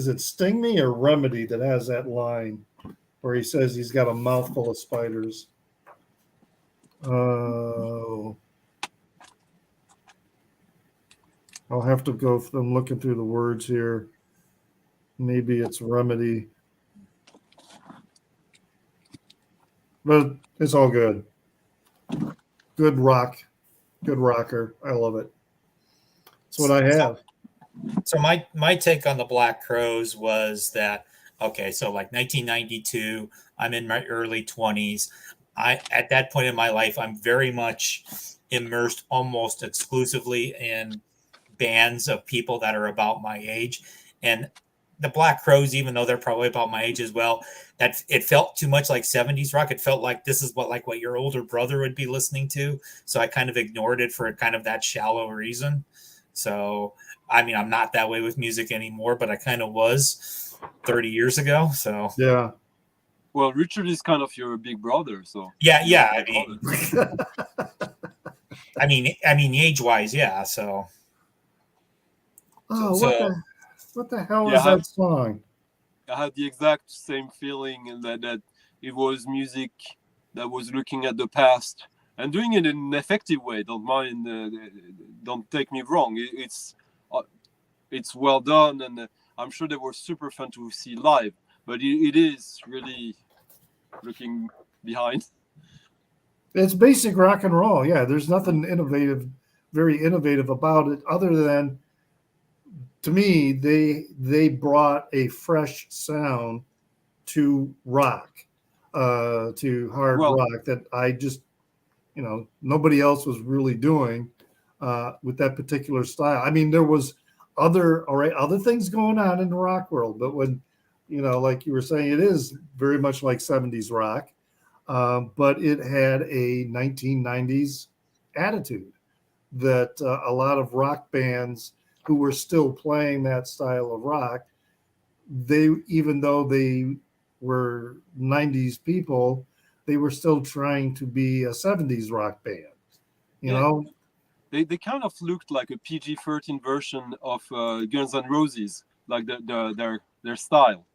it Sting Me or Remedy that has that line where he says he's got a mouthful of spiders? Oh, I'll have to go. I'm looking through the words here. Maybe it's Remedy, but it's all good. Good rock, good rocker. I love it. That's what I have. So my take on the Black Crowes was that, okay, so like 1992, I'm in my early 20s. At that point in my life, I'm very much immersed almost exclusively in bands of people that are about my age. And the Black Crowes, even though they're probably about my age as well, that it felt too much like 70s rock. It felt like this is what your older brother would be listening to. So I kind of ignored it for kind of that shallow reason. So, I mean, I'm not that way with music anymore, but I kind of was 30 years ago. So Yeah. Well, Richard is kind of your big brother, so yeah. I mean, age-wise, yeah. So. Oh, what the hell Yeah, is that song? I had the exact same feeling, and that it was music that was looking at the past and doing it in an effective way. Don't take me wrong. It's well done, and I'm sure they were super fun to see live. But it is really looking behind. It's basic rock and roll. Yeah, there's nothing very innovative about it, other than, to me, they brought a fresh sound to rock, to hard rock that I just, nobody else was really doing with that particular style. I mean, there was other things going on in the rock world, but when, like you were saying, it is very much like 70s rock, but it had a 1990s attitude that a lot of rock bands who were still playing that style of rock, even though they were 90s people, they were still trying to be a 70s rock band. You know, they kind of looked like a PG-13 version of Guns N' Roses, like their style,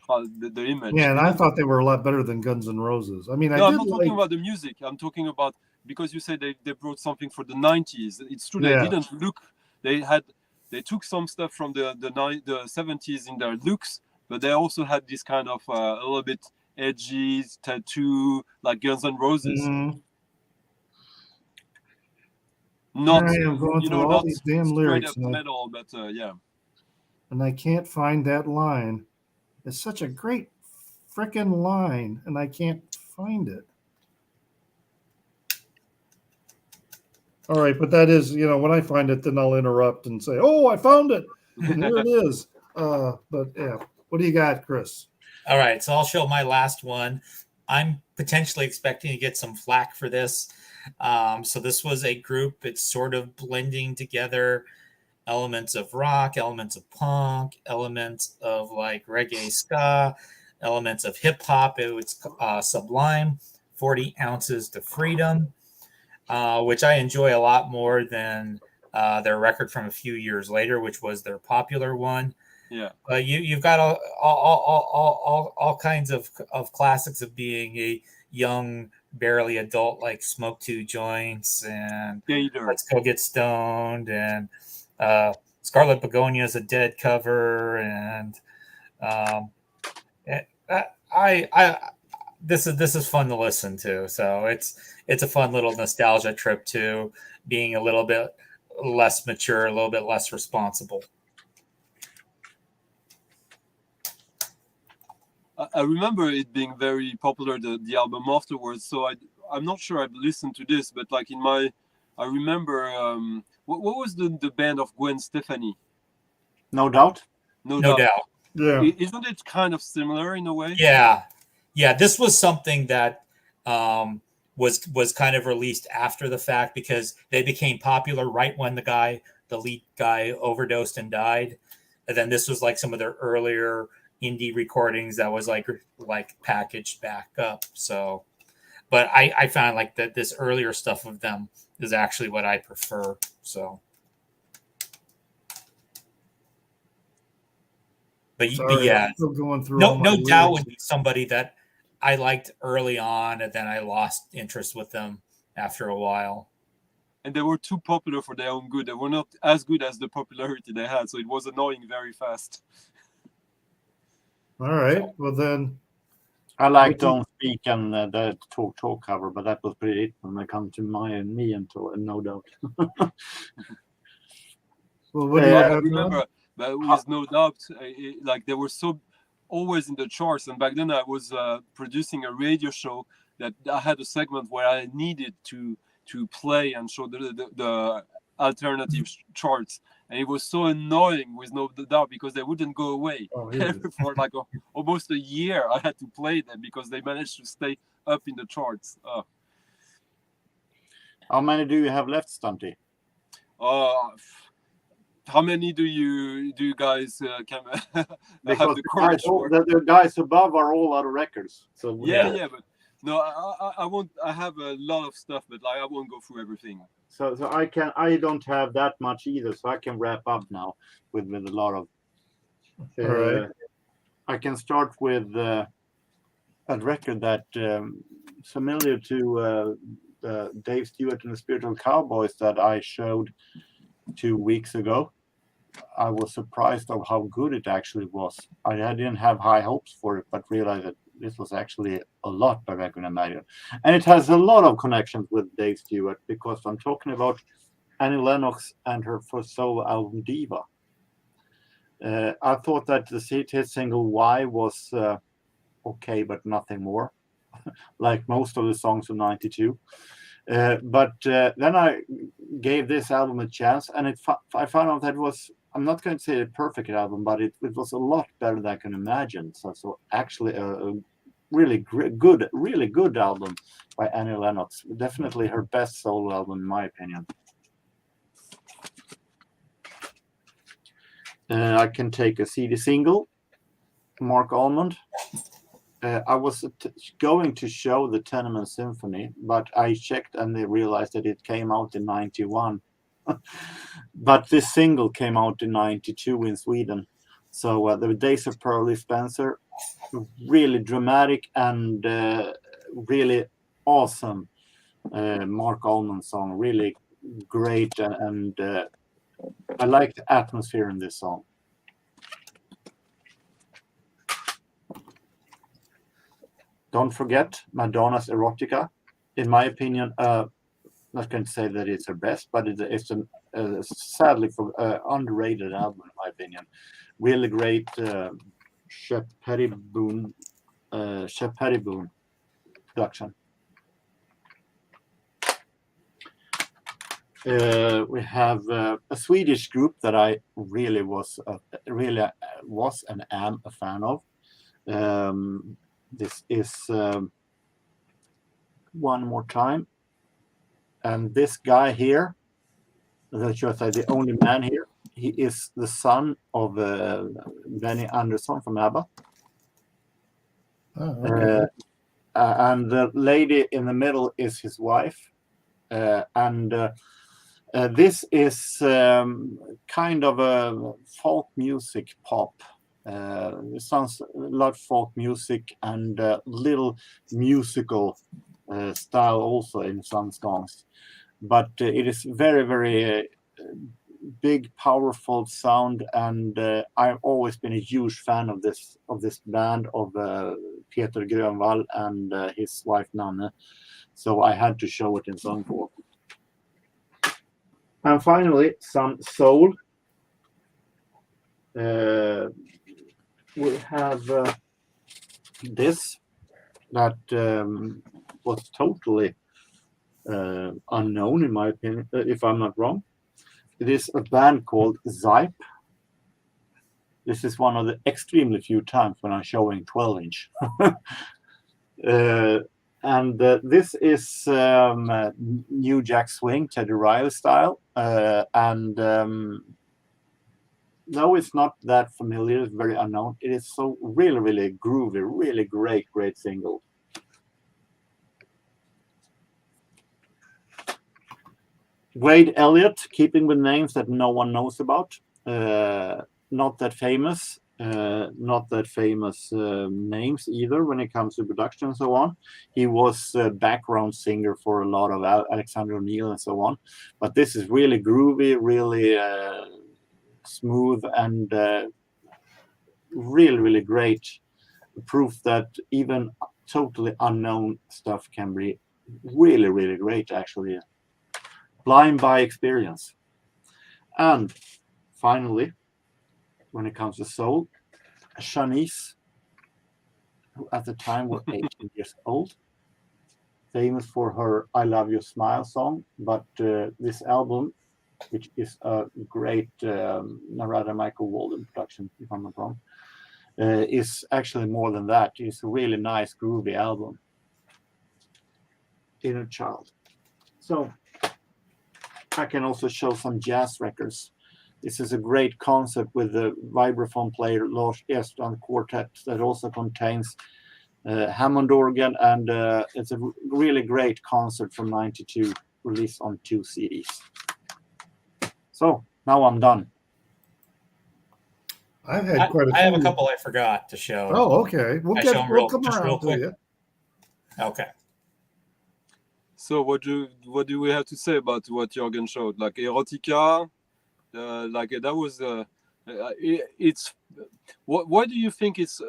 the image. Yeah, and I thought they were a lot better than Guns N' Roses. I mean, I'm not talking about the music. I'm talking about, because you said they brought something for the 90s. It's true, they didn't look. They took some stuff from the 70s in their looks, but they also had this kind of a little bit edgy tattoo, like Guns N' Roses. Mm-hmm. Not, I am going through all not these damn lyrics, metal, but yeah. And I can't find that line. It's such a great frickin' line, and I can't find it. All right, but that is, when I find it, then I'll interrupt and say, "Oh, I found it, and here it is." But yeah, what do you got, Chris? All right, so I'll show my last one. I'm potentially expecting to get some flack for this. So this was a group. It's sort of blending together elements of rock, elements of punk, elements of like reggae ska, elements of hip hop. It was Sublime, 40 Ounces to Freedom, which I enjoy a lot more than their record from a few years later, which was their popular one. Yeah. You've got all kinds of classics of being a young, barely adult, like Smoke Two Joints and Let's Go Get Stoned, and Scarlet Begonia is a Dead cover, and this is fun to listen to. So it's a fun little nostalgia trip to being a little bit less mature, a little bit less responsible. I remember it being very popular, the album afterwards. So I'm not sure I've listened to this, but like I remember what was the band of Gwen Stefani? No Doubt. No No doubt. doubt. Yeah. Isn't it kind of similar in a way? Yeah. This was something that was kind of released after the fact because they became popular right when the lead guy overdosed and died. And then this was like some of their earlier indie recordings that was like packaged back up. So, but I found like that this earlier stuff of them is actually what I prefer. So, but yeah, I'm still going through no all my doubt lyrics. would be somebody that I liked early on, and then I lost interest with them after a while. And they were too popular for their own good. They were not as good as the popularity they had, so it was annoying very fast. All right. Well then, I like Don't Speak and the Talk cover, but that was pretty it when it comes to me and No Doubt. well, what do you I have? remember, but with No Doubt, like they were so always in the charts. And back then I was producing a radio show that I had a segment where I needed to play and show the alternative charts. And it was so annoying with No Doubt because they wouldn't go away. For like almost a year I had to play them because they managed to stay up in the charts. How many do you have left, Stunty? How many do you guys can Because have the courage for? the guys above are all out of records. So Yeah, but no, I won't. I have a lot of stuff, but like I won't go through everything. So I don't have that much either, so I can wrap up now with a lot of. All right. I can start with a record that familiar to Dave Stewart and the Spiritual Cowboys that I showed 2 weeks ago. I was surprised of how good it actually was. I didn't have high hopes for it, but realized that this was actually a lot better than I could imagine. And it has a lot of connections with Dave Stewart because I'm talking about Annie Lennox and her first solo album, Diva. I thought that the hit single Why was okay, but nothing more, like most of the songs of 92. But then I gave this album a chance, and I found out that it was, I'm not going to say a perfect album, but it was a lot better than I can imagine. So actually a really good album by Annie Lennox. Definitely her best solo album in my opinion. I can take a CD single, Mark Almond. I was going to show the Tenement Symphony, but I checked and they realized that it came out in 91. But this single came out in 92 in Sweden. So the Days of Pearly Spencer, really dramatic and really awesome Mark Almond song, really great, and I like the atmosphere in this song. Don't forget Madonna's Erotica. In my opinion, not going to say that it's her best, but it's a sadly underrated album in my opinion. Really great Shep Pettibone production. We have a Swedish group that I really was and am a fan of. This is One More Time, and this guy here, the only man here, he is the son of Benny Andersson from ABBA. Oh, okay. And the lady in the middle is his wife, and this is kind of a folk music pop. It sounds a lot of folk music and little musical style also in some songs, but it is very, very big, powerful sound, and I've always been a huge fan of this band of Peter Grönvall and his wife Nanne, so I had to show it in song form. And finally, some soul. We have this that was totally unknown in my opinion, if I'm not wrong. It is a band called Zype. This is one of the extremely few times when I'm showing 12-inch. This is New Jack Swing, Teddy Riley style. Though it's not that familiar, it's very unknown. It is so really, really groovy, really great single. Wade Elliott, keeping with names that no one knows about. Not that famous names either when it comes to production and so on. He was a background singer for a lot of Alexander O'Neill and so on. But this is really groovy, really smooth, and really, really great. Proof that even totally unknown stuff can be really, really great, actually. Blind by experience. And finally, when it comes to soul, Shanice, who at the time was 18 years old, famous for her I Love Your Smile song, but this album, which is a great Narada Michael Walden production, if I'm not wrong, is actually more than that. It's a really nice, groovy album. Inner Child. So I can also show some jazz records. This is a great concept with the vibraphone player Lars Estland Quartet that also contains Hammond organ, and it's a really great concert from '92, released on 2 CDs. So now I'm done. I've had quite a few. I have a couple I forgot to show. Oh, okay. We'll come just real around to quick. you. Okay. So what do we have to say about what Jürgen showed? Like Erotica, like that was it's why do you think it's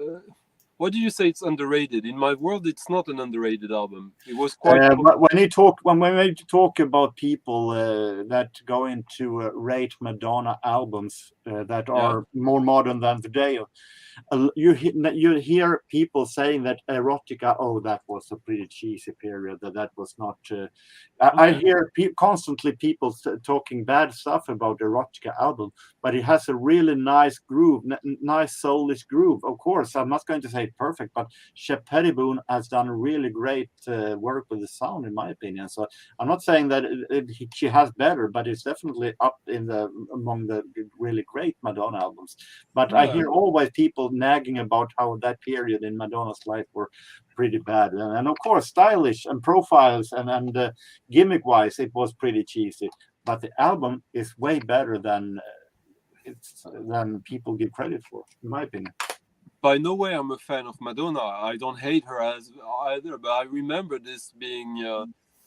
why do you say it's underrated? In my world, it's not an underrated album. It was quite. But when we talk about people that go into rate Madonna albums that are more modern than today, you hear people saying that Erotica, oh, that was a pretty cheesy period. That was not. I hear constantly people talking bad stuff about Erotica album, but it has a really nice groove, nice soulish groove. Of course, I'm not going to say perfect, but Shep Pettibone has done really great work with the sound, in my opinion. So I'm not saying that she has better, but it's definitely up in among the really great Madonna albums. But I hear always people nagging about how that period in Madonna's life were pretty bad, and of course stylish and profiles and gimmick wise it was pretty cheesy, but the album is way better than people give credit for, in my opinion. By no way I'm a fan of Madonna. I don't hate her as either, but I remember this being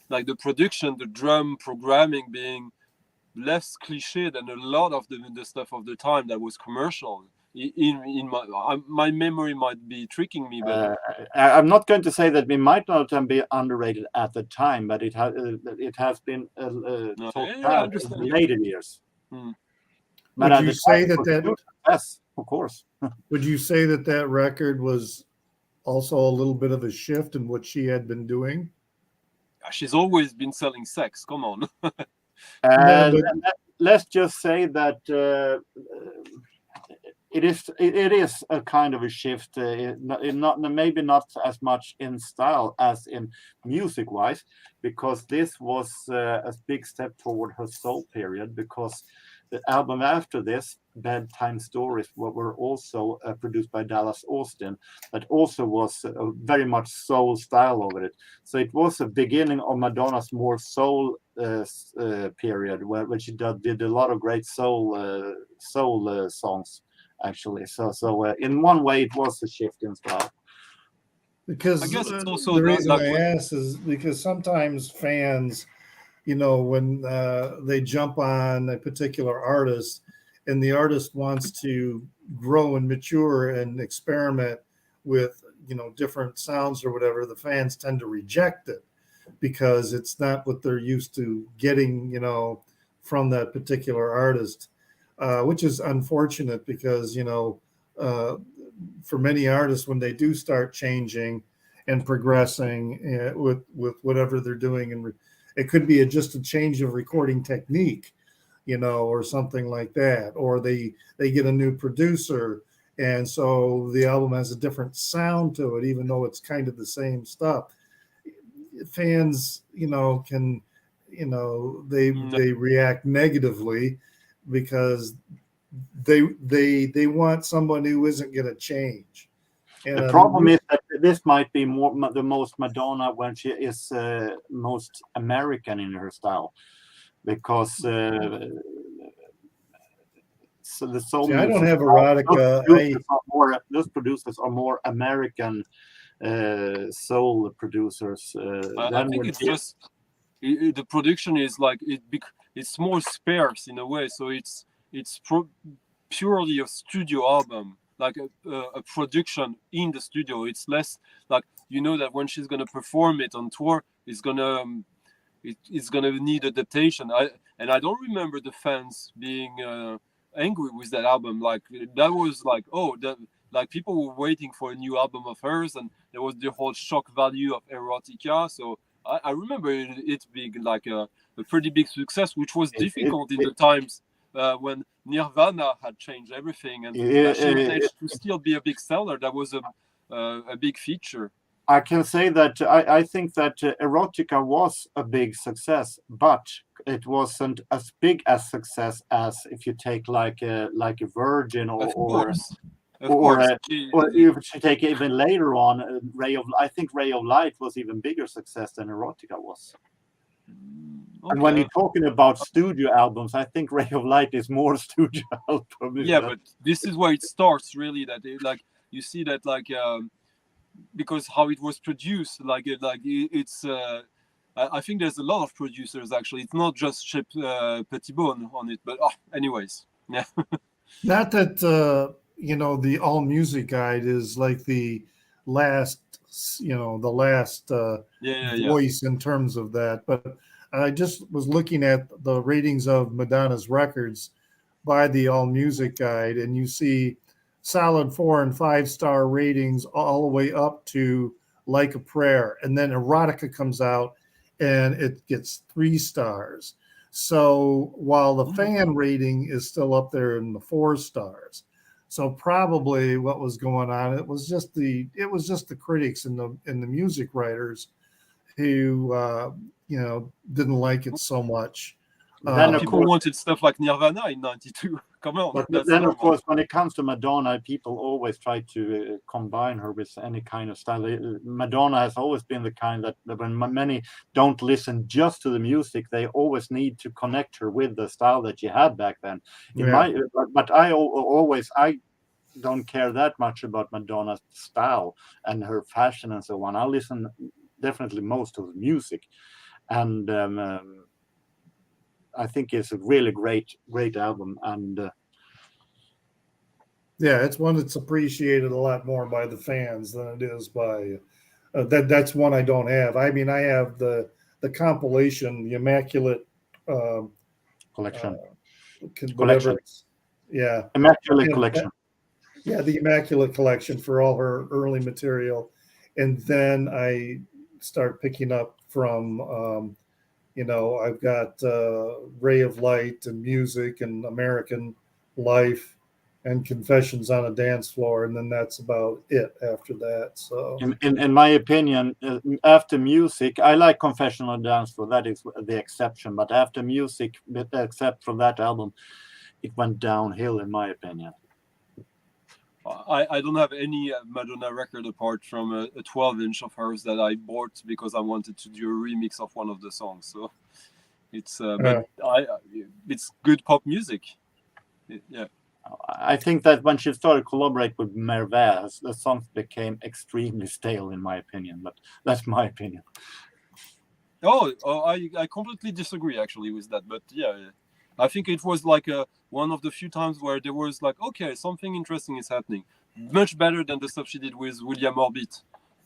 like the production, the drum programming being less cliche than a lot of the stuff of the time that was commercial. In my memory might be tricking me, but I'm not going to say that we might not be underrated at the time, but it has been talked about in the later years. But would you say that yes, of course. Would you say that record was also a little bit of a shift in what she had been doing? She's always been selling sex. Come on. Let's just say that it is a kind of a shift. Maybe not as much in style as in music wise, because this was a big step toward her soul period, because the album after this, Bedtime Stories, were also produced by Dallas Austin, that also was very much soul style over it. So it was a beginning of Madonna's more soul period, where she did a lot of great soul songs, actually. So in one way, it was a shift in style. Because I guess it's also the reason I ask is because sometimes fans, when they jump on a particular artist and the artist wants to grow and mature and experiment with, different sounds or whatever, the fans tend to reject it because it's not what they're used to getting, from that particular artist, which is unfortunate because, for many artists, when they do start changing and progressing with whatever they're doing, and it could be just a change of recording technique, or something like that, or they get a new producer, and so the album has a different sound to it, even though it's kind of the same stuff. Fans, can, they react negatively because they want someone who isn't going to change. And the problem is that this might be the most Madonna when she is most American in her style, because so the soul I don't music, have erotica. those producers are more American soul producers. I think it's just the production is like it's more sparse in a way, so it's purely a studio album, like a production in the studio. It's less like, that when she's gonna perform it on tour, it's gonna need adaptation. I don't remember the fans being angry with that album. Like, that was like, like people were waiting for a new album of hers, and there was the whole shock value of erotica. So I remember it being like a pretty big success, which was difficult in the times when Nirvana had changed everything, and she managed to still be a big seller. That was a big feature. I can say that I think that erotica was a big success, but it wasn't as big a success as if you take like a Virgin or if you take even later on I think Ray of Light was even bigger success than erotica was. Okay. And when you're talking about studio albums, I think Ray of Light is more studio album. Yeah, but this is where it starts really. That you see that because how it was produced, it's. I think there's a lot of producers actually. It's not just Chip Pettibone on it, but anyways, yeah. Not that the All Music Guide is like the last, voice in terms of that, but I just was looking at the ratings of Madonna's records by the All Music Guide, and you see solid 4 and 5 star ratings all the way up to Like a Prayer, and then erotica comes out and it gets 3 stars. So while the fan rating is still up there in the 4 stars, so probably what was going on, it was just the critics and the music writers who didn't like it so much. Then people wanted stuff like Nirvana in '92. Come on. But then, of course, when it comes to Madonna, people always try to combine her with any kind of style. Madonna has always been the kind that when many don't listen just to the music, they always need to connect her with the style that she had back then. But I don't care that much about Madonna's style and her fashion and so on. I listen definitely most to the music, and I think it's a really great album, and it's one that's appreciated a lot more by the fans than it is by that's one I don't have. I mean, I have the compilation, the Immaculate collection. Immaculate Collection. Yeah, the Immaculate Collection for all her early material, and then I start picking up from. I've got Ray of Light and Music and American Life and Confessions on a Dance Floor, and then that's about it after that. So, in my opinion, after Music, I like Confession on a Dance Floor. That is the exception. But after Music, except from that album, it went downhill, in my opinion. I don't have any Madonna record apart from a 12-inch of hers that I bought because I wanted to do a remix of one of the songs. So it's it's good pop music. Yeah. I think that when she started collaborate with Merve, the songs became extremely stale, in my opinion. But that's my opinion. I completely disagree actually with that. But yeah. I think it was like one of the few times where there was like, okay, something interesting is happening. Much better than the stuff she did with William Orbit.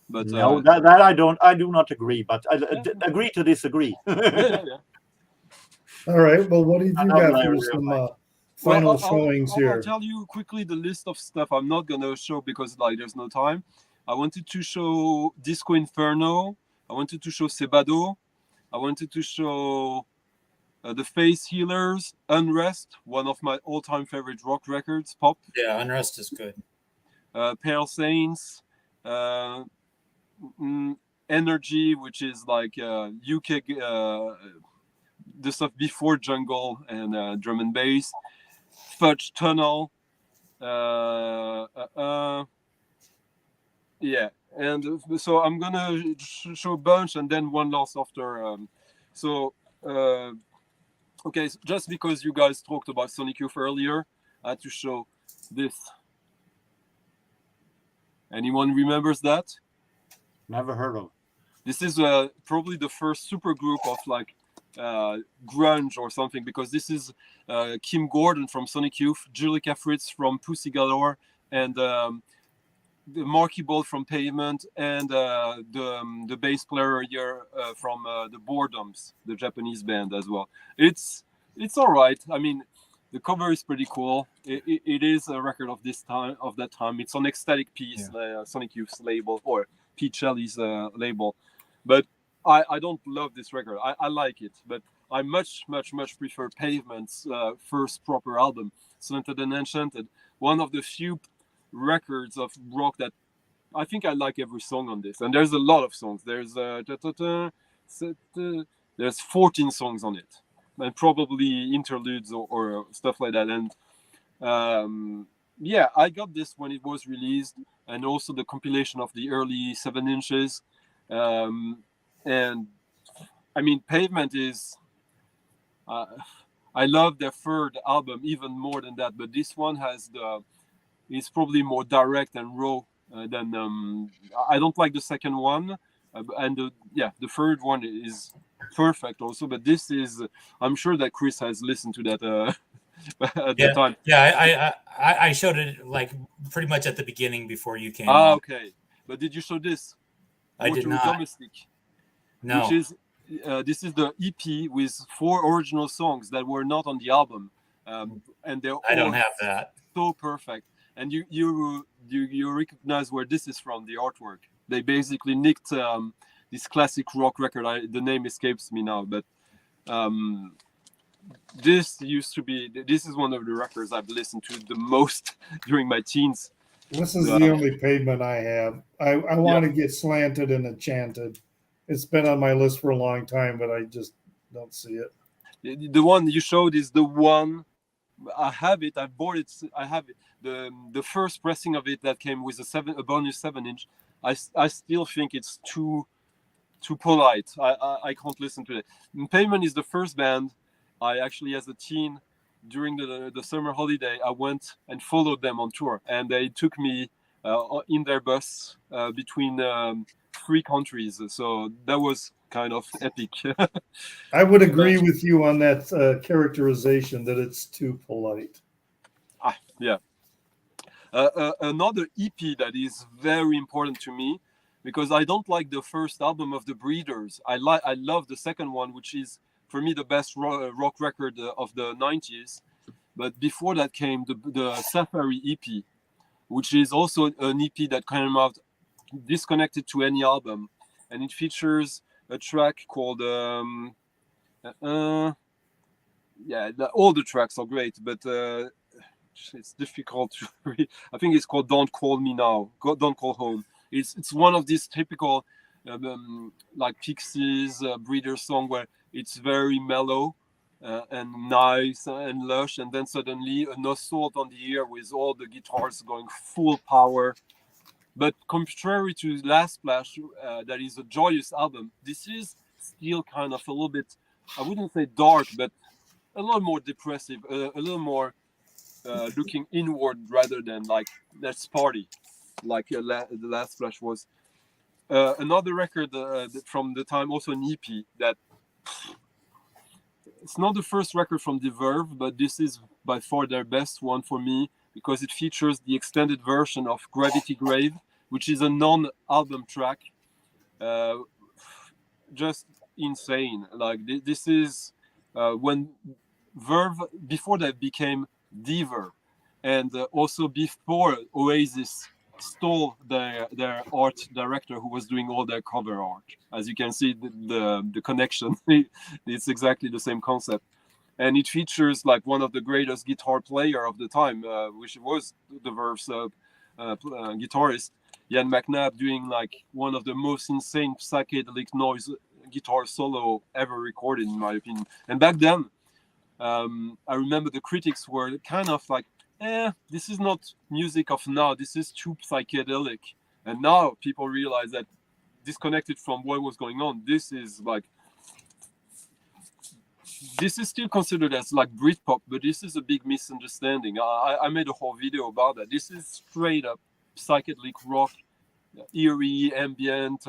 But no, that I do not agree. But I agree to disagree. Yeah. All right. Well, what have you got for some final showings here? I'll tell you quickly the list of stuff I'm not gonna show because there's no time. I wanted to show Disco Inferno. I wanted to show Sebado. I wanted to show The Face Healers, Unrest, one of my all-time favorite rock records, pop. Yeah, Unrest is good. Pale Saints, Energy, which is like UK, the stuff before jungle and drum and bass. Fudge Tunnel. Yeah, and so I'm gonna show a bunch and then one last after. Okay, so just because you guys talked about Sonic Youth earlier, I had to show this. Anyone remembers that? Never heard of. This is probably the first super group of like grunge or something, because this is Kim Gordon from Sonic Youth, Julika Fritz from Pussy Galore, and the Marky Ball from Pavement, and the bass player here from the Boredoms, the Japanese band as well. It's all right. I mean, the cover is pretty cool. It is a record of that time. It's on Ecstatic Peace, Sonic Youth's label, or Pete Shelley's label. But I don't love this record. I like it, but I much prefer Pavement's first proper album, Slanted and Enchanted. One of the few records of rock that I think I like every song on this. And there's a lot of songs. There's 14 songs on it, and probably interludes or stuff like that. And yeah, I got this when it was released, and also the compilation of the early 7 inches. And I mean, Pavement is I love their third album even more than that, but this one is probably more direct and raw than I don't like the second one, and the third one is perfect also, but this is, I'm sure that Chris has listened to that at the time. Yeah, I showed it like pretty much at the beginning before you came on. Okay, but did you show this? I did not. Domestic, no. Which is this is the EP with 4 original songs that were not on the album, and they're I don't have that. So perfect. And you recognize where this is from, the artwork. They basically nicked this classic rock record. The name escapes me now, but this is one of the records I've listened to the most during my teens. This is the only Pavement I have. I want to get Slanted and Enchanted. It's been on my list for a long time, but I just don't see it. The one you showed is the one. I have it. I bought it. I have it. The first pressing of it that came with a bonus 7-inch. I still think it's too polite. I can't listen to it. Pavement is the first band I actually, as a teen, during the summer holiday, I went and followed them on tour, and they took me in their bus between 3 countries. So that was kind of epic. I would agree with you on that characterization that it's too polite. Yeah. Another EP that is very important to me, because I don't like the first album of the Breeders. I love the second one, which is for me the best rock record of the 90s. But before that came the Safari EP, which is also an EP that came out disconnected to any album, and it features a track called all the tracks are great, but it's difficult to read. I think it's called Don't Call Me Now, Don't Call Home. It's one of these typical like Pixies Breeder song where it's very mellow and nice and lush, and then suddenly an assault on the ear with all the guitars going full power. But contrary to Last Splash, that is a joyous album, this is still kind of a little bit, I wouldn't say dark, but a little more depressive, a little more looking inward rather than like let's party, like the Last Splash was. Another record from the time, also an EP, that it's not the first record from The Verve, but this is by far their best one for me, because it features the extended version of Gravity Grave, which is a non-album track. Just insane. Like this is when Verve, before that became The Verve, and also before Oasis stole their art director who was doing all their cover art. As you can see, the connection. It's exactly the same concept, and it features like one of the greatest guitar player of the time, which was the Verve's guitarist Ian McNabb, doing like one of the most insane psychedelic noise guitar solo ever recorded, in my opinion. And back then, I remember the critics were kind of like, this is not music of now, this is too psychedelic. And now people realize that, disconnected from what was going on, this is still considered as like Britpop, but this is a big misunderstanding. I made a whole video about that. This is straight up psychedelic rock, eerie, ambient.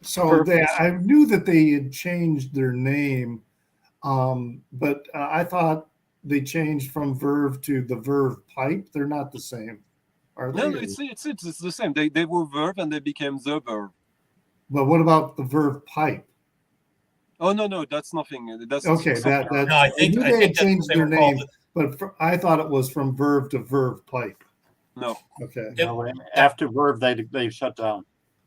So I knew that they had changed their name, but I thought they changed from Verve to the Verve Pipe. They're not the same, are they? No, it's the same. They were Verve and they became the Verve. But what about the Verve Pipe? Oh no, that's nothing. That's Okay, something. No, I think they had that's changed what they their were called. name, but I thought it was from Verve to Verve Pipe. No. Okay. No, after Verve, they shut down.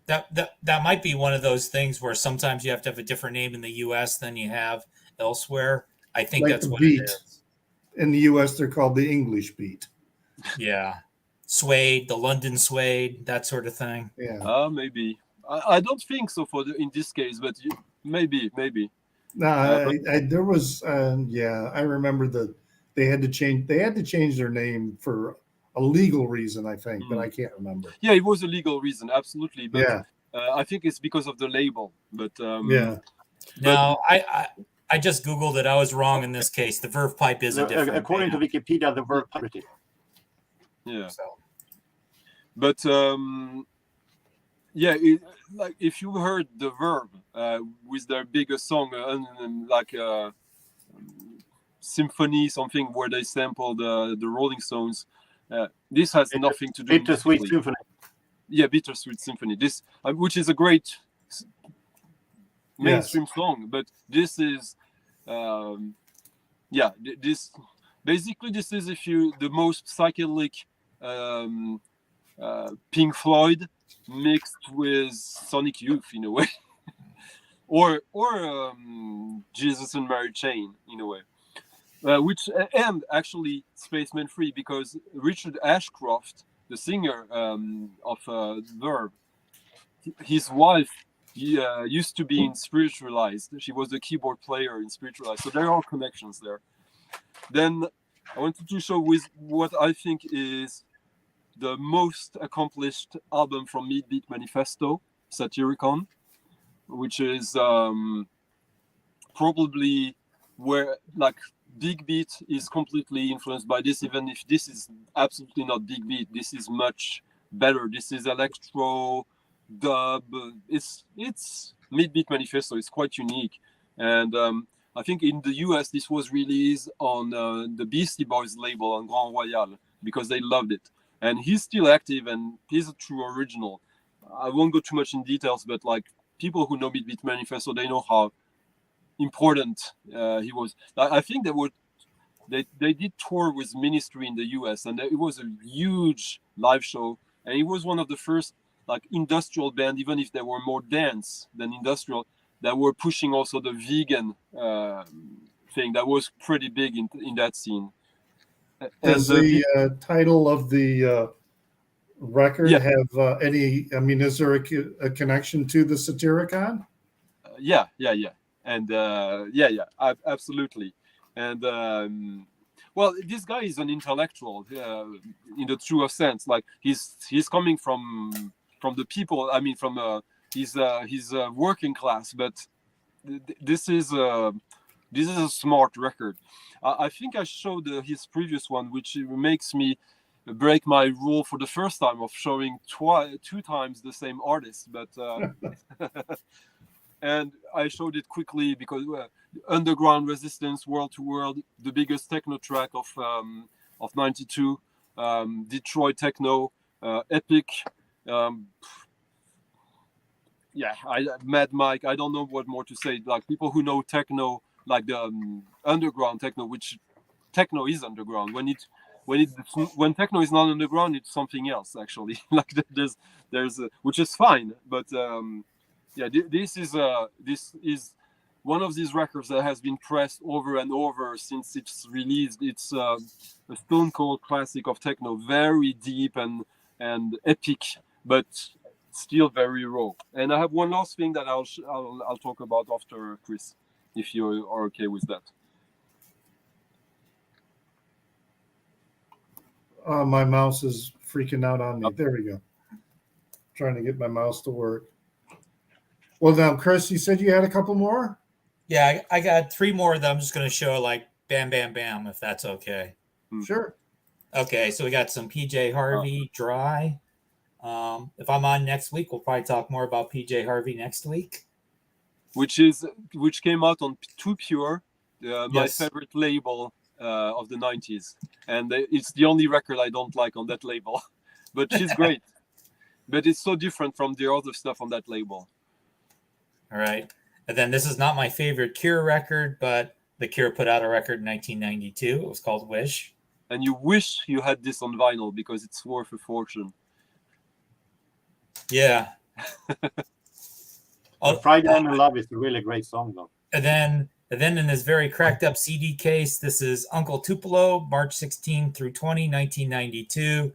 That might be one of those things where sometimes you have to have a different name in the U.S. than you have elsewhere. I think Like that's the what beat. it is. In the U.S., they're called the English beat. Yeah, suede, the London suede, that sort of thing. Yeah. Maybe. I don't think so in this case, but maybe. No, there was. I remember that they had to change. They had to change their name for a legal reason, I think, but I can't remember. Yeah, it was a legal reason, absolutely. But Yeah. I think it's because of the label. But Yeah. No, I just Googled it. I was wrong in this case. The Verve Pipe is a different According to band. Wikipedia, the Verve Pipe. yeah. So, But like if you heard the Verve with their biggest song, symphony, something where they sampled the Rolling Stones, this has nothing to do. Bittersweet with Symphony. Yeah, Bittersweet Symphony. This, which is a great mainstream song, but this is, this basically this is the most psychedelic Pink Floyd mixed with Sonic Youth in a way, or Jesus and Mary Chain in a way. And actually Spaceman 3, because Richard Ashcroft, the singer of Verve, his wife used to be in Spiritualized. She was the keyboard player in Spiritualized, so there are connections there. Then I wanted to show with what I think is the most accomplished album from Midbeat Manifesto, Satyricon, which is probably where like Big Beat is completely influenced by this, even if this is absolutely not Big Beat. This is much better. This is electro, dub. It's Midbeat Manifesto. It's quite unique. And I think in the US, this was released on the Beastie Boys label on Grand Royal because they loved it. And he's still active and he's a true original. I won't go too much in details, but like people who know Midbeat Manifesto, they know how important he was. I think they did tour with Ministry in the US, and it was a huge live show, and it was one of the first like industrial band, even if they were more dance than industrial, that were pushing also the vegan thing that was pretty big in that scene. Does the title of the record have any? I mean, is there a connection to the Satyricon? Yeah, and absolutely. And well, this guy is an intellectual in the truest sense. Like he's coming from the people. I mean, from he's working class, but this is a smart record. I think I showed his previous one, which makes me break my rule for the first time of showing two times the same artist, but and I showed it quickly because Underground Resistance, World to World, the biggest techno track of '92, Detroit techno, epic. Mad Mike. I don't know what more to say. Like people who know techno, like the underground techno, which techno is underground. when techno is not underground, it's something else actually. Like there's which is fine, but yeah, this is one of these records that has been pressed over and over since it's released. It's a stone cold classic of techno, very deep and epic, but still very raw. And I have one last thing that I'll talk about after Chris, if you are okay with that. My mouse is freaking out on me. There we go. Trying to get my mouse to work. Well, now, Chris, you said you had a couple more? Yeah, I got 3 more that I'm just going to show like bam, bam, bam, if that's okay. Sure. Okay, so we got some PJ Harvey, Dry. If I'm on next week, we'll probably talk more about PJ Harvey next week. Which came out on Too Pure, my favorite label of the 90s. And it's the only record I don't like on that label. But she's great. But it's so different from the other stuff on that label. All right. And then this is not my favorite Cure record, but The Cure put out a record in 1992. It was called Wish. And you wish you had this on vinyl because it's worth a fortune. Yeah. Friday I'm in Love is a really great song, though. And then in this very cracked up CD case, this is Uncle Tupelo, March 16 through 20, 1992.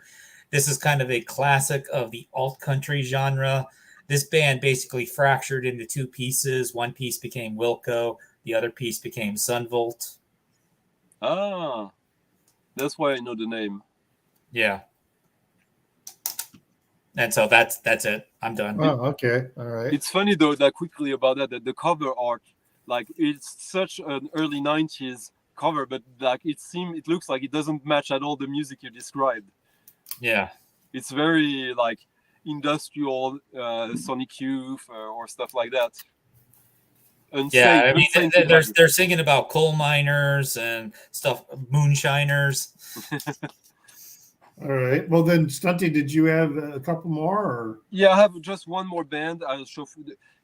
This is kind of a classic of the alt country genre. This band basically fractured into 2 pieces. One piece became Wilco. The other piece became Sunvolt. Ah, that's why I know the name. Yeah. And so that's it. I'm done. Oh, okay. All right. It's funny though that quickly about that the cover art, like it's such an early 90s cover, but like it looks like it doesn't match at all the music you described. Yeah. It's very like industrial Sonic Youth or stuff like that. Yeah, I mean, they're singing about coal miners and stuff, moonshiners. All right. Well, then, Stunty, did you have a couple more? Or? Yeah, I have just one more band. I'll show.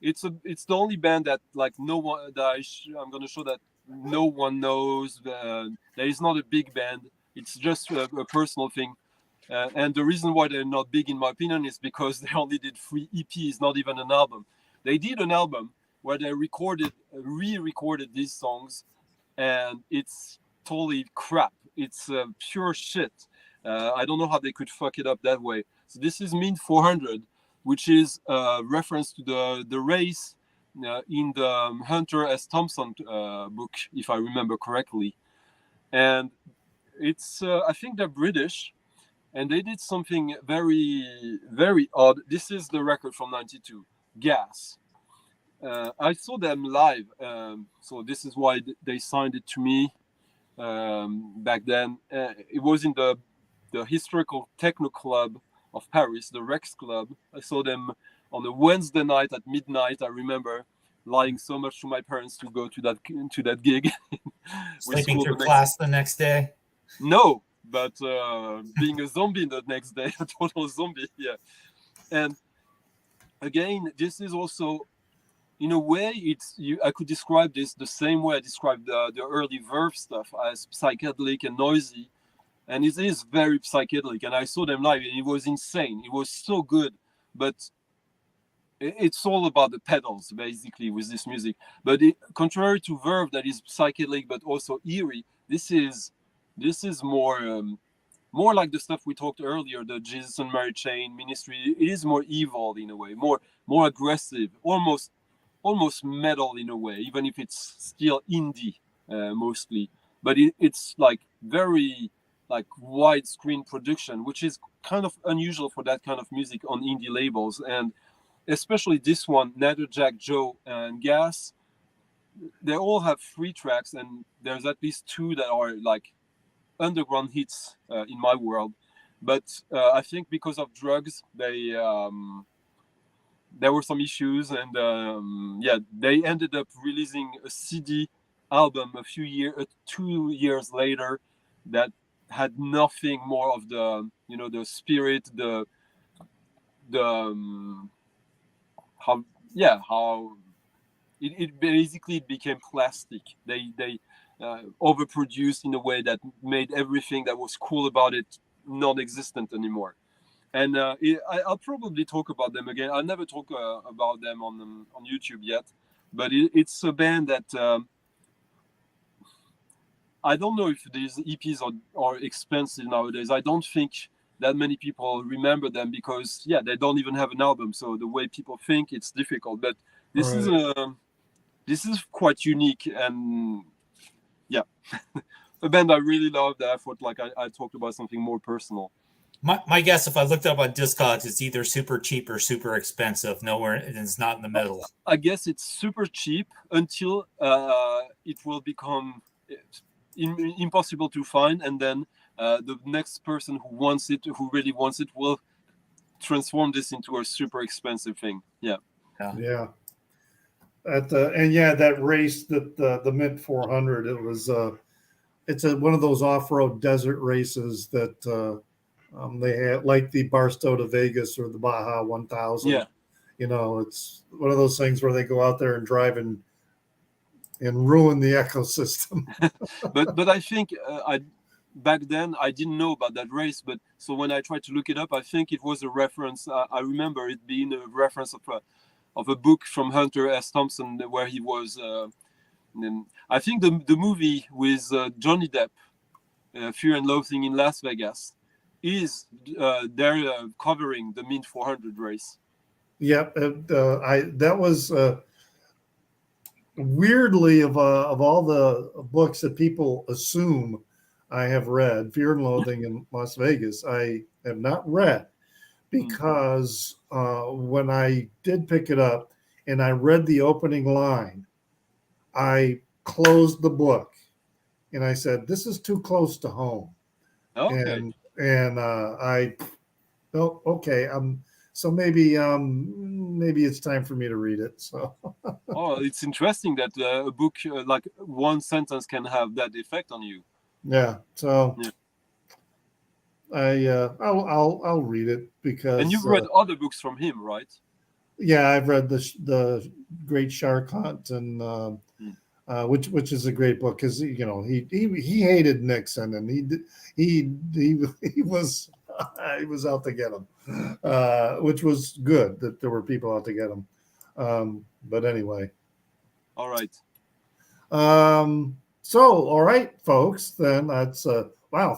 It's the only band that like no one that I'm gonna show that no one knows. There is not a big band. It's just a personal thing. And the reason why they're not big, in my opinion, is because they only did 3 EPs, not even an album. They did an album where they re-recorded these songs, and it's totally crap. It's pure shit. I don't know how they could fuck it up that way. So this is Mint 400, which is a reference to the race in the Hunter S. Thompson book, if I remember correctly. And it's, I think they're British. And they did something very, very odd. This is the record from 92, Gas. I saw them live, so this is why they signed it to me back then. It was in the historical techno club of Paris, the Rex Club. I saw them on a Wednesday night at midnight. I remember lying so much to my parents to go to that gig. Sleeping through class the next day? No. But being a zombie the next day, a total zombie, yeah. And again, this is also, in a way, I could describe this the same way I described the early Verve stuff as psychedelic and noisy. And it is very psychedelic. And I saw them live, and it was insane. It was so good. But it's all about the pedals, basically, with this music. But contrary to Verve, that is psychedelic but also eerie, this is more like the stuff we talked earlier, the Jesus and Mary Chain Ministry. It is more evil in a way, more aggressive, almost metal in a way, even if it's still indie mostly. But it's like very like widescreen production, which is kind of unusual for that kind of music on indie labels, and especially this one, Natterjack Joe and Gas. They all have 3 tracks, and there's at least 2 that are like underground hits in my world, but I think because of drugs, there were some issues, and they ended up releasing a CD album 2 years later that had nothing more of the the spirit, how it basically became plastic. They overproduced in a way that made everything that was cool about it non-existent anymore. And I'll probably talk about them again. I'll never talk about them on YouTube yet, but it's a band that I don't know if these EPs are expensive nowadays. I don't think that many people remember them because they don't even have an album. So the way people think, it's difficult. But this is quite unique, and a band I really love. That I thought I talked about something more personal. My guess, if I looked up on Discogs, it's either super cheap or super expensive. Nowhere, it's not in the middle. I guess it's super cheap until it will become impossible to find, and then the next person who really wants it, will transform this into a super expensive thing. Yeah. That race, that the Mint 400, it was it's one of those off-road desert races that they had, like the Barstow to Vegas or the Baja 1000. Yeah. It's one of those things where they go out there and drive and ruin the ecosystem. but I think back then I didn't know about that race. But so when I tried to look it up, I think it was a reference. I remember it being a reference of a book from Hunter S. Thompson where he was. I think the movie with Johnny Depp, Fear and Loathing in Las Vegas, is they're covering the Mint 400 race. Yep, that was weirdly of all the books that people assume I have read, Fear and Loathing in Las Vegas, I have not read, because when I did pick it up and I read the opening line, I closed the book and I said, "This is too close to home." Okay. And okay. So maybe it's time for me to read it. So. It's interesting that a book like one sentence can have that effect on you. Yeah. So. Yeah. I'll read it because. And you've read other books from him, right? Yeah, I've read the Great Shark Hunt, and which is a great book because he hated Nixon, and he was out to get him, which was good that there were people out to get him. But anyway. All right. So all right, folks. Then that's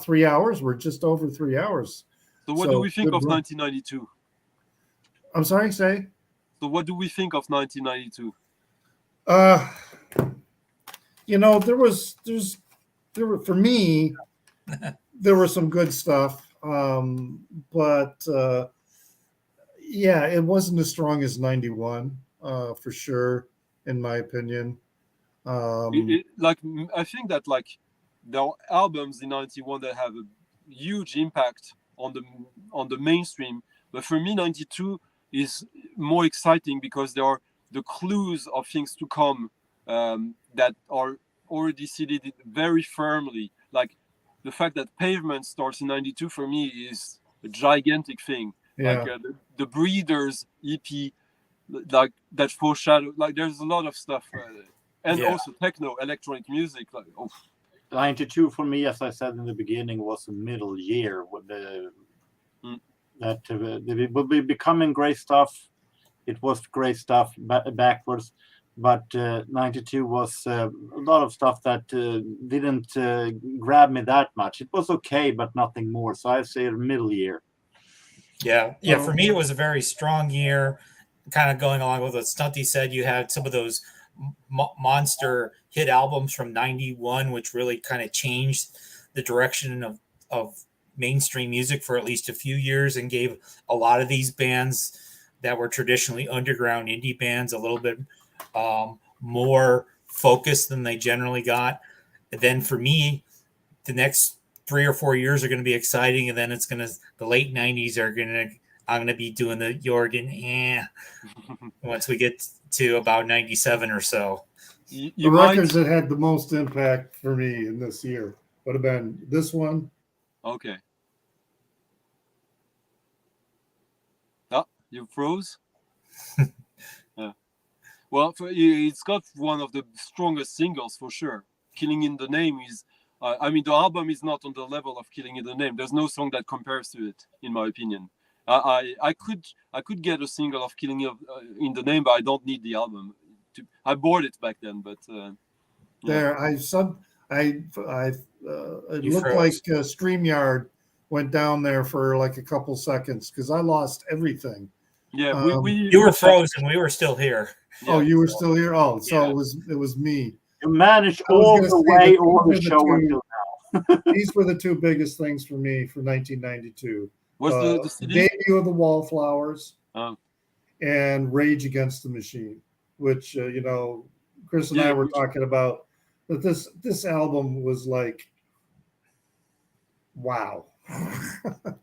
3 hours. We're just over 3 hours. So what do we think of 1992? I'm sorry, say. So what do we think of 1992? There were for me, there was some good stuff, but it wasn't as strong as 91, for sure, in my opinion. I think that there are albums in 91 that have a huge impact on the mainstream, but for me 92 is more exciting because there are the clues of things to come that are already seated very firmly. Like the fact that Pavement starts in 92 for me is a gigantic thing. Yeah. Like the Breeders EP, like that foreshadow. Like there's a lot of stuff, and also techno, electronic music. 92 for me, as I said in the beginning, was a middle year. That it would be becoming great stuff. It was great stuff backwards, but 92 was a lot of stuff that didn't grab me that much. It was okay, but nothing more. So I say a middle year. Yeah. For me, it was a very strong year. Kind of going along with what Stunty said, you had some of those monster hit albums from 91, which really kind of changed the direction of mainstream music for at least a few years and gave a lot of these bands that were traditionally underground indie bands a little bit more focus than they generally got. And then for me, the next 3 or 4 years are going to be exciting, and then the late 90s I'm going to be doing the Jordan once we get to about 97 or so. The records that had the most impact for me in this year would have been this one. Okay. Oh, you froze? Yeah. Well, it's got one of the strongest singles for sure. Killing in the Name is. I mean, the album is not on the level of Killing in the Name. There's no song that compares to it, in my opinion. I could get a single of Killing in the Name, but I don't need the album. I bought it back then, but There, it looked like StreamYard went down there for like a couple seconds because I lost everything. Yeah, you were frozen. We were still here. Yeah, oh, you were still here. Oh, so yeah. it was me. You managed all the way over the show until now. These were the two biggest things for me for 1992. Was the debut of the Wallflowers and Rage Against the Machine, which Chris and I were talking about. That this album was like, wow.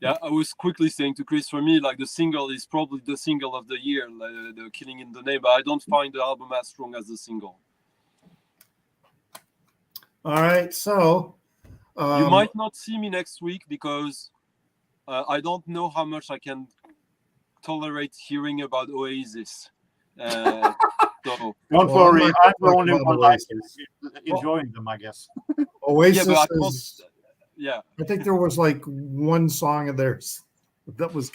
Yeah, I was quickly saying to Chris, for me, like the single is probably the single of the year, the Killing in the Name, but I don't find the album as strong as the single. All right, so you might not see me next week because I don't know how much I can tolerate hearing about Oasis. So don't worry, I'm the only one enjoying them, I guess. Oasis yeah, I think there was like one song of theirs that was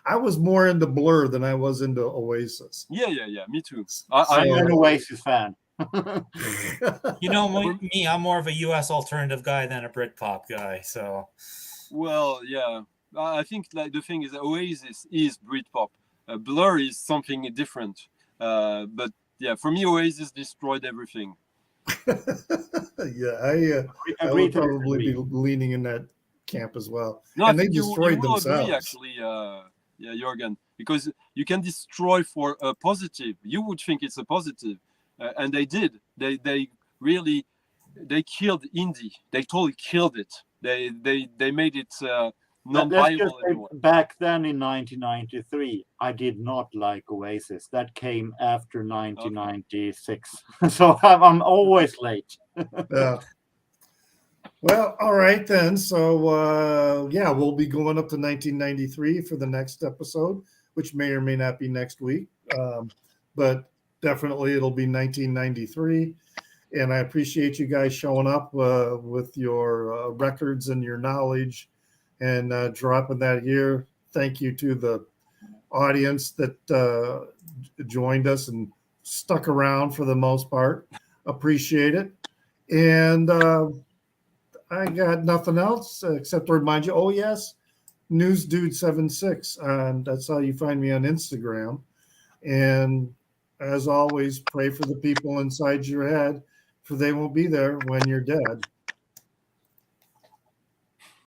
I was more into Blur than I was into Oasis. Yeah, me too. I'm an Oasis fan. Me, I'm more of a US alternative guy than a Britpop guy. So, well, yeah, I think like the thing is that Oasis is Britpop. Blur is something different. But yeah, for me, Oasis destroyed everything. Yeah, I would probably be leaning in that camp as well. No, and they destroyed themselves. Agree, actually, Jürgen, because you can destroy for a positive. You would think it's a positive, and they did. They really killed indie. They totally killed it. They made it non-viable anymore. Back then in 1993, I did not like Oasis. That came after 1996, so I'm always late. Yeah. Well, all right then. So we'll be going up to 1993 for the next episode, which may or may not be next week, but definitely it'll be 1993. And I appreciate you guys showing up with your records and your knowledge and dropping that here. Thank you to the audience that joined us and stuck around for the most part. Appreciate it. And I got nothing else except to remind you, oh yes, NewsDude76, and that's how you find me on Instagram. And as always, pray for the people inside your head, for they won't be there when you're dead.